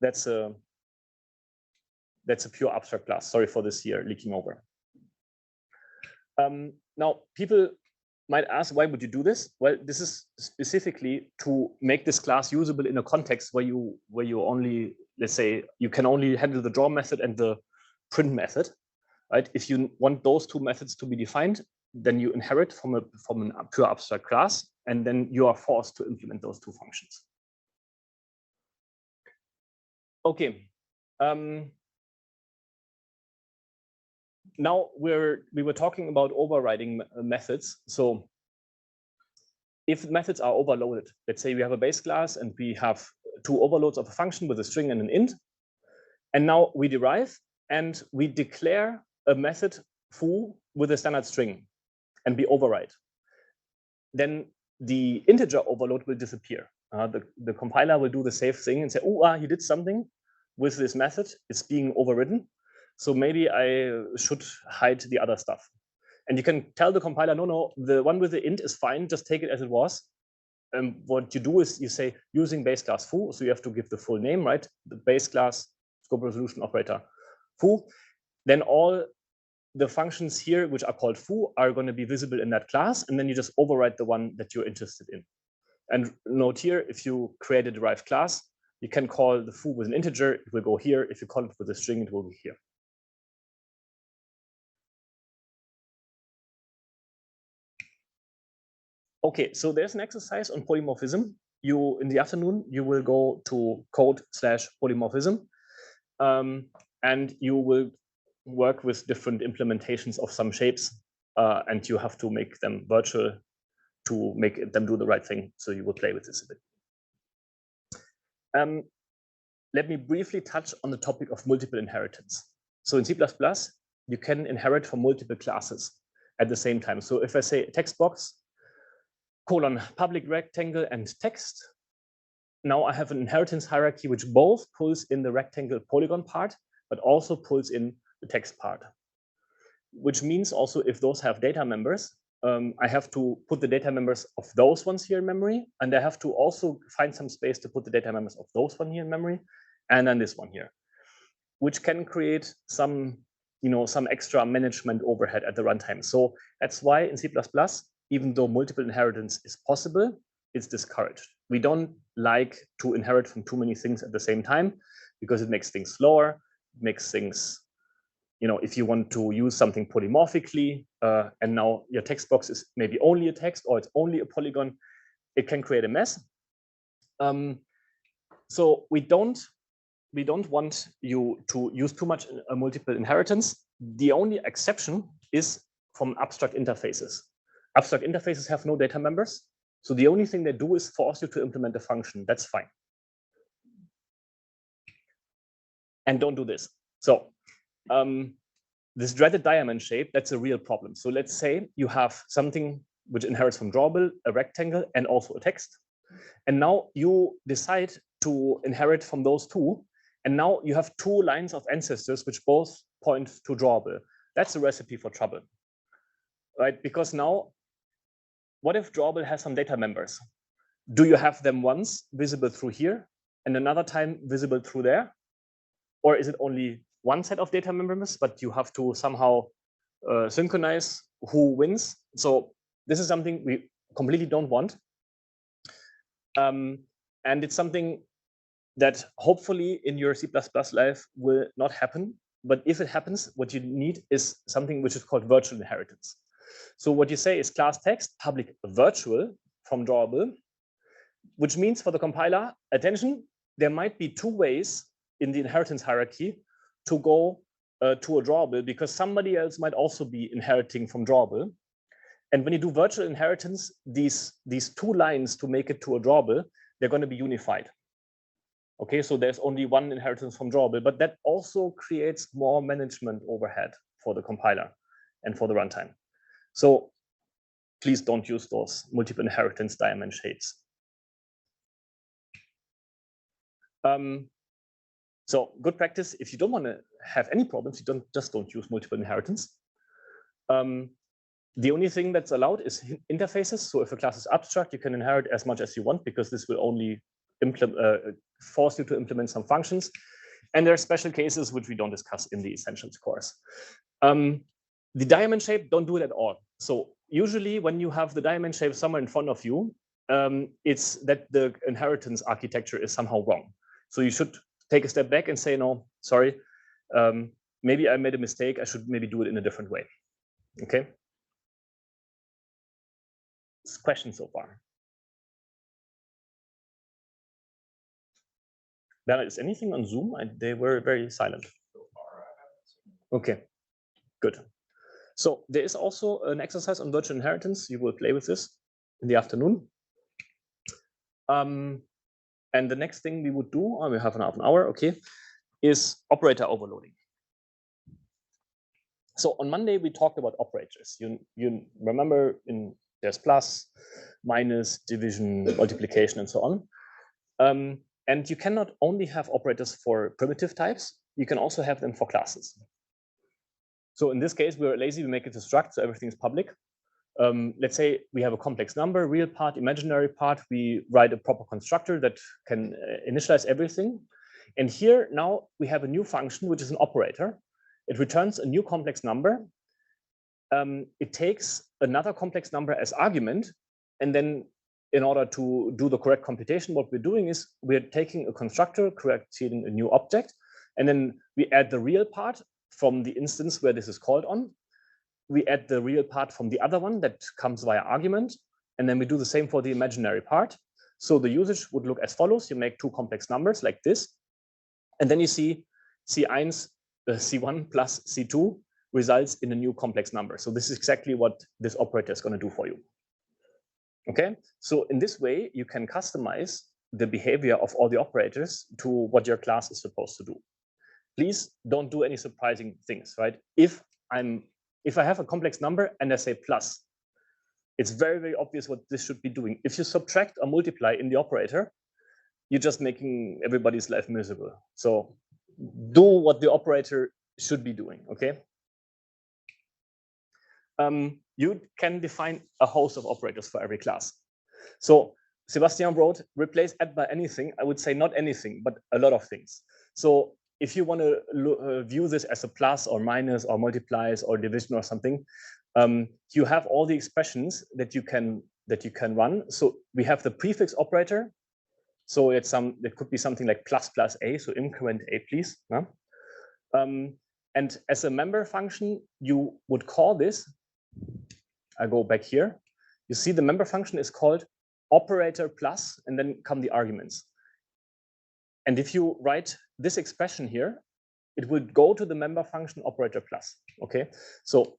That's a pure abstract class. Sorry for this here leaking over. Now people might ask, why would you do this? Well, this is specifically to make this class usable in a context where you only, let's say, you can only handle the draw method and the print method, right? If you want those two methods to be defined, then you inherit from a pure abstract class, and then you are forced to implement those two functions. Okay. Now we were talking about overriding methods. So if methods are overloaded, let's say we have a base class and we have two overloads of a function with a string and an int, and now we derive and we declare a method foo with a standard string and we override, then the integer overload will disappear. The compiler will do the safe thing and say, oh, he did something with this method, it's being overridden. So maybe I should hide the other stuff. And you can tell the compiler, no, the one with the int is fine, just take it as it was. And what you do is you say using base class foo, so you have to give the full name, right? The base class scope resolution operator foo. Then all the functions here, which are called foo, are going to be visible in that class. And then you just override the one that you're interested in. And note here, if you create a derived class, you can call the foo with an integer, it will go here. If you call it with a string, it will be here. Okay, so there's an exercise on polymorphism. In the afternoon, you will go to code/polymorphism, and you will work with different implementations of some shapes, and you have to make them virtual to make them do the right thing. So you will play with this a bit. Let me briefly touch on the topic of multiple inheritance. So in C++, you can inherit from multiple classes at the same time. So if I say text box, colon public rectangle and text. Now I have an inheritance hierarchy which both pulls in the rectangle polygon part, but also pulls in the text part. Which means also if those have data members, I have to put the data members of those ones here in memory, and I have to also find some space to put the data members of those one here in memory, and then this one here, which can create some, some extra management overhead at the runtime. So that's why in C++, even though multiple inheritance is possible, it's discouraged. We don't like to inherit from too many things at the same time because it makes things slower, makes things, if you want to use something polymorphically, and now your text box is maybe only a text or it's only a polygon, it can create a mess. So we don't want you to use too much multiple inheritance. The only exception is from abstract interfaces. Abstract interfaces have no data members. So the only thing they do is force you to implement a function. That's fine. And don't do this. So this dreaded diamond shape, that's a real problem. So let's say you have something which inherits from drawable, a rectangle, and also a text. And now you decide to inherit from those two. And now you have two lines of ancestors which both point to drawable. That's a recipe for trouble, right? Because now, what if drawable has some data members? Do you have them once visible through here and another time visible through there? Or is it only one set of data members, but you have to somehow synchronize who wins? So this is something we completely don't want. And it's something that hopefully in your C++ life will not happen. But if it happens, what you need is something which is called virtual inheritance. So what you say is class text public virtual from drawable, which means for the compiler, attention, there might be two ways in the inheritance hierarchy to go to a drawable, because somebody else might also be inheriting from drawable. And when you do virtual inheritance, these two lines to make it to a drawable, they're going to be unified. Okay, so there's only one inheritance from drawable, but that also creates more management overhead for the compiler and for the runtime. So please don't use those multiple inheritance diamond shapes. So good practice, if you don't want to have any problems, you don't use multiple inheritance. The only thing that's allowed is interfaces. So if a class is abstract, you can inherit as much as you want, because this will only force you to implement some functions. And there are special cases which we don't discuss in the essentials course. The diamond shape, don't do it at all. So usually when you have the diamond shape somewhere in front of you, it's that the inheritance architecture is somehow wrong. So you should take a step back and say, no, sorry, maybe I made a mistake. I should maybe do it in a different way. Okay. Questions so far? Bernard, is anything on Zoom? They were very silent. Okay, good. So there is also an exercise on virtual inheritance. You will play with this in the afternoon. And the next thing we would do, we have half an hour, okay, is operator overloading. So on Monday, we talked about operators. You remember there's plus, minus, division, multiplication, and so on. And you cannot only have operators for primitive types, you can also have them for classes. So in this case, we're lazy, we make it a struct, so everything is public. Let's say we have a complex number, real part, imaginary part. We write a proper constructor that can initialize everything. And here now we have a new function, which is an operator. It returns a new complex number. It takes another complex number as argument. And then in order to do the correct computation, what we're doing is we're taking a constructor, creating a new object, and then we add the real part from the instance where this is called on. We add the real part from the other one that comes via argument, and then we do the same for the imaginary part. So the usage would look as follows. You make two complex numbers like this, and then you see C1 plus C2 results in a new complex number. So this is exactly what this operator is going to do for you. Okay, so in this way, you can customize the behavior of all the operators to what your class is supposed to do. Please don't do any surprising things, right? If I have a complex number and I say plus, It's very, very obvious what this should be doing. If you subtract or multiply in the operator, you're just making everybody's life miserable. So do what the operator should be doing, okay? You can define a host of operators for every class. So Sebastian wrote, replace add by anything. I would say not anything, but a lot of things. So if you want to view this as a plus or minus or multiplies or division or something, you have all the expressions that you can run. So we have the prefix operator. So it could be something like plus plus a. So increment a, please. No? And as a member function, you would call this. I go back here. You see the member function is called operator plus, and then come the arguments. And if you write this expression here, it will go to the member function operator plus. Okay, so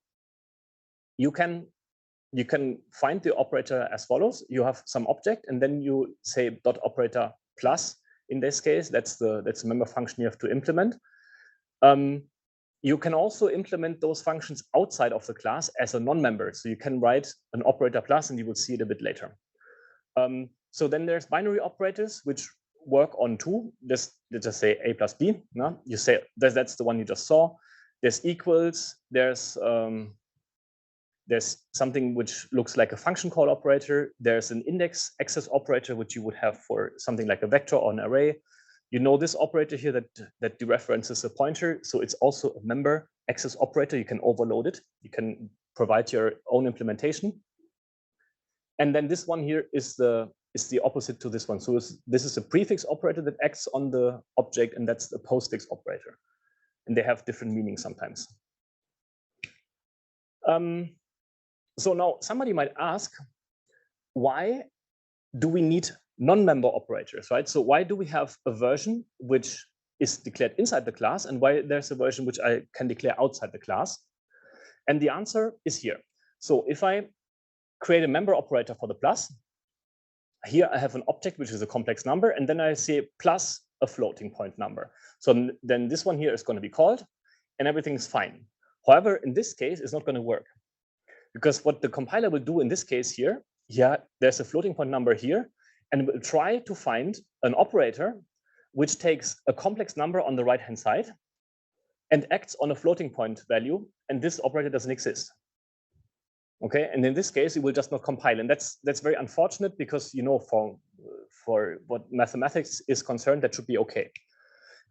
you can find the operator as follows. You have some object, and then you say dot operator plus. In this case, that's the member function you have to implement. You can also implement those functions outside of the class as a non-member. So you can write an operator plus, and you will see it a bit later. So then there's binary operators, which work on two. Let's just say a plus b. No? You say that's the one you just saw. There's equals. There's something which looks like a function call operator. There's an index access operator, which you would have for something like a vector or an array. You know this operator here that dereferences a pointer. So it's also a member access operator. You can overload it. You can provide your own implementation. And then this one here is the opposite to this one. So this is a prefix operator that acts on the object, and that's the postfix operator. And they have different meanings sometimes. So now somebody might ask, why do we need non-member operators, right? So why do we have a version which is declared inside the class, and why there's a version which I can declare outside the class? And the answer is here. So if I create a member operator for the plus, here I have an object which is a complex number, and then I say plus a floating point number. So then this one here is going to be called, and everything's fine. However, in this case, it's not going to work, because what the compiler will do in this case here, there's a floating point number here, and we'll try to find an operator which takes a complex number on the right-hand side and acts on a floating point value, and this operator doesn't exist. Okay, and in this case, it will just not compile, and that's very unfortunate, because for what mathematics is concerned, that should be okay.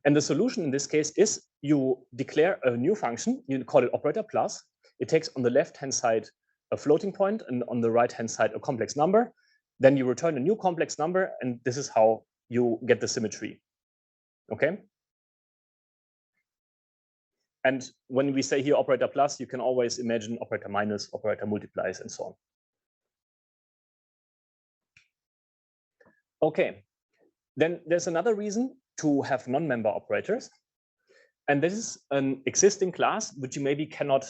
And the solution in this case is you declare a new function, you call it operator plus. It takes on the left-hand side a floating point, and on the right-hand side a complex number. Then you return a new complex number, and this is how you get the symmetry. Okay? And when we say here operator plus, you can always imagine operator minus, operator multiplies, and so on. Okay, then there's another reason to have non-member operators. And this is an existing class which you maybe cannot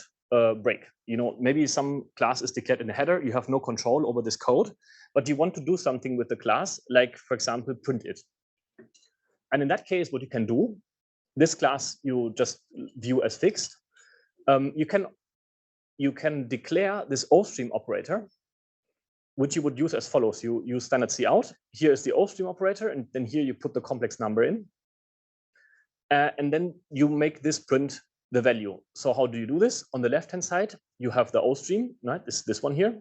break. Maybe some class is declared in the header, you have no control over this code, but you want to do something with the class, like, for example, print it. And in that case, what you can do, this class you just view as fixed. You can declare this OStream operator, which you would use as follows. You use standard cout. Here is the OStream operator, and then here you put the complex number in. And then you make this print the value. So how do you do this? On the left-hand side, you have the OStream, right? This one here.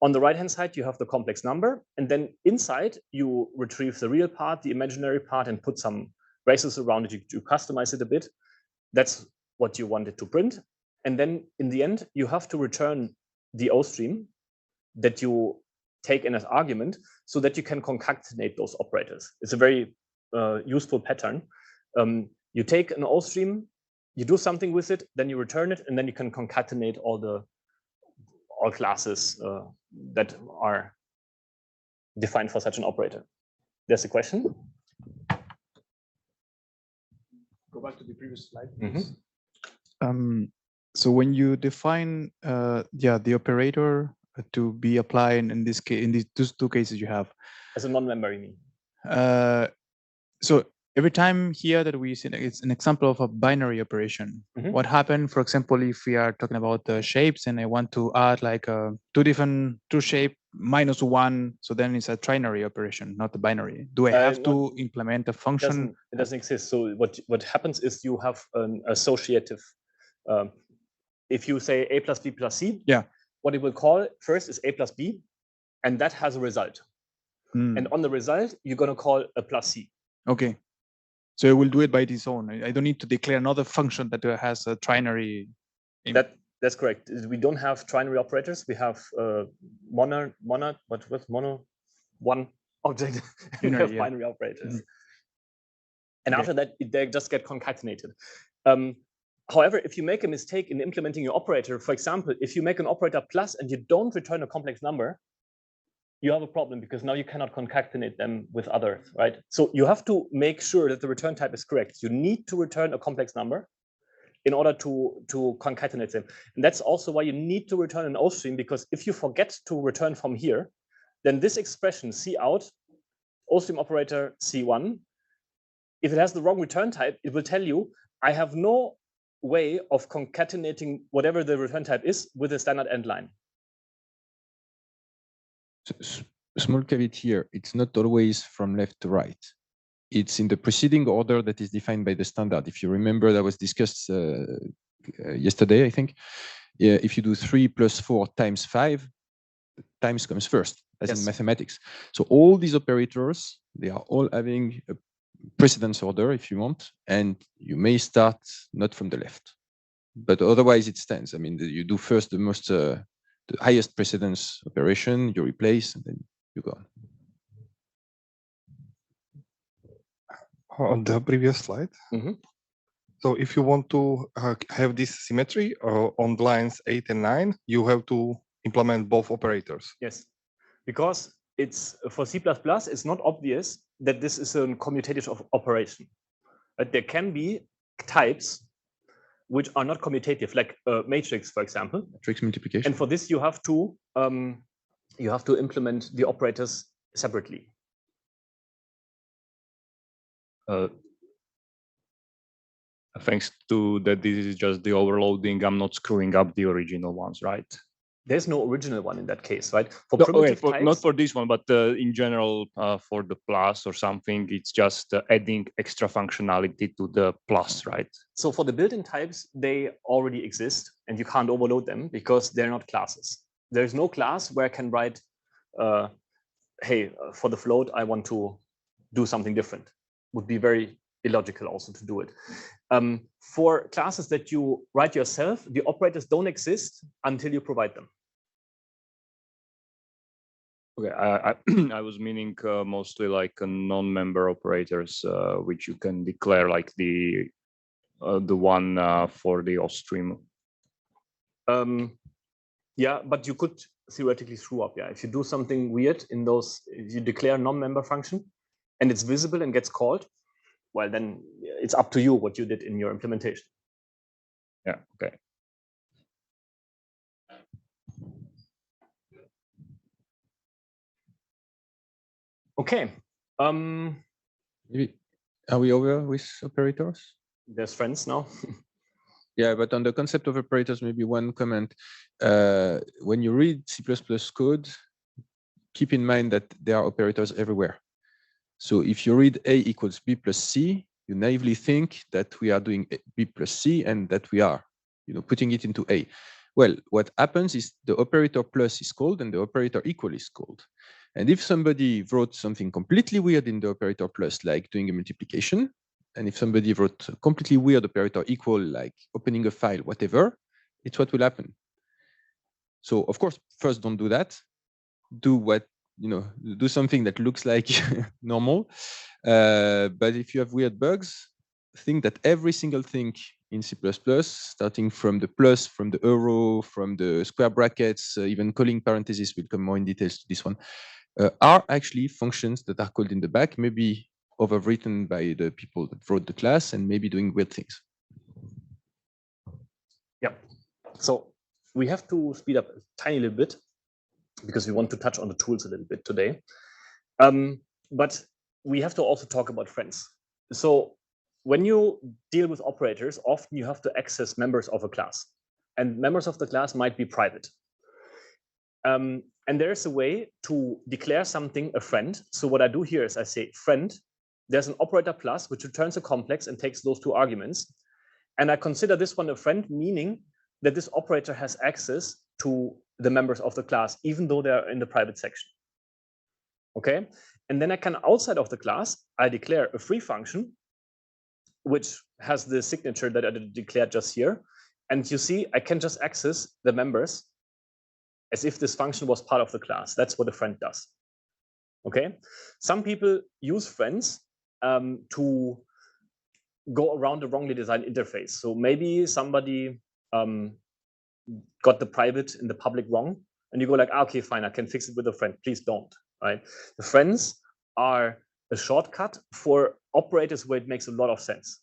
On the right-hand side, you have the complex number. And then inside, you retrieve the real part, the imaginary part, and put some braces around it. You customize it a bit. That's what you wanted to print. And then in the end, you have to return the OStream that you take in as argument, so that you can concatenate those operators. It's a very useful pattern. You take an OStream, you do something with it, then you return it, and then you can concatenate all classes that are defined for such an operator. There's a question? Go back to the previous slide, please. So when you define the operator to be applied in this case, in these two cases you have as a non-member, you mean? So every time here that we see, it's an example of a binary operation. Mhm. What happened, for example, if we are talking about the shapes and I want to add like two shape -1, so then it's a trinary operation, not a binary. Do I have to implement a function? It doesn't exist. So what happens is you have an associative. If you say a plus b plus c, yeah, what it will call first is a plus b, and that has a result. And on the result, you're going to call a plus c. Okay. So it will do it by its own. I don't need to declare another function that has a trinary. That's correct. We don't have trinary operators. We have mono one object. We have binary operators. And after that, they just get concatenated. However, if you make a mistake in implementing your operator, for example, if you make an operator plus and you don't return a complex number, you have a problem because now you cannot concatenate them with others, right? So you have to make sure that the return type is correct. You need to return a complex number in order to concatenate them. And that's also why you need to return an O stream, because if you forget to return from here, then this expression C out, O stream operator C1, if it has the wrong return type, it will tell you, I have no way of concatenating whatever the return type is with a standard end line. Small caveat here, it's not always from left to right. It's in the preceding order that is defined by the standard. If you remember, that was discussed yesterday, I think. Yeah, if you do 3 plus 4 times 5, times comes first, as in mathematics. So all these operators, they are all having a precedence order, if you want, and you may start not from the left. But otherwise, it stands. I mean, you do first the highest precedence operation, you replace, and then you go on. On the previous slide. So if you want to have this symmetry on lines 8 and 9, you have to implement both operators. Yes, because it's for C++, it's not obvious that this is a commutative operation. But there can be types which are not commutative, like matrix, for example. Matrix multiplication. And for this, you have to implement the operators separately. Thanks to that, this is just the overloading. I'm not screwing up the original ones, right? There's no original one in that case, right? For No, primitive types, not for this one, but in general, for the plus or something, it's just adding extra functionality to the plus, right? So for the built-in types, they already exist, and you can't overload them because they're not classes. There's no class where I can write, hey, for the float, I want to do something different. Would be very illogical also to do it. For classes that you write yourself, the operators don't exist until you provide them. Okay, I was meaning mostly like non-member operators, which you can declare like the one for the off stream. Yeah, but you could theoretically screw up. Yeah, if you do something weird in those, if you declare non-member function and it's visible and gets called, well, then it's up to you what you did in your implementation. Yeah, okay. Okay. Maybe, are we over with operators? There's friends now. Yeah, but on the concept of operators, maybe one comment. When you read C++ code, keep in mind that there are operators everywhere. So if you read A equals B plus C, you naively think that we are doing B plus C and that we are, putting it into A. Well, what happens is the operator plus is called and the operator equal is called. And if somebody wrote something completely weird in the operator plus, like doing a multiplication, and if somebody wrote a completely weird operator equal, like opening a file, whatever, it's what will happen. So of course, first don't do that. Do what, do something that looks like normal. But if you have weird bugs, think that every single thing in C++, starting from the plus, from the arrow, from the square brackets, even calling parentheses, will come more in details to this one, are actually functions that are called in the back, maybe overwritten by the people that wrote the class and maybe doing weird things. Yeah. So we have to speed up a tiny little bit because we want to touch on the tools a little bit today. But we have to also talk about friends. So when you deal with operators, often you have to access members of a class, and members of the class might be private. And there's a way to declare something a friend. So what I do here is I say friend, there's an operator plus, which returns a complex and takes those two arguments. And I consider this one a friend, meaning that this operator has access to the members of the class, even though they're in the private section. Okay, and then I can, outside of the class, I declare a free function, which has the signature that I declared just here. And you see, I can just access the members as if this function was part of the class. That's what a friend does. Okay, some people use friends to go around a wrongly designed interface. So maybe somebody got the private and the public wrong, and you go like, okay, fine, I can fix it with a friend. Please don't. Right? The friends are a shortcut for operators where it makes a lot of sense,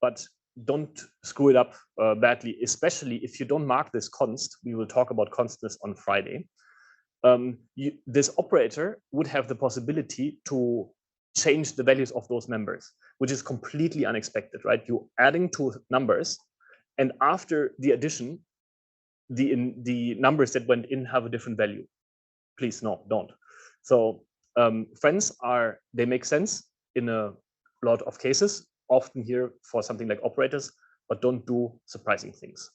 but don't screw it up badly, especially if you don't mark this const. We will talk about constants on Friday. This operator would have the possibility to change the values of those members, which is completely unexpected, right? You're adding two numbers, and after the addition, the numbers that went in have a different value. Please, no, don't. So friends they make sense in a lot of cases, often here for something like operators, but don't do surprising things.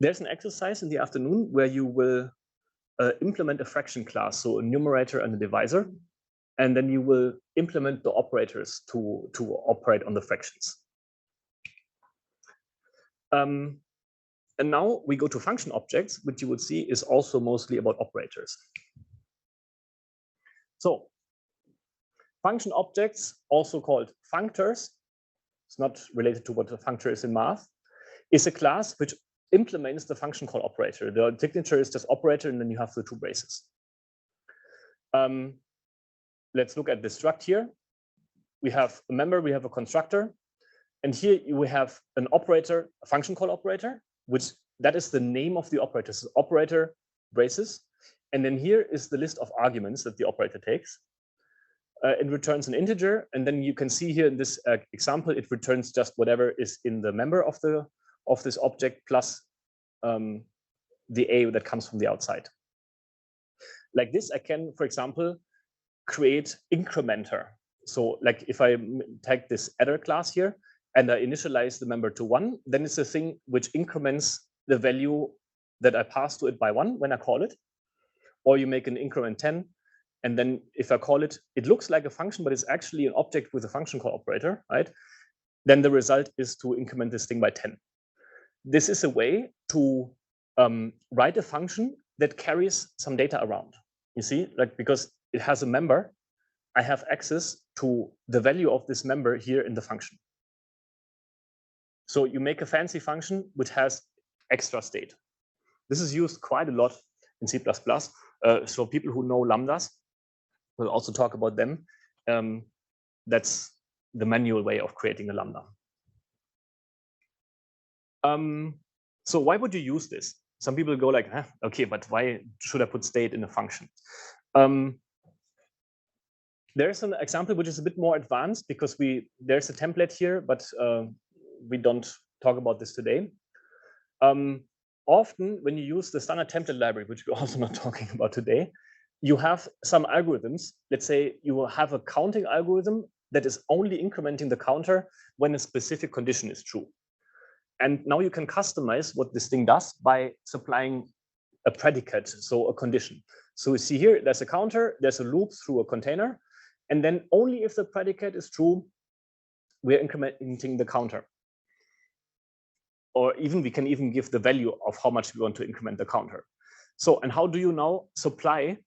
There's an exercise in the afternoon where you will implement a fraction class, so a numerator and a divisor, and then you will implement the operators to operate on the fractions. And now we go to function objects, which you would see is also mostly about operators. So function objects, also called functors, it's not related to what a functor is in math, is a class which implements the function call operator. The signature is just operator, and then you have the two braces. Let's look at the struct here. We have a member, we have a constructor, and here we have an operator, a function call operator, which that is the name of the operator. So operator braces, and then here is the list of arguments that the operator takes. It returns an integer, and then you can see here in this example, it returns just whatever is in the member of this object plus the a that comes from the outside. Like this, I can, for example, create incrementer. So like if I tag this adder class here and I initialize the member to 1, then it's a thing which increments the value that I pass to it by 1 when I call it. Or you make an increment 10, and then if I call it, it looks like a function, but it's actually an object with a function call operator, right? Then the result is to increment this thing by 10. This is a way to write a function that carries some data around. You see, like because it has a member, I have access to the value of this member here in the function. So you make a fancy function which has extra state. This is used quite a lot in C++. So people who know lambdas will also talk about them. That's the manual way of creating a lambda. So why would you use this? Some people go like, okay, but why should I put state in a function? There's an example which is a bit more advanced because there's a template here, but we don't talk about this today. Often when you use the standard template library, which we're also not talking about today, you have some algorithms. Let's say you will have a counting algorithm that is only incrementing the counter when a specific condition is true. And now you can customize what this thing does by supplying a predicate, so a condition. So you see here, there's a counter, there's a loop through a container, and then only if the predicate is true, we're incrementing the counter. Or even we can even give the value of how much we want to increment the counter. So, and how do you now supply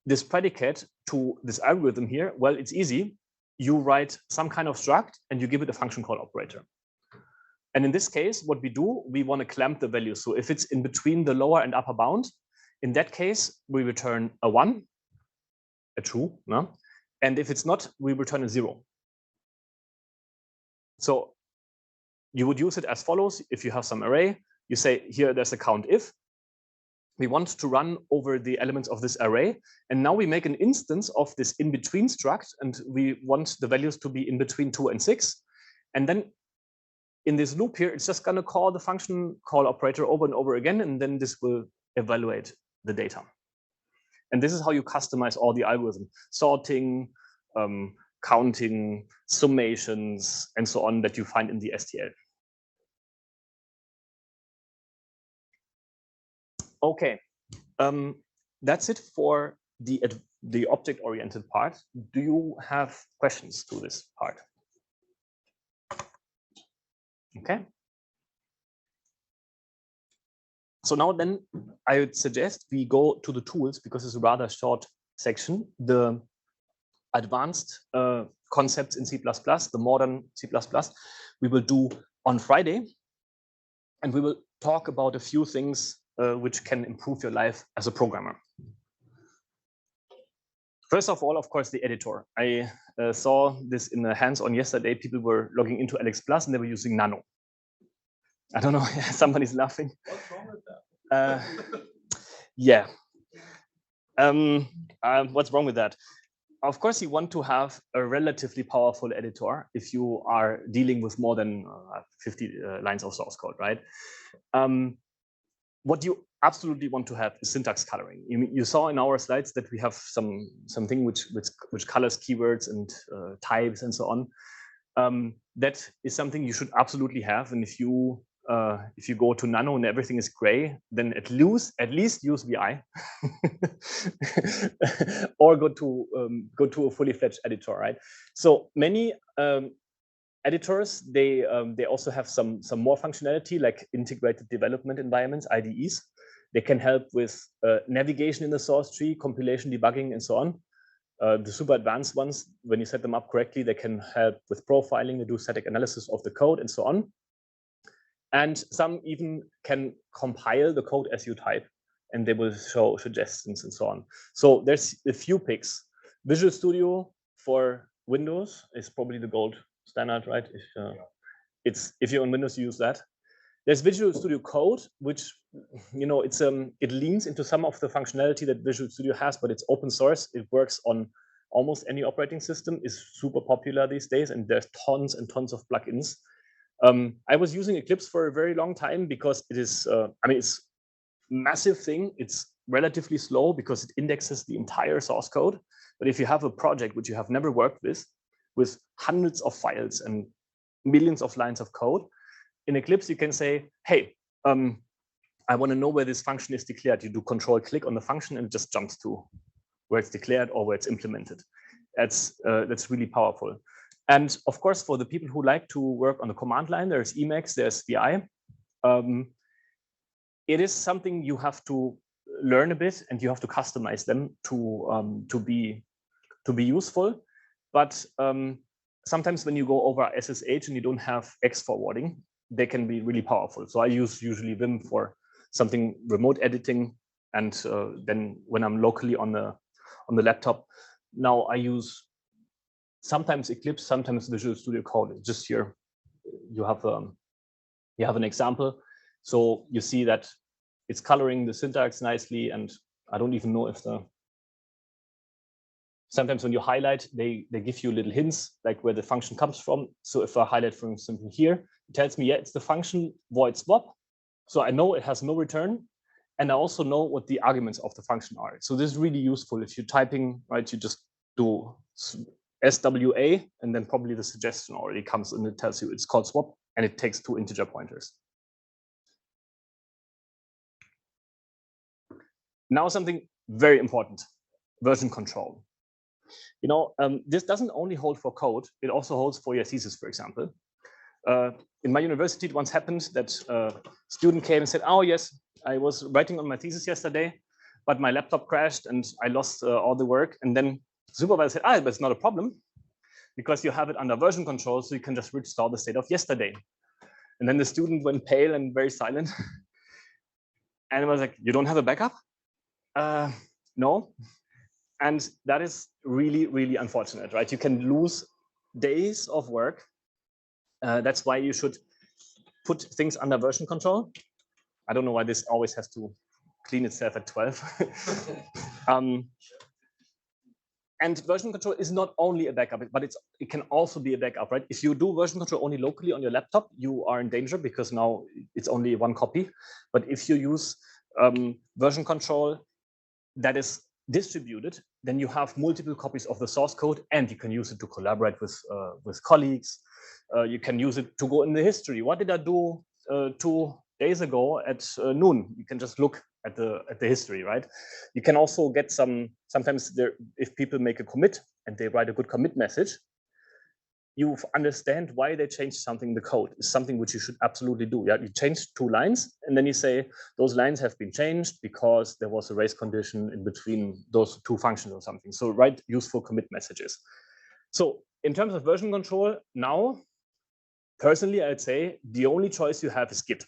this predicate to this algorithm here? Well, it's easy. You write some kind of struct and you give it a function call operator. And in this case, what we do, we want to clamp the value. So if it's in between the lower and upper bound, in that case, we return a 1, a true, no? And if it's not, we return a 0. So you would use it as follows. If you have some array, you say here there's a count if, we want to run over the elements of this array. And now we make an instance of this in-between struct, and we want the values to be in between 2 and 6. And then in this loop here, it's just going to call the function call operator over and over again, and then this will evaluate the data. And this is how you customize all the algorithm: sorting, counting, summations, and so on that you find in the STL. Okay, that's it for the object-oriented part. Do you have questions to this part? Okay. So now then, I would suggest we go to the tools, because it's a rather short section. The advanced concepts in C++, the modern C++, we will do on Friday. And we will talk about a few things which can improve your life as a programmer. First of all, of course, the editor. I saw this in the hands-on yesterday. People were logging into LX+ and they were using Nano. I don't know, somebody's laughing. What's wrong with that? Yeah. What's wrong with that? Of course, you want to have a relatively powerful editor if you are dealing with more than 50 lines of source code, right? What you absolutely want to have is syntax coloring. You saw in our slides that we have something which colors keywords and types and so on. That is something you should absolutely have. And if you go to Nano and everything is gray, then at least use VI, or go to a fully fledged editor, right? So many editors, they also have some more functionality, like integrated development environments, IDEs. They can help with navigation in the source tree, compilation, debugging, and so on. The super advanced ones, when you set them up correctly, they can help with profiling, they do static analysis of the code, and so on. And some even can compile the code as you type, and they will show suggestions and so on. So there's a few picks. Visual Studio for Windows is probably the gold standard, right? If you're on Windows, you use that. There's Visual Studio Code, which it leans into some of the functionality that Visual Studio has, but it's open source. It works on almost any operating system. Is super popular these days, and there's tons and tons of plugins. I was using Eclipse for a very long time because it is, it's a massive thing. It's relatively slow because it indexes the entire source code. But if you have a project which you have never worked with hundreds of files and millions of lines of code, in Eclipse, you can say, hey, I want to know where this function is declared. You do Control-click on the function and it just jumps to where it's declared or where it's implemented. That's really powerful. And of course, for the people who like to work on the command line, there's Emacs, there's VI. It is something you have to learn a bit, and you have to customize them to be useful. But sometimes when you go over SSH and you don't have X forwarding, they can be really powerful. So I use usually Vim for something remote editing, and then when I'm locally on the laptop, now I use sometimes Eclipse, sometimes Visual Studio Code. Just here, you have an example. So you see that it's coloring the syntax nicely, and I don't even know if sometimes when you highlight, they give you little hints like where the function comes from. So if I highlight, for example, here, it tells me, yeah, it's the function void swap. So I know it has no return, and I also know what the arguments of the function are. So this is really useful. If you're typing, right, you just do SWA, and then probably the suggestion already comes and it tells you it's called swap, and it takes 2 integer pointers. Now something very important, version control. This doesn't only hold for code, it also holds for your thesis, for example. In my university, it once happened that a student came and said, oh yes, I was writing on my thesis yesterday, but my laptop crashed and I lost all the work. And then the supervisor said, but it's not a problem because you have it under version control, so you can just restore the state of yesterday. And then the student went pale and very silent. And I was like, you don't have a backup? No. And that is really, really unfortunate, right? You can lose days of work. That's why you should put things under version control. I don't know why this always has to clean itself at 12. And version control is not only a backup, but it can also be a backup, right? If you do version control only locally on your laptop, you are in danger because now it's only one copy. But if you use version control that is distributed, then you have multiple copies of the source code, and you can use it to collaborate with colleagues. You can use it to go in the history. What did I do 2 days ago at noon? You can just look at the history, right? You can also get sometimes if people make a commit and they write a good commit message, you understand why they changed something in the code. It's something which you should absolutely do. Yeah, you change 2 lines, and then you say those lines have been changed because there was a race condition in between those 2 functions or something. So write useful commit messages. So in terms of version control, now, personally, I'd say the only choice you have is Git,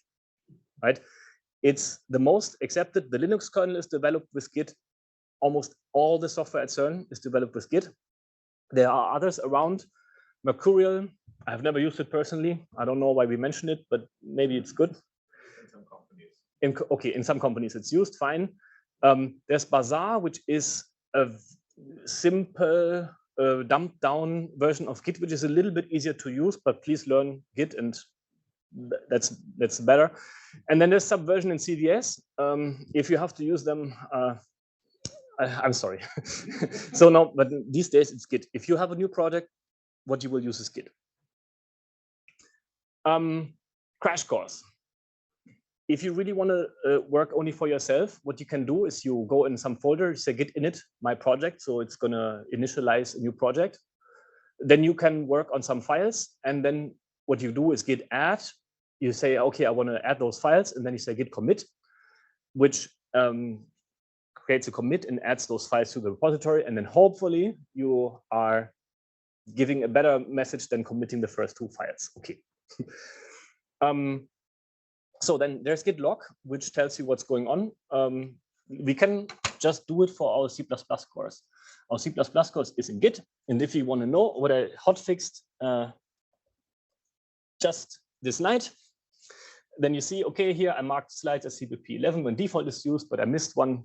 right? It's the most accepted. The Linux kernel is developed with Git. Almost all the software at CERN is developed with Git. There are others around. Mercurial, I've never used it personally. I don't know why we mentioned it, but maybe it's good. In some companies. In some companies it's used, fine. There's Bazaar, which is a simple, dumbed down version of Git, which is a little bit easier to use, but please learn Git, and that's better. And then there's Subversion and CVS. If you have to use them, I'm sorry. So no, but these days it's Git. If you have a new project, what you will use is Git. Crash course. If you really want to work only for yourself, what you can do is you go in some folder, you say git init, my project, so it's going to initialize a new project. Then you can work on some files, and then what you do is git add. You say, okay, I want to add those files, and then you say git commit, which creates a commit and adds those files to the repository, and then hopefully you are giving a better message than committing the first 2 files. Okay. So then there's git log, which tells you what's going on. We can just do it for our C++ course. Our C++ course is in Git, and if you want to know what I hotfixed just this night, then you see, okay, here I marked slides as CPP 11 when default is used, but I missed one.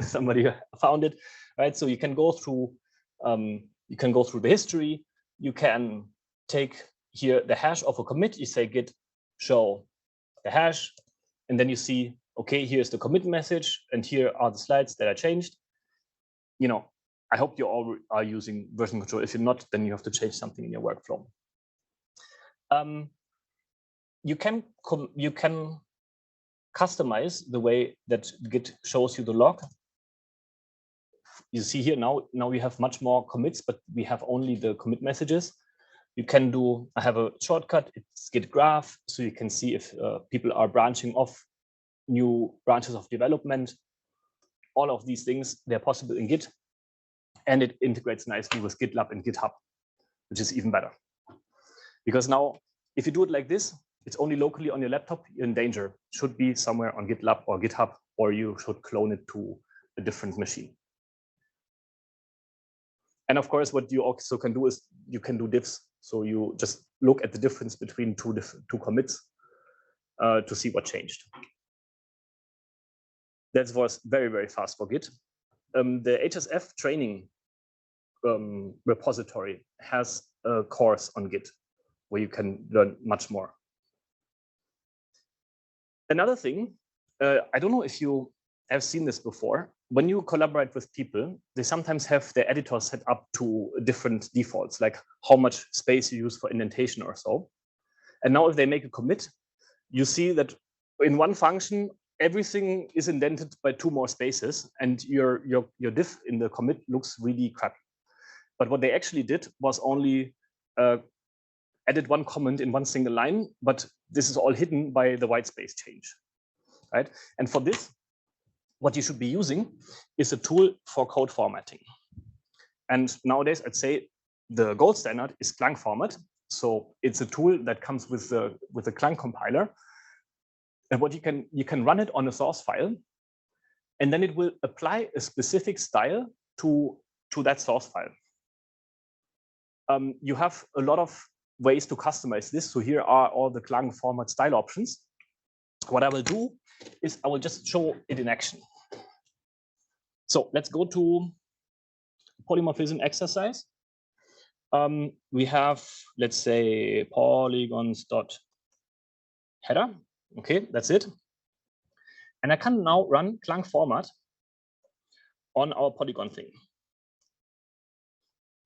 Somebody found it, right? So you can go through the history. You can take here the hash of a commit. You say git show the hash, and then you see, okay, here's the commit message, and here are the slides that I changed. You know, I hope you all are using version control. If you're not, then you have to change something in your workflow. You can customize the way that Git shows you the log. You see here now we have much more commits, but we have only the commit messages. You can do, I have a shortcut, it's git graph, so you can see if people are branching off new branches of development. All of these things, they're possible in Git, and it integrates nicely with GitLab and GitHub, which is even better. Because now, if you do it like this, it's only locally on your laptop, you're in danger. It should be somewhere on GitLab or GitHub, or you should clone it to a different machine. And of course, what you also can do is you can do diffs. So you just look at the difference between two commits to see what changed. That was very, very fast for Git. The HSF training repository has a course on Git where you can learn much more. Another thing, I don't know if you have seen this before. When you collaborate with people, they sometimes have their editor set up to different defaults, like how much space you use for indentation or so. And now if they make a commit, you see that in one function, everything is indented by 2 more spaces, and your diff in the commit looks really crappy. But what they actually did was only added 1 comment in 1 single line, but this is all hidden by the white space change, right? And for this, what you should be using is a tool for code formatting. And nowadays, I'd say the gold standard is Clang format. So it's a tool that comes with the Clang compiler. And what you can run it on a source file, and then it will apply a specific style to that source file. You have a lot of ways to customize this. So here are all the Clang format style options. What I will do is I will just show it in action. So let's go to polymorphism exercise. We have, let's say, polygons dot header. Okay, that's it. And I can now run Clang format on our polygon thing.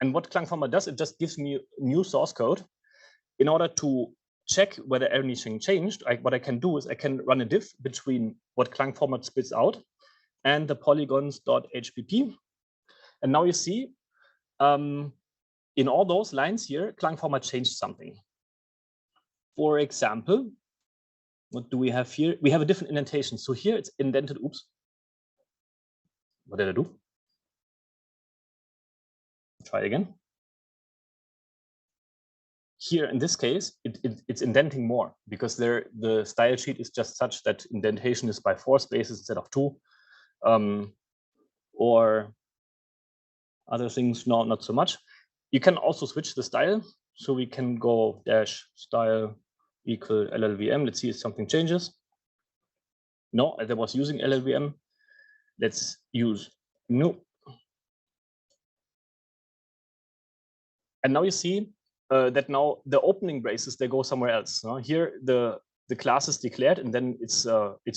And what Clang format does, it just gives me new source code. In order to check whether anything changed, what I can do is I can run a diff between what Clang format spits out and the polygons.hpp. And now you see, in all those lines here, Clang format changed something. For example, what do we have here? We have a different indentation. So here it's indented. Oops. What did I do? Try again. Here in this case, it's indenting more because the style sheet is just such that indentation is by 4 spaces instead of 2. Or other things, no, not so much. You can also switch the style. So we can go dash style equal LLVM. Let's see if something changes. No, I was using LLVM. Let's use new. And now you see that now the opening braces, they go somewhere else. Here the class is declared and then it's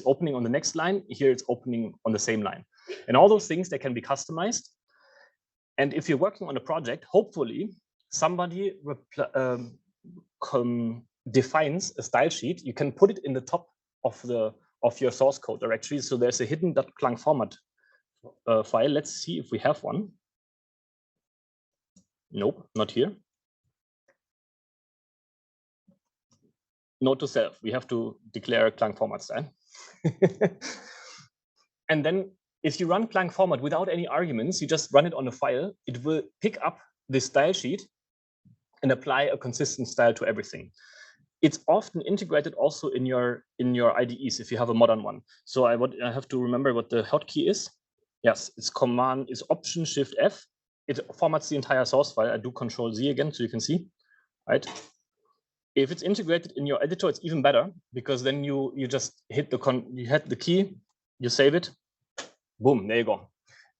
opening on the next line. Here it's opening on the same line. And all those things, they can be customized. And if you're working on a project, hopefully somebody defines a style sheet. You can put it in the top of your source code directory. So there's a hidden .clang format file. Let's see if we have one. Nope, not here. Note to self, we have to declare Clang format style. And then if you run Clang format without any arguments, you just run it on a file, it will pick up this style sheet and apply a consistent style to everything. It's often integrated also in your IDEs if you have a modern one. So I have to remember what the hotkey is. Yes, it's Option Shift F. It formats the entire source file. I do Control Z again so you can see, right? If it's integrated in your editor, it's even better because then you just hit the key, you save it, boom, there you go.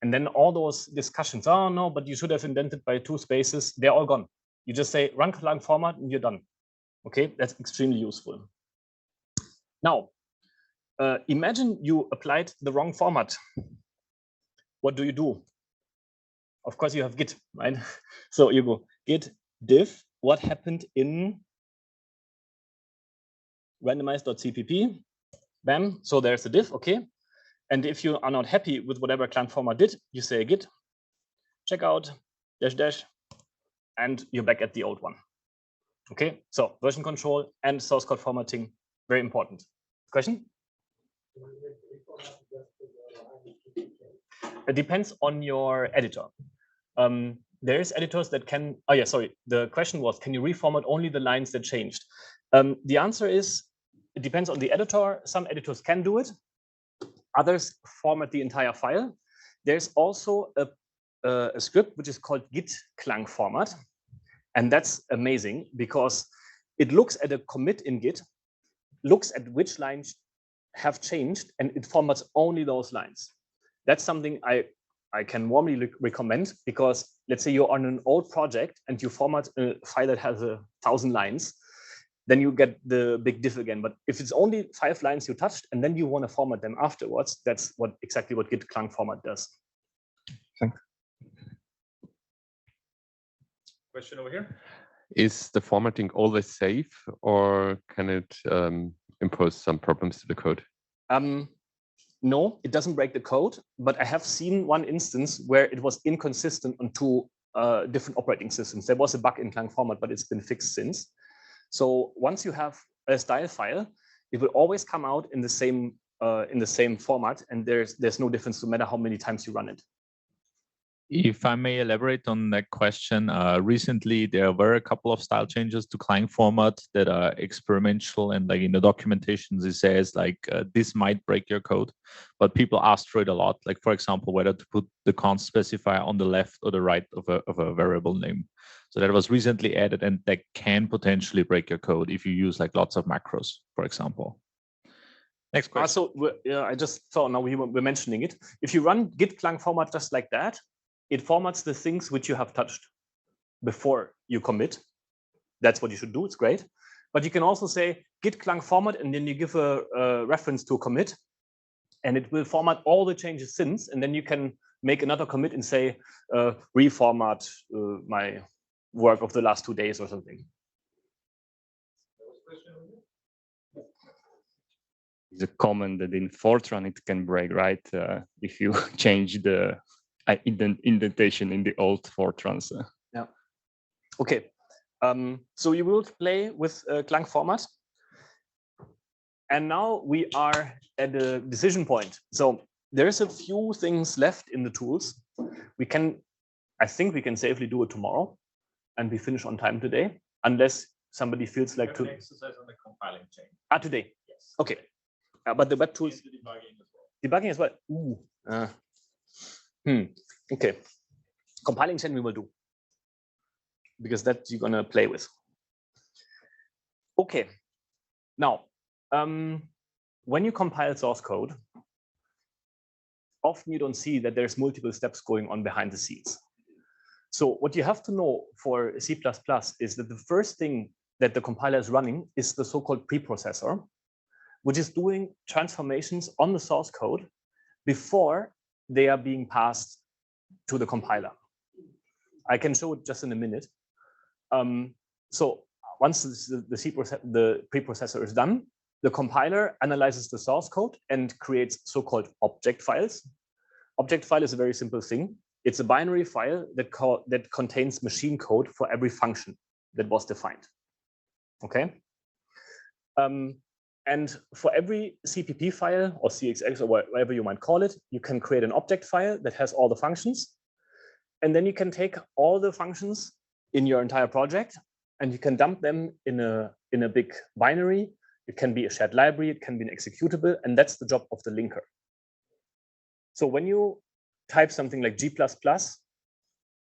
And then all those discussions, oh no, but you should have indented by 2 spaces, they're all gone. You just say run Clang format and you're done. Okay, that's extremely useful. Now, imagine you applied the wrong format. What do? Of course, you have Git, right? So you go git diff, what happened in randomize.cpp, bam, so there's a diff, okay. And if you are not happy with whatever Clang format did, you say git checkout -- and you're back at the old one. Okay, so version control and source code formatting, very important. Question? It depends on your editor. There's editors that can, oh yeah, sorry. The question was, can you reformat only the lines that changed? The answer is, it depends on the editor. Some editors can do it. Others format the entire file. There's also a script which is called git clang format. And that's amazing because it looks at a commit in Git, looks at which lines have changed, and it formats only those lines. That's something I can warmly recommend because let's say you're on an old project and you format a file that has 1,000 lines, then you get the big diff again. But if it's only 5 lines you touched and then you want to format them afterwards, that's exactly what git clang format does. Thanks. Question over here. Is the formatting always safe or can it impose some problems to the code? No, it doesn't break the code, but I have seen one instance where it was inconsistent on 2 different operating systems. There was a bug in Clang format, but it's been fixed since. So once you have a style file, it will always come out in the same format, and there's no difference no matter how many times you run it. If I may elaborate on that question, recently there were a couple of style changes to Clang format that are experimental, and like in the documentations it says like this might break your code, but people asked for it a lot. Like for example, whether to put the const specifier on the left or the right of a variable name. So that was recently added, and that can potentially break your code if you use like lots of macros, for example. Next question. So I just saw now we're mentioning it. If you run git clang format just like that, it formats the things which you have touched before you commit. That's what you should do. It's great. But you can also say git clang format, and then you give a reference to a commit, and it will format all the changes since, and then you can make another commit and say reformat my work of the last 2 days or something. It's a comment that in Fortran it can break, right? If you change the indentation in the old Fortrans. Yeah. Okay. So we will play with Clang format. And now we are at a decision point. So there's a few things left in the tools. I think we can safely do it tomorrow and we finish on time today, unless somebody feels like to exercise on the compiling chain. today. Yes. Okay. But the web tools debugging as well. Ooh. Okay. Compiling chain we will do, because that you're gonna play with. Okay. Now, when you compile source code, often you don't see that there's multiple steps going on behind the scenes. So what you have to know for C++ is that the first thing that the compiler is running is the so-called preprocessor, which is doing transformations on the source code before they are being passed to the compiler. I can show it just in a minute. So once the preprocessor is done, the compiler analyzes the source code and creates so-called object files. Object file is a very simple thing. It's a binary file that contains machine code for every function that was defined. Okay. And for every CPP file or CXX or whatever you might call it, you can create an object file that has all the functions. And then you can take all the functions in your entire project and you can dump them in a big binary. It can be a shared library, it can be an executable, and that's the job of the linker. So when you type something like G++,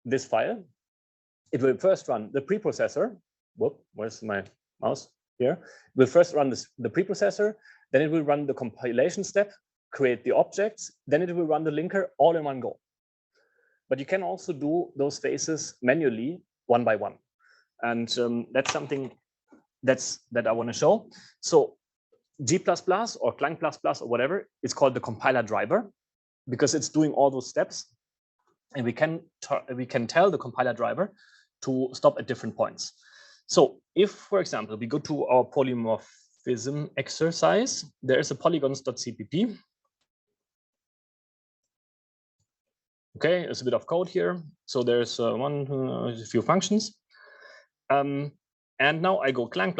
this file, it will first run the preprocessor. Whoop, where's my mouse? Here. It will first run the preprocessor, then it will run the compilation step, create the objects, then it will run the linker all in one go. But you can also do those phases manually, one by one. And that's something that I want to show. So G++ or Clang++ or whatever, it's called the compiler driver because it's doing all those steps. And we can tell the compiler driver to stop at different points. So if, for example, we go to our polymorphism exercise, there is a polygons.cpp. Okay, there's a bit of code here. So there's a few functions. And now I go Clang++,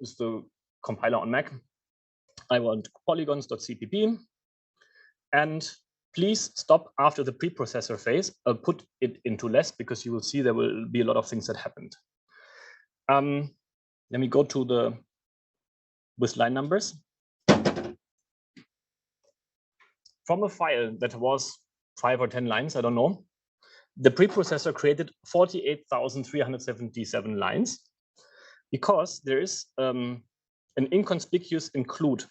is the compiler on Mac. I want polygons.cpp. And please stop after the preprocessor phase. I'll put it into less because you will see there will be a lot of things that happened. Let me go to with line numbers. From a file that was 5 or 10 lines, I don't know, the preprocessor created 48,377 lines because there is an inconspicuous include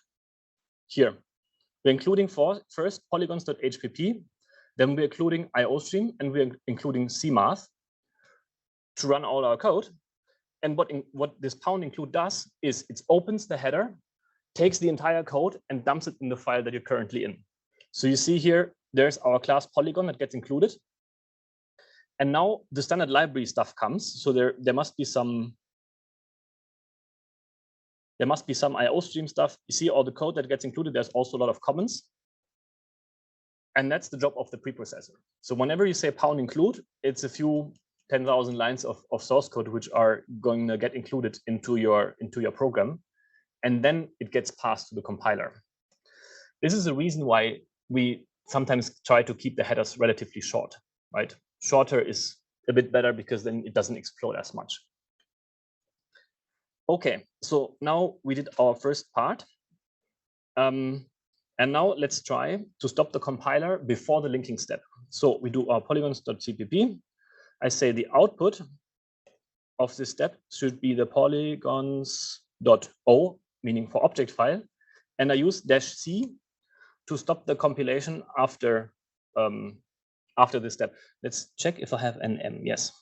here. We're including first polygons.hpp, then we're including IOStream, and we're including cmath to run all our code. And what this pound include does is it opens the header, takes the entire code, and dumps it in the file that you're currently in. So you see here, there's our class polygon that gets included. And now the standard library stuff comes. So there must be some IOStream stuff. You see all the code that gets included. There's also a lot of comments. And that's the job of the preprocessor. So whenever you say pound include, it's a few 10,000 lines of source code which are going to get included into your program. And then it gets passed to the compiler. This is the reason why we sometimes try to keep the headers relatively short, right? Shorter is a bit better because then it doesn't explode as much. Okay, so now we did our first part. And now let's try to stop the compiler before the linking step. So we do our polygons.cpp. I say the output of this step should be the polygons.o, meaning for object file. and I use -C to stop the compilation after this step. Let's check if I have NM. Yes.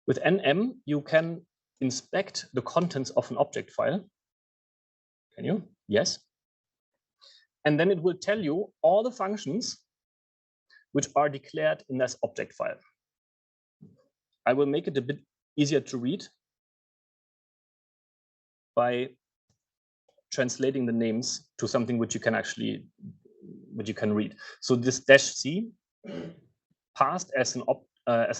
With NM, you can inspect the contents of an object file. Can you? Yes. And then it will tell you all the functions which are declared in this object file. I will make it a bit easier to read by translating the names to something which you can actually, read. So this -C passed as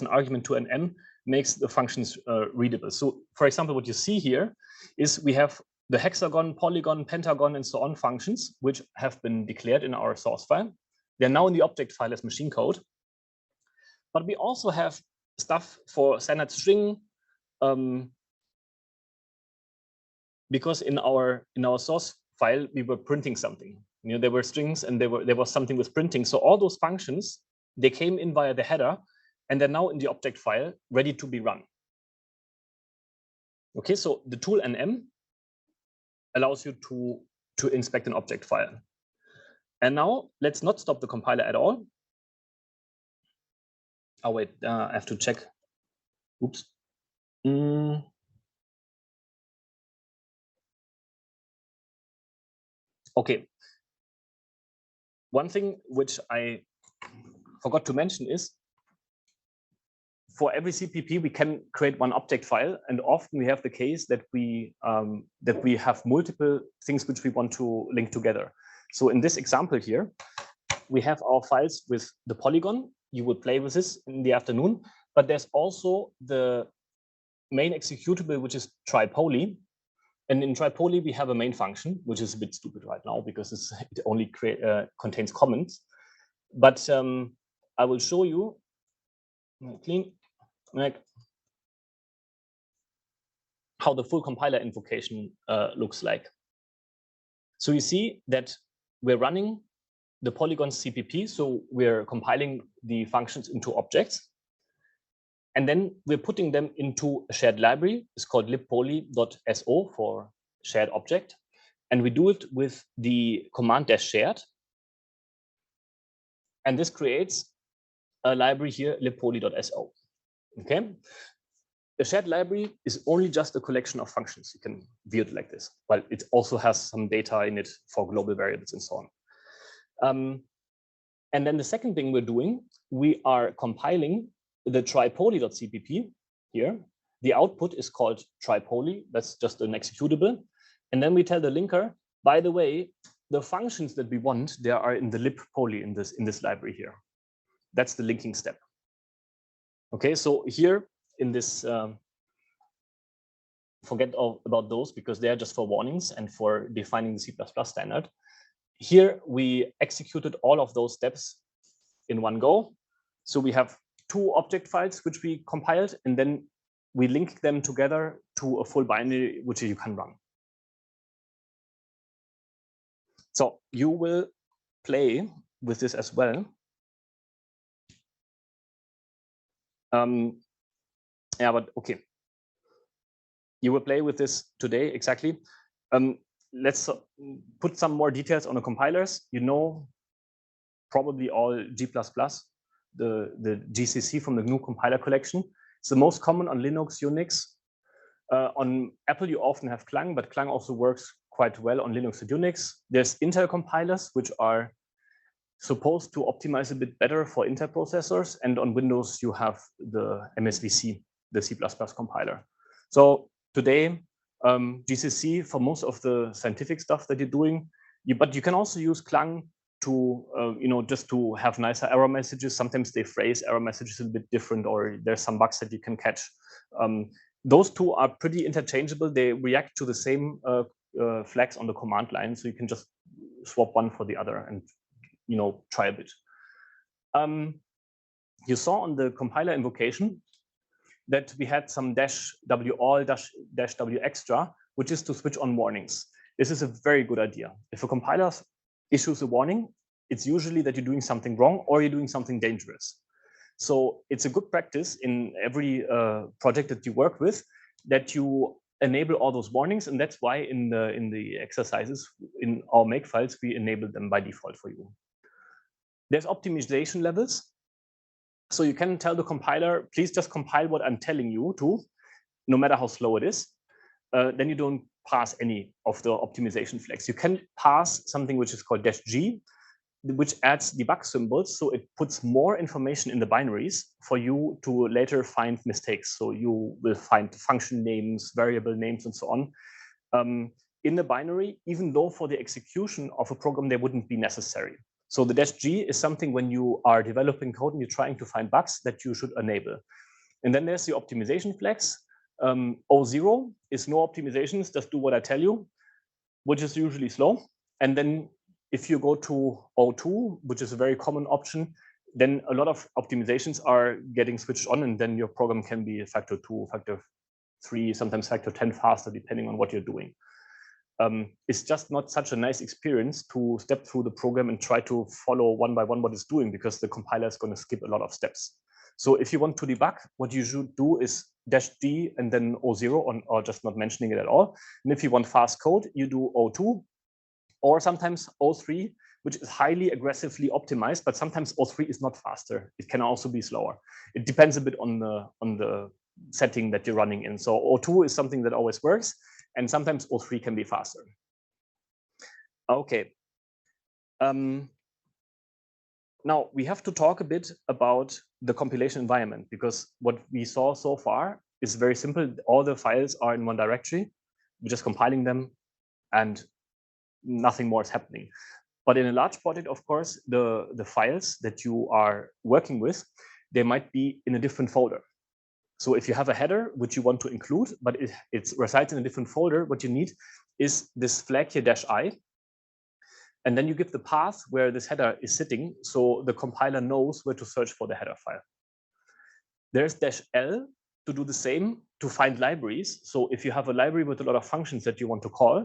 an argument to NM makes the functions readable. So for example, what you see here is we have the hexagon, polygon, pentagon, and so on functions, which have been declared in our source file. They're now in the object file as machine code. But we also have stuff for standard string, because in our source file, we were printing something. You know, there were strings and there was something with printing. So all those functions, they came in via the header, and they're now in the object file, ready to be run. Okay, so the tool NM allows you to inspect an object file. And now let's not stop the compiler at all. Oh wait, I have to check. Oops. Okay. One thing which I forgot to mention is, for every CPP, we can create one object file, and often we have the case that we have multiple things which we want to link together. So in this example here, we have our files with the polygon. You would play with this in the afternoon, but there's also the main executable, which is try_poly. And in try_poly, we have a main function, which is a bit stupid right now because it only contains comments. But I will show you how the full compiler invocation looks like. So you see that we're running the Polygon CPP, so we're compiling the functions into objects. And then we're putting them into a shared library. It's called libpoly.so for shared object. And we do it with the command -shared. And this creates a library here, libpoly.so. Okay. A shared library is only just a collection of functions. You can view it like this, but it also has some data in it for global variables and so on. And then the second thing we're doing, we are compiling the try_poly.cpp here. The output is called try_poly. That's just an executable. And then we tell the linker, by the way, the functions that we want, they are in the libpoly in this library here. That's the linking step. Okay, so here in this, forget about those because they are just for warnings and for defining the C++ standard. Here we executed all of those steps in one go. So we have two object files which we compiled, and then we link them together to a full binary which you can run. So you will play with this as well. Yeah, but okay. You will play with this today, exactly. Let's put some more details on the compilers. You know probably all G++, the GCC from the GNU compiler collection. It's the most common on Linux, Unix. On Apple, you often have Clang, but Clang also works quite well on Linux and Unix. There's Intel compilers, which are supposed to optimize a bit better for Intel processors. And on Windows, you have the MSVC, the C++ compiler. So today, GCC for most of the scientific stuff that you're doing, but you can also use Clang to, just to have nicer error messages. Sometimes they phrase error messages a bit different, or there's some bugs that you can catch. Those two are pretty interchangeable. They react to the same flags on the command line, so you can just swap one for the other and try a bit. You saw on the compiler invocation that we had some -w all, -w extra, which is to switch on warnings. This is a very good idea. If a compiler issues a warning, it's usually that you're doing something wrong or you're doing something dangerous. So it's a good practice in every project that you work with that you enable all those warnings, and that's why in the exercises in our make files we enable them by default for you. There's optimization levels, so you can tell the compiler, please just compile what I'm telling you to, no matter how slow it is. Then you don't pass any of the optimization flags. You can pass something which is called -g, which adds debug symbols, so it puts more information in the binaries for you to later find mistakes. So you will find function names, variable names, and so on in the binary, even though for the execution of a program they wouldn't be necessary. So the -g is something when you are developing code and you're trying to find bugs that you should enable. And then there's the optimization flags. O0 is no optimizations, just do what I tell you, which is usually slow. And then if you go to O2, which is a very common option, then a lot of optimizations are getting switched on, and then your program can be factor 2, factor 3, sometimes factor 10 faster, depending on what you're doing. It's just not such a nice experience to step through the program and try to follow one by one what it's doing, because the compiler is going to skip a lot of steps. So if you want to debug, what you should do is -d and then O0, or just not mentioning it at all. And if you want fast code, you do O2, or sometimes O3, which is highly aggressively optimized, but sometimes O3 is not faster. It can also be slower. It depends a bit on the setting that you're running in. So O2 is something that always works, and sometimes O3 can be faster. Okay. Now we have to talk a bit about the compilation environment, because what we saw so far is very simple. All the files are in one directory. We're just compiling them and nothing more is happening. But in a large project, of course, the files that you are working with, they might be in a different folder. So if you have a header which you want to include, but it resides in a different folder, what you need is this flag here, -i. And then you give the path where this header is sitting, so the compiler knows where to search for the header file. There's -l to do the same to find libraries. So if you have a library with a lot of functions that you want to call,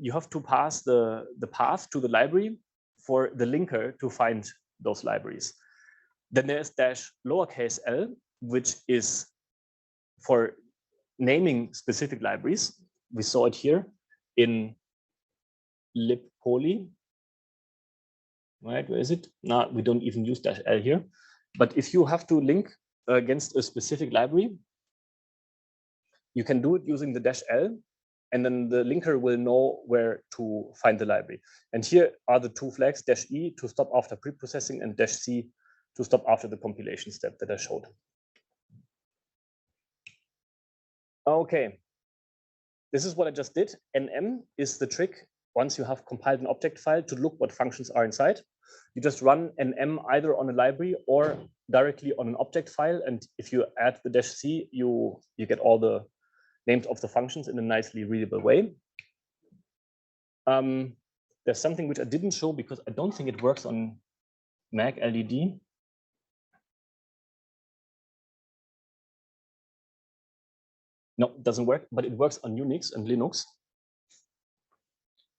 you have to pass the path to the library for the linker to find those libraries. Then there's -l, which is for naming specific libraries. We saw it here in libpoly. Right, where is it? No, we don't even use -l here. But if you have to link against a specific library, you can do it using the -l, and then the linker will know where to find the library. And here are the two flags, -e to stop after preprocessing and -c to stop after the compilation step that I showed. Okay, this is what I just did. nm is the trick. Once you have compiled an object file, to look what functions are inside. You just run nm either on a library or directly on an object file. And if you add the -c, you get all the names of the functions in a nicely readable way. There's something which I didn't show because I don't think it works on Mac LDD. No, it doesn't work, but it works on Unix and Linux.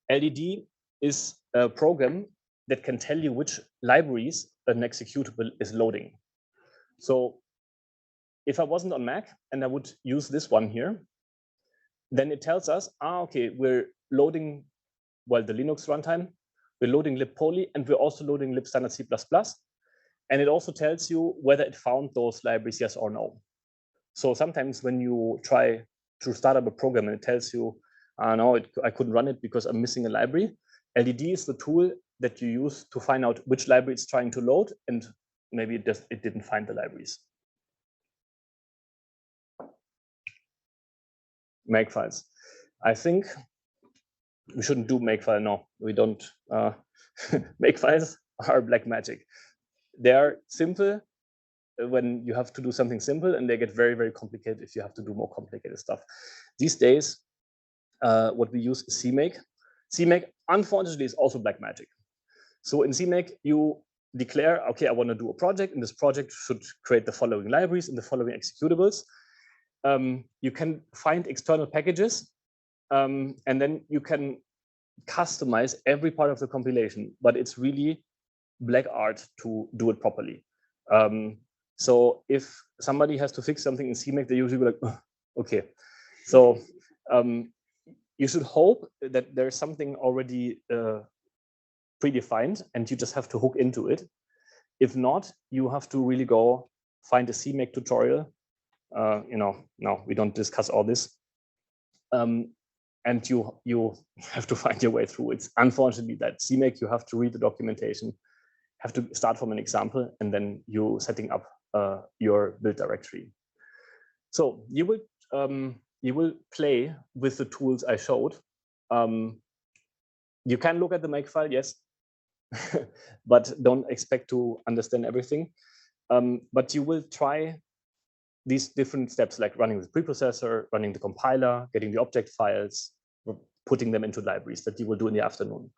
LDD is a program that can tell you which libraries an executable is loading. So if I wasn't on Mac and I would use this one here, then it tells us, okay, we're loading, well, the Linux runtime, we're loading libpoly, and we're also loading libstandard C++. And it also tells you whether it found those libraries, yes or no. So sometimes when you try to start up a program and it tells you, no, I couldn't run it because I'm missing a library, LDD is the tool that you use to find out which library it's trying to load, and maybe it didn't find the libraries. Makefiles. I think we shouldn't do makefile. No, we don't. Makefiles are black magic. They are simple when you have to do something simple, and they get very, very complicated if you have to do more complicated stuff. These days, what we use is CMake. CMake, unfortunately, is also black magic. So in CMake, you declare, okay, I want to do a project, and this project should create the following libraries and the following executables. You can find external packages, and then you can customize every part of the compilation, but it's really black art to do it properly. So if somebody has to fix something in CMake, they usually be like, okay. So you should hope that there's something already predefined and you just have to hook into it. If not, you have to really go find a CMake tutorial. No, we don't discuss all this. And you have to find your way through it. Unfortunately, that CMake, you have to read the documentation, have to start from an example, and then you setting up your build directory. So you will play with the tools I showed. You can look at the makefile, yes, but don't expect to understand everything. But you will try these different steps, like running the preprocessor, running the compiler, getting the object files, putting them into libraries that you will do in the afternoon.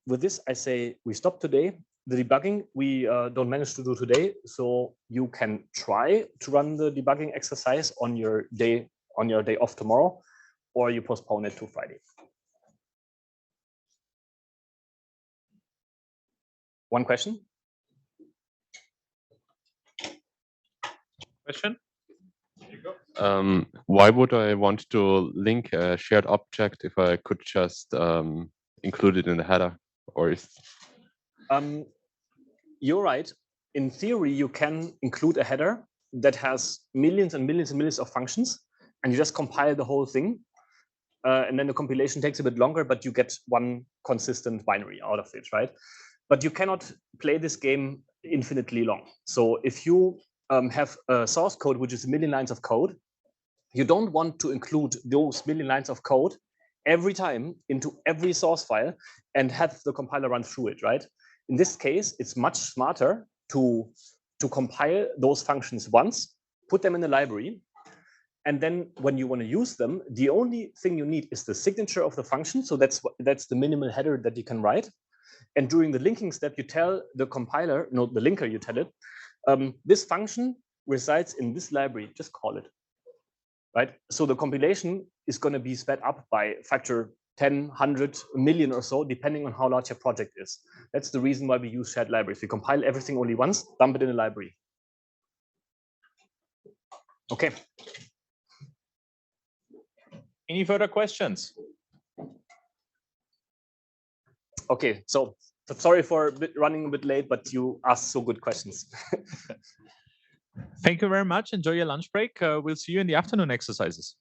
With this, I say we stop today. The debugging we don't manage to do today, so you can try to run the debugging exercise on your day off tomorrow, or you postpone it to Friday. One question? Question? Why would I want to link a shared object if I could just include it in the header? Or is you're right. In theory, you can include a header that has millions and millions and millions of functions, and you just compile the whole thing. And then the compilation takes a bit longer, but you get one consistent binary out of it, right? But you cannot play this game infinitely long. So if you have a source code, which is a million lines of code, you don't want to include those million lines of code every time into every source file and have the compiler run through it, right? In this case, it's much smarter to compile those functions once, put them in the library, and then when you want to use them, the only thing you need is the signature of the function. So that's the minimal header that you can write. And during the linking step, you tell the compiler, no, the linker, you tell it, this function resides in this library, just call it, right? So the compilation is going to be sped up by factor 10, 100, a million or so, depending on how large your project is. That's the reason why we use shared libraries. We compile everything only once, dump it in a library. Okay. Any further questions? Okay, so sorry for running a bit late, but you asked so good questions. Thank you very much. Enjoy your lunch break. We'll see you in the afternoon exercises.